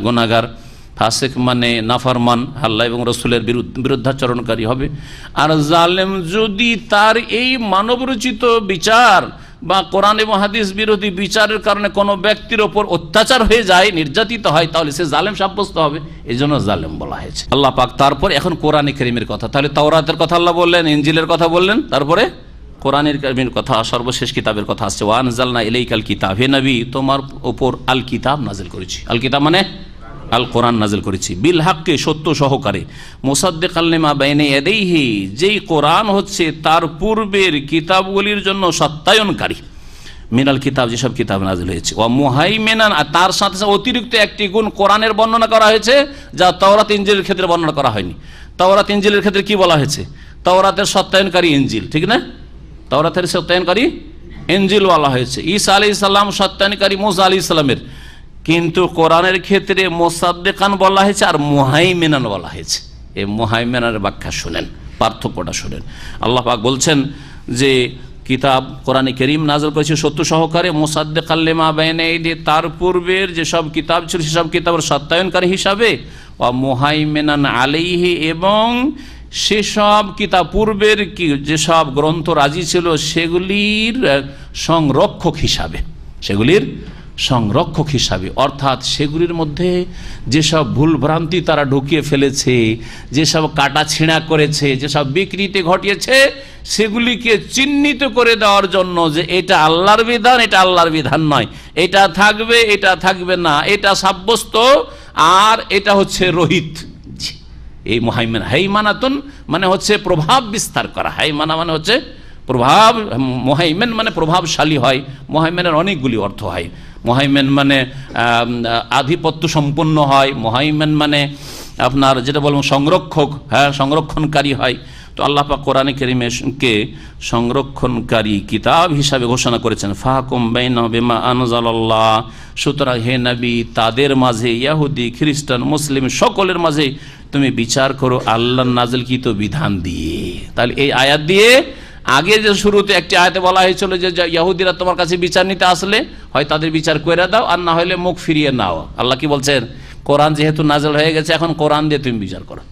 গুনাহগার। ফাসেক মানে নাফরমান, আল্লাহ এবং রসুলের বিরুদ্ধাচরণকারী হবে। আর জালেম যদি তার এই মানবরচিত বিচার বা কোরআন এবং হাদিস বিরোধী বিচারের কারণে কোনো ব্যক্তির ওপর অত্যাচার হয়ে যায়, নির্যাতিত হয়, তাহলে সে জালেম সাব্যস্ত হবে। এই জন্য জালেম বলা হয়েছে। আল্লাহ পাক তারপর এখন কোরআনে কারীমের কথা, তাহলে তাওরাতের কথা আল্লাহ বললেন, ইনজিলের কথা বললেন, তারপরে কোরআনের কারীমের কথা, সর্বশেষ কিতাবের কথা আসছে। ওয়া আনজালনা ইলাইকাল কিতাব, হে নবী তোমার উপর আল কিতাব নাজিল করেছি। আল কিতাব মানে আল কোরআন নাজিল করেছি, বিল হাক্কে সত্য সহকারে, মুসাদ্দিকাল লিমা বাইনা ইয়াদাইহি যেই কোরআন হচ্ছে তার পূর্বের কিতাবগুলির জন্য সত্যায়নকারী, মিনাল কিতাব যেসব কিতাব নাজিল হয়েছে, ওয়া মুহাইমিনান তার সাথে সাথে অতিরিক্ত একটি গুণ কোরআনের বর্ণনা করা হয়েছে যা তাওরাত ইনজিলের ক্ষেত্রে বর্ণনা করা হয়নি। তাওরাত ইনজিলের ক্ষেত্রে কি বলা হয়েছে? তাওরাতের সত্যায়নকারী ইনজিল, ঠিক না? তাওরাতের সত্যায়নকারী ইনজিল বলা হয়েছে। ঈসা আলাইহিস সালাম সত্যায়নকারী মুসা আলাইহিস সালামের, কিন্তু কোরআনের ক্ষেত্রে মুসাদ্দিকান বলা হয়েছে আর মুহাইমিনান বলা হয়েছে। এই মুহাইমিনানের ব্যাখ্যা শুনেন, পার্থক্যটা শুনেন। আল্লাহ পাক বলছেন যে কিতাব কোরআনে কারীম নাযিল করেছে সত্য সহকারে, মুসাদ্দিকাল লিমা বাইনা ইয়াদি তার পূর্বের যেসব কিতাব ছিল সেসব কিতাবের সত্যায়নকারী হিসাবে, ওয়া মুহাইমিনান আলাইহি এবং সেসব কিতাব পূর্বের যেসব গ্রন্থ রাজি ছিল সেগুলির সংরক্ষক হিসাবে, সেগুলির সংরক্ষক হিসাবে, অর্থাৎ সেগুলির মধ্যে যেসব ভুলভ্রান্তি তারা ঢুকিয়ে ফেলেছে, যেসব কাটা ছিঁড়া করেছে, যেসব বিকৃতি ঘটিয়েছে সেগুলিকে চিহ্নিত করে দেওয়ার জন্য যে এটা আল্লাহর বিধান, এটা আল্লাহর বিধান নয়, এটা থাকবে, এটা থাকবে না, এটা সাব্যস্ত আর এটা হচ্ছে রহিত। এই মুহাইমিন, হাইমানাতুন মানে হচ্ছে প্রভাব বিস্তার করা, হাইমানা মানে হচ্ছে প্রভাব, মুহাইমিন মানে প্রভাবশালী হয়। মুহাইমিনের অনেকগুলি অর্থ হয়। মুহাইমিন মানে আধিপত্য সম্পন্ন হয়, মুহাইমিন মানে আপনার যেটা বলবো সংরক্ষক, হ্যাঁ সংরক্ষণকারী হয়। তো আল্লাহ পাক কোরআনে কারীমকে সংরক্ষণকারী কিতাব হিসাবে ঘোষণা করেছেন। ফাহকুম বাইনাহুম বিমা আনজালাল্লাহ, সুতরাং হে নবী তাদের মাঝে, ইহুদি খ্রিস্টান মুসলিম সকলের মাঝে তুমি বিচার করো আল্লাহর নাজিলকৃত বিধান দিয়ে। তাহলে এই আয়াত দিয়ে আগে যে শুরুতে একটি আয়াতে বলা হয়েছিল যে ইহুদিরা তোমার কাছে বিচার নিতে আসলে হয় তাদের বিচার করে দাও আর না হলে মুখ ফিরিয়ে নাও। আল্লাহ কি বলছেন? কোরআন যেহেতু নাজিল হয়ে গেছে এখন কোরআন দিয়ে তুমি বিচার করো,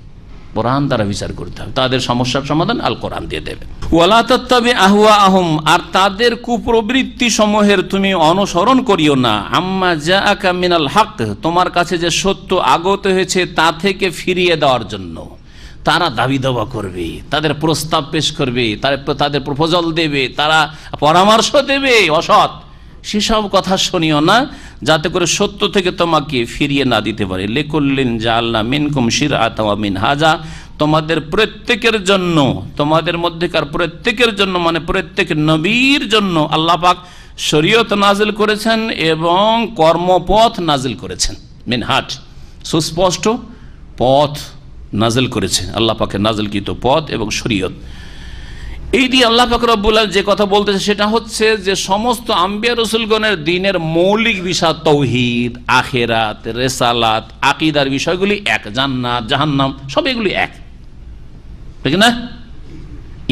কোরআন দ্বারা বিচার করতে হবে, তাদের সমস্যার সমাধান আল কোরআন দিয়ে দেবে। ওয়ালা তাত্তাবি আহওয়াআহুম, আর তাদের কুপ্রবৃত্তি সমূহের তুমি অনুসরণ করিও না। আম্মা জাআকা মিনাল হক, তোমার কাছে যে সত্য আগত হয়েছে তা থেকে ফিরিয়ে দেওয়ার জন্য তারা দাবি দাওয়া করবে, তাদের প্রস্তাব পেশ করবে, তাদের প্রপোজাল দেবে, তারা পরামর্শ দেবে অসৎ, সেসব কথা শুনিও না যাতে করে সত্য থেকে তোমাকে ফিরিয়ে না দিতে পারে। লিকুল্লিন জাআলনা মিনকুম শিরআতাও ওয়া মিনহাজা, তোমাদের প্রত্যেকের জন্য, তোমাদের মধ্যেকার প্রত্যেকের জন্য মানে প্রত্যেক নবীর জন্য আল্লাহ পাক শরীয়ত নাজিল করেছেন এবং কর্মপথ নাজিল করেছেন। মিনহাজ সুস্পষ্ট পথ নাজিল করেছে, আল্লাহ পাকের নাজিলকৃত পথ এবং শরীয়ত। এই দিয়ে আল্লাহ পাক রব্বুল আলামিন যে কথা বলতেছে সেটা হচ্ছে যে সমস্ত আম্বিয়া রাসূলগণের দ্বীনের মৌলিক বিষয় তাওহীদ, আখিরাত, রিসালাত, আকীদার বিষয়গুলি এক, জান্নাত জাহান্নাম সব এগুলি এক, ঠিক না?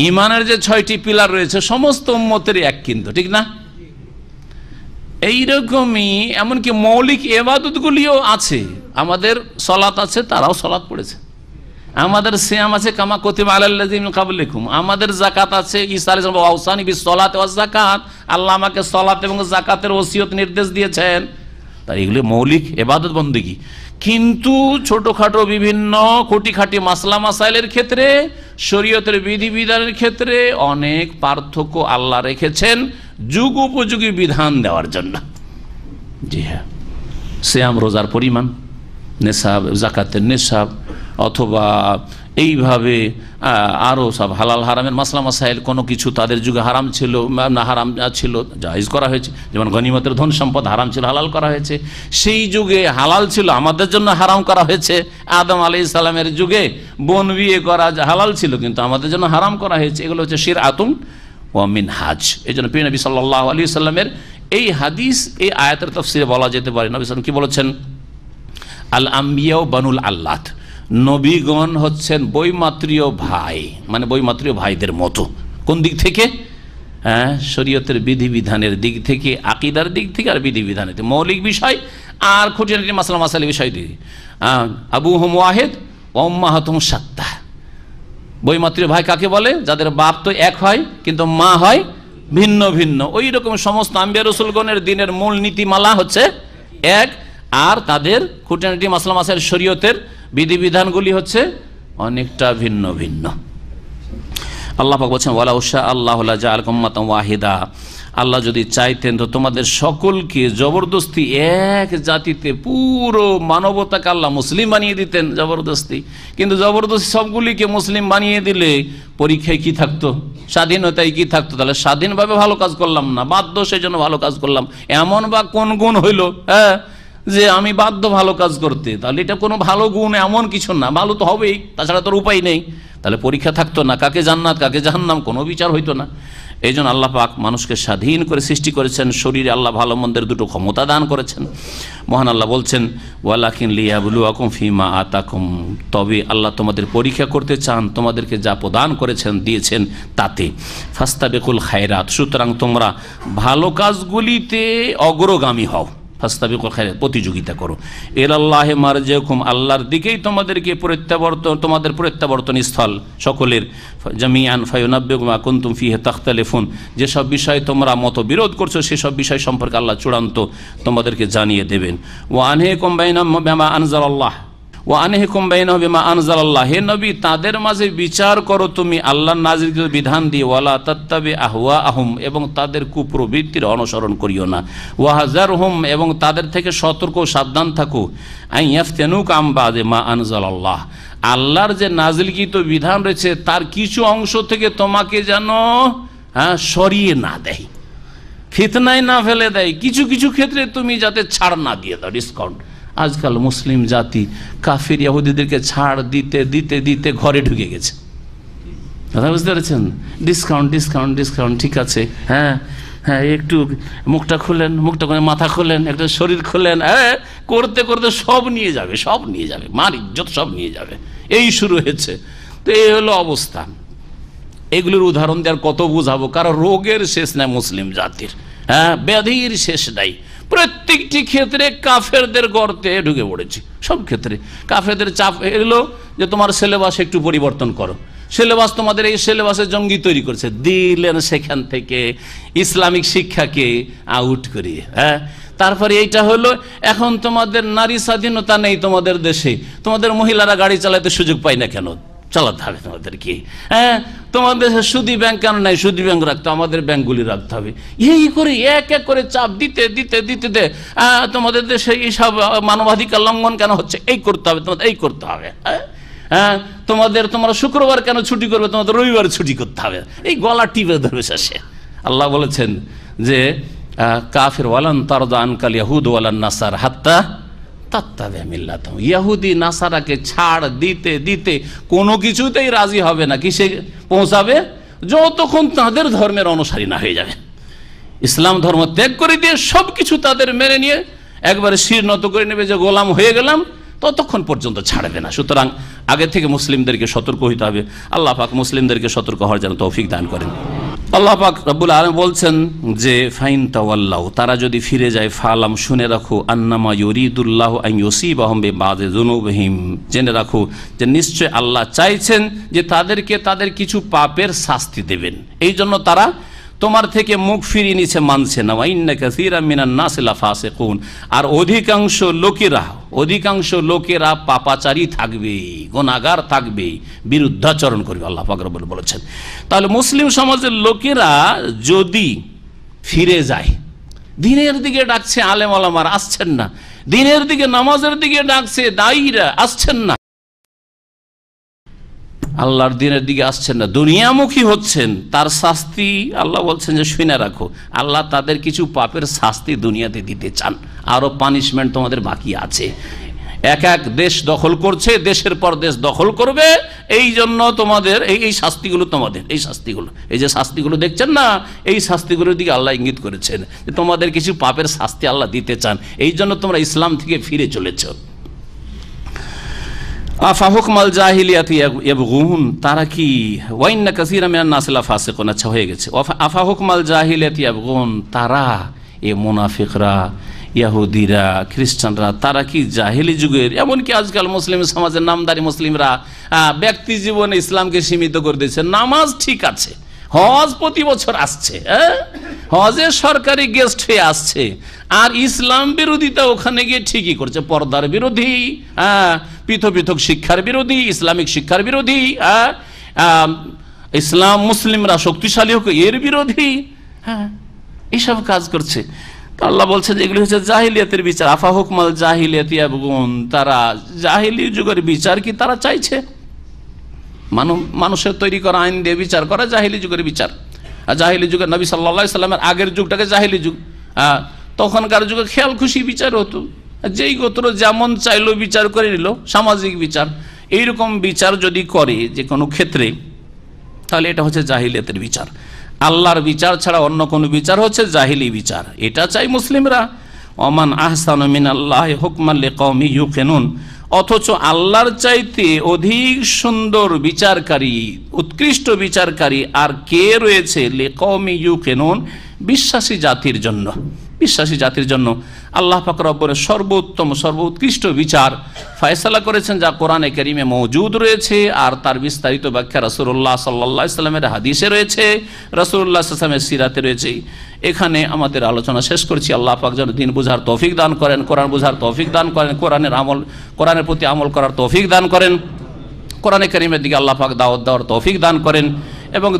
ঈমানের যে 6টি পিলার রয়েছে সমস্ত উম্মতেরই এক, কিন্তু ঠিক না? এইরকমই এমনকি মৌলিক ইবাদতগুলিও আছে। আমাদের সালাত আছে, তারাও সালাত পড়েছে। আমাদের সিয়াম আছে, কামা কুতিবা আলাল্লাযিনা মিন ক্বাবলিকুম। আমাদের যাকাত আছে, ঈসা আলাইহিস সালাম আওসানি বিসসালাতি ওয়াজ যাকাত, আল্লাহ আমাকে সালাত এবং যাকাতের ওসিয়ত নির্দেশ দিয়েছেন। তাই এগুলি মৌলিক ইবাদত বন্দেগী। কিন্তু ছোটখাটো বিভিন্ন খুঁটিখাটি মাসলা মাসাইলের ক্ষেত্রে, শরীয়তের বিধিবিধানের ক্ষেত্রে অনেক পার্থক্য আল্লাহ রেখেছেন যুগ উপযোগী বিধান দেওয়ার জন্য। জি হ্যাঁ, সিয়াম রোজার পরিমাণ, নেশাব যাকাতের নেশাব, অথবা এইভাবে আরও সব হালাল হারামের মাসলা মাসাইল, কোনো কিছু তাদের যুগে হারাম ছিল না হারাম ছিল জায়েজ করা হয়েছে। যেমন গনিমতের ধন সম্পদ হারাম ছিল, হালাল করা হয়েছে। সেই যুগে হালাল ছিল, আমাদের জন্য হারাম করা হয়েছে। আদম আলাইহিস সালামের যুগে বোন বিয়ে করা হালাল ছিল, কিন্তু আমাদের জন্য হারাম করা হয়েছে। এগুলো হচ্ছে শিরআতুন ওয়া মিনহাজ। এই জন্য প্রিয় নবী সাল্লাল্লাহু আলাইহি সাল্লামের এই হাদিস, এই আয়াতের তাফসীরে বলা যেতে পারে, নবী সাল্লাল্লাহু কি বলেছেন? আল আম্বিয়া বানুল আল্লাত, নবীগণ হচ্ছেন বৈমাত্রীয় ভাই, মানে বৈমাত্রীয় ভাইদের মতো। কোন দিক থেকে? হ্যাঁ, শরীয়তের বিধিবিধানের দিক থেকে, আকীদার দিক থেকে, আর বিধিবিধানের মৌলিক বিষয় আর খুঁটিনাটি মাসলা মাসালি বিষয় দিয়ে। আবুহুম ওয়াহিদ ওয়া উম্মাহাতুহুম শাত্তা। বৈমাত্রী ভাই কাকে বলে? যাদের বাপ তো এক হয় কিন্তু মা হয় ভিন্ন ভিন্ন। ওই রকম সমস্ত আম্বিয়া রাসূলগণের দিনের মূল নীতিমালা হচ্ছে এক, আর তাদের খুঁটিনাটি মাসলা মাসাইল শরীয়তের বিধিবিধানগুলি হচ্ছে অনেকটা ভিন্ন ভিন্ন। আল্লাহ পাক বলছেন ওয়ালাউ শা আল্লাহু লাজআলাকুম উম্মাতান ওয়াহিদা, আল্লাহ যদি চাইতেন তো তোমাদের সকলকে জবরদস্তি এক জাতিতে, পুরো মানবতাকে আল্লাহ মুসলিম বানিয়ে দিতেন জবরদস্তি। কিন্তু জবরদস্তি সবগুলিকে মুসলিম বানিয়ে দিলে পরীক্ষায় কি থাকতো? স্বাধীনতায় কি থাকতো? তাহলে স্বাধীনভাবে ভালো কাজ করলাম না, বাধ্য সেই জন্য ভালো কাজ করলাম, এমন বা কোন গুণ হইল হ্যাঁ যে আমি বাধ্য ভালো কাজ করতে? তাহলে এটা কোনো ভালো গুণ এমন কিছু না, ভালো তো হবেই, তাছাড়া তোর উপায় নেই। তাহলে পরীক্ষা থাকতো না, কাকে জান্নাত কাকে জাহান্নাম, কোনো বিচার হইতো না। এই জন্য আল্লাহ পাক মানুষকে স্বাধীন করে সৃষ্টি করেছেন, শরীরে আল্লাহ ভালো মন্দের দুটো ক্ষমতা দান করেছেন। মহান আল্লাহ বলছেন ওয়ালাকিন লিয়াবলুয়াকুম ফিমা আতাকুম, তবে আল্লাহ তোমাদের পরীক্ষা করতে চান তোমাদেরকে যা প্রদান করেছেন দিয়েছেন তাতে। ফাস্তাবিকুল খায়রাত, সুতরাং তোমরা ভালো কাজগুলিতে অগ্রগামী হও। ফাস্তাবিকুল খায়রাত, প্রতিযোগিতা করো। ইলাল্লাহি মারজিউকুম, আল্লাহর দিকেই তোমাদেরকে প্রত্যাবর্তন, তোমাদের প্রত্যাবর্তন স্থল সকলের। জামিআন ফায়ুনাব্বিউকুম মা কুনতুম ফীহি তাখতালিফুন, যেসব বিষয়ে তোমরা মতবিরোধ করছো সেসব বিষয় সম্পর্কে আল্লাহ চূড়ান্ত তোমাদেরকে জানিয়ে দেবেন। ওয়া আনহাকুম বাইনাহুম বিমা আনজালাল্লাহ ওয়া আনহাকুম বাইনাহুম বিমা আনজালাল্লাহ, হে নবী তাদের মাঝে বিচার করো তুমি আল্লাহর নাযিলকৃত বিধান দিয়ে। ওয়ালা তাত্তাবি আহওয়াআহুম, এবং তাদের কুপ্রবৃত্তির অনুসরণ করিও না। ওয়াহজারহুম, এবং তাদের থেকে সতর্ক সাবধান থাকো। আইয়াফতানুকা আম বাদি মা আনজালাল্লাহ, আল্লাহর যে নাযিলকৃত বিধান রয়েছে তার কিছু অংশ থেকে তোমাকে যেন সরিয়ে না দেয়, ফিতনায় না ফেলে দেয়। কিছু কিছু ক্ষেত্রে তুমি যাতে ছাড় না দিয়ে দাও, ডিসকাউন্ট। আজকাল মুসলিম জাতি কাফির ইহুদিদেরকে ছাড় দিতে দিতে দিতে ঘরে ঢুকে গেছে, কথা বুঝতে পেরেছেন? ডিসকাউন্ট ডিসকাউন্ট ডিসকাউন্ট, ঠিক আছে, হ্যাঁ হ্যাঁ, একটু মুখটা খুলেন, মুখটা করে মাথা খোলেন, একটা শরীর খোলেন, হ্যাঁ, করতে করতে সব নিয়ে যাবে, সব নিয়ে যাবে, মার ইজ্জত সব নিয়ে যাবে, এই শুরু হয়েছে। তো এই হলো অবস্থা। এগুলোর উদাহরণ দেওয়ার কত বুঝাবো, কারণ রোগের শেষ নাই মুসলিম জাতির, হ্যাঁ, ব্যাধির শেষ নাই। প্রত্যেকটি ক্ষেত্রে কাফেরদের গর্তে ঢুকে পড়েছি, সব ক্ষেত্রে কাফেরদের চাপ এলো যে তোমার সিলেবাস একটু পরিবর্তন করো। সিলেবাস তোমাদের এই সিলেবাসে জঙ্গি তৈরি করেছে, দিলেন সেখান থেকে ইসলামিক শিক্ষাকে আউট করিয়ে। হ্যাঁ, তারপরে এইটা হলো এখন তোমাদের নারী স্বাধীনতা নেই তোমাদের দেশে, তোমাদের মহিলারা গাড়ি চালাতে সুযোগ পায় না কেন? চালাতে হবে তোমাদেরকে। হ্যাঁ, তোমাদের সুদী ব্যাংক কেন নাই? সুদী ব্যাংক রাখতে, আমাদের ব্যাংকগুলি রাখতে হবে। এই করে এক এক করে চাপ দিতে দিতে দিতে তোমাদের দেশে এইসব মানবাধিকার লঙ্ঘন কেন হচ্ছে? এই করতে হবে, তোমাদের এই করতে হবে। হ্যাঁ, তোমরা শুক্রবার কেন ছুটি করবে? তোমাদের রবিবার ছুটি করতে হবে। এই গলা টিপে ধরবে শেষে। আল্লাহ বলেছেন যে কাফির ওয়ালান তারদা আনকাল ইয়াহুদ ওয়ালান নাসার হাত্তা তাত্তাবে মিল্লাতাহুম, ইহুদি নাসারাকে ছাড় দিতে দিতে কোনো কিছুতেই রাজি হবে না। কিসে পৌঁছাবে? যতক্ষণ তাদের ধর্মের অনুসারী না হয়ে যাবে। ইসলাম ধর্ম ত্যাগ করে দিয়ে সব কিছু তাদের মেনে নিয়ে একবারে শির নত করে নেবে যে গোলাম হয়ে গেলাম, ততক্ষণ পর্যন্ত ছাড়বে না। সুতরাং আগে থেকে মুসলিমদেরকে সতর্ক হইতে হবে। আল্লাহ পাক মুসলিমদেরকে সতর্ক হওয়ার জন্য তৌফিক দান করেন। আল্লাহ পাক রব্বুল আলামিন বলছেন যে ফাইন তাওয়াল্লাউ, তারা যদি ফিরে যায়, ফালাম, শুনে রাখো, আন্নামা ইউরিদুল্লাহু আন ইউসিবাহুম বিবাদি যুনুবিহিম, জেনে রাখো যে নিশ্চয় আল্লাহ চাইছেন যে তাদেরকে তাদের কিছু পাপের শাস্তি দেবেন। এই জন্য তারা তোমার থেকে মুখ ফিরিয়ে নিচ্ছে, মানছে না। ওয়াইন্না কাসীরাম মিনান নাসি লাফাসিকুন, আর অধিকাংশ লোকেরা পাপাচারী থাকবে, গুনাহগার থাকবে, বিরুদ্ধাচরণ করবে, আল্লাহ পাক রব্বুল বলেছেন। তাহলে মুসলিম সমাজের লোকেরা যদি ফিরে যায়, দিনের দিকে ডাকছে আলেম ওলামারা আসছেন না, দিনের দিকে নামাজের দিকে ডাকছে দায়ীরা আসছেন না, আল্লাহর দিনের দিকে আসছেন না, দুনিয়ামুখী হচ্ছেন, তার শাস্তি আল্লাহ বলছেন যে শুনে রাখো, আল্লাহ তাদের কিছু পাপের শাস্তি দুনিয়াতে দিতে চান। আরো পানিশমেন্ট তোমাদের বাকি আছে। এক এক দেশ দখল করছে, দেশের পর দেশ দখল করবে, এই জন্য তোমাদের এই শাস্তিগুলো, তোমাদের এই শাস্তিগুলো, এই যে শাস্তিগুলো দেখছেন না, এই শাস্তিগুলোর দিকে আল্লাহ ইঙ্গিত করেছেন যে তোমাদের কিছু পাপের শাস্তি আল্লাহ দিতে চান, এই জন্য তোমরা ইসলাম থেকে ফিরে চলেছ। আফা হুকমাল জাহিলিয়াতি ইয়াবগুন, তারা কি ওয়াইন্না কাসীরা মিনান নাসি লাফাসিকুন, আচ্ছা হয়ে গেছে। আফা হুকমাল জাহিলিয়াতি ইয়াবগুন, তারা এ মুনাফিকরা, ইহুদিরা, খ্রিস্টানরা, তারা কি জাহিলি যুগের, এমনকি আজকাল মুসলিম সমাজের নামদারি মুসলিমরা ব্যক্তি জীবনে ইসলামকে সীমিত করে দিয়েছে। নামাজ ঠিক আছে, হজ প্রতি বছর আসছে, হজে সরকারি গেস্ট হয়ে আসছে, আর ইসলাম বিরোধিতা ওখানে গিয়ে ঠিকই করছে। পর্দার বিরোধী, পৃথক পৃথক শিক্ষার বিরোধী, ইসলামিক শিক্ষার বিরোধী, ইসলাম মুসলিমরা শক্তিশালী হোক এর বিরোধী, এইসব কাজ করছে। আল্লাহ বলছে যে এগুলি হচ্ছে জাহিলিয়াতের বিচার। আফা হুকমাল জাহিলিয়াতি ইয়াবগুন, তারা জাহিলি যুগের বিচার কি তারা চাইছে? মানুষের তৈরি করা আইন দিয়ে বিচার করা জাহিলি যুগের বিচার। আর জাহিলি যুগের নবী সাল্লাল্লাহু আলাইহি সাল্লামের আগের যুগটাকে জাহিলি যুগ। তখনকার যুগে খেয়াল খুশি বিচার হতো, যেই গোত্র যেমন চাইলো বিচার করে নিল, সামাজিক বিচার। এইরকম বিচার যদি করে যে কোনো ক্ষেত্রে, তাহলে এটা হচ্ছে জাহিলিয়াতের বিচার। আল্লাহর বিচার ছাড়া অন্য কোনো বিচার হচ্ছে জাহিলি বিচার, এটা চাই মুসলিমরা। ওমান আহসানু মিনাল্লাহি হুকমান লিকাওমি ইউকিনুন, অথচ আল্লাহর চাইতে অধিক সুন্দর বিচারকারী, উৎকৃষ্ট বিচারকারী আর কে রয়েছে? লিকাওমি ইউকিনুন, বিশ্বাসী জাতির জন্য। বিশ্বাসী জাতির জন্য আল্লাহ পাক রব্বুল সর্বোত্তম সর্বোৎকৃষ্ট বিচার ফয়সালা করেছেন, যা কোরআনে কারীমে মওজুদ রয়েছে, আর তার বিস্তারিত ব্যাখ্যা রাসূলুল্লাহ সাল্লাল্লাহু আলাইহি সাল্লামের হাদিসে রয়েছে, রাসূলুল্লাহ সাল্লাল্লাহু আলাইহি ওয়াসাল্লামের সিরাতে রয়েছে। এখানে আমাদের আলোচনা শেষ করছি। আল্লাহ পাক যেন দিন বুঝার তৌফিক দান করেন, কোরআন বুঝার তৌফিক দান করেন, কোরআনের প্রতি আমল করার তৌফিক দান করেন, কোরআনে কারীমের দিকে আল্লাহ পাক দাওয়াত দেওয়ার তৌফিক দান করেন, এবং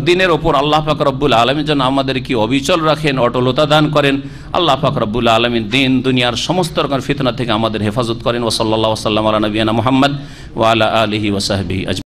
দিনের ওপর আল্লাহ পাক রব্বুল আলামিন যেন আমাদেরকে অবিচল রাখেন, অটলতা দান করেন। আল্লাহ পাক রব্বুল আলামিন দিন দুনিয়ার সমস্ত রকম ফিতনা থেকে আমাদের হেফাজত করেন। ওয়া সাল্লাল্লাহু ওয়া সাল্লাম আলা নবিয়িনা মুহাম্মদ ওয়া আলা আলিহি ওয়া সাহবিহি।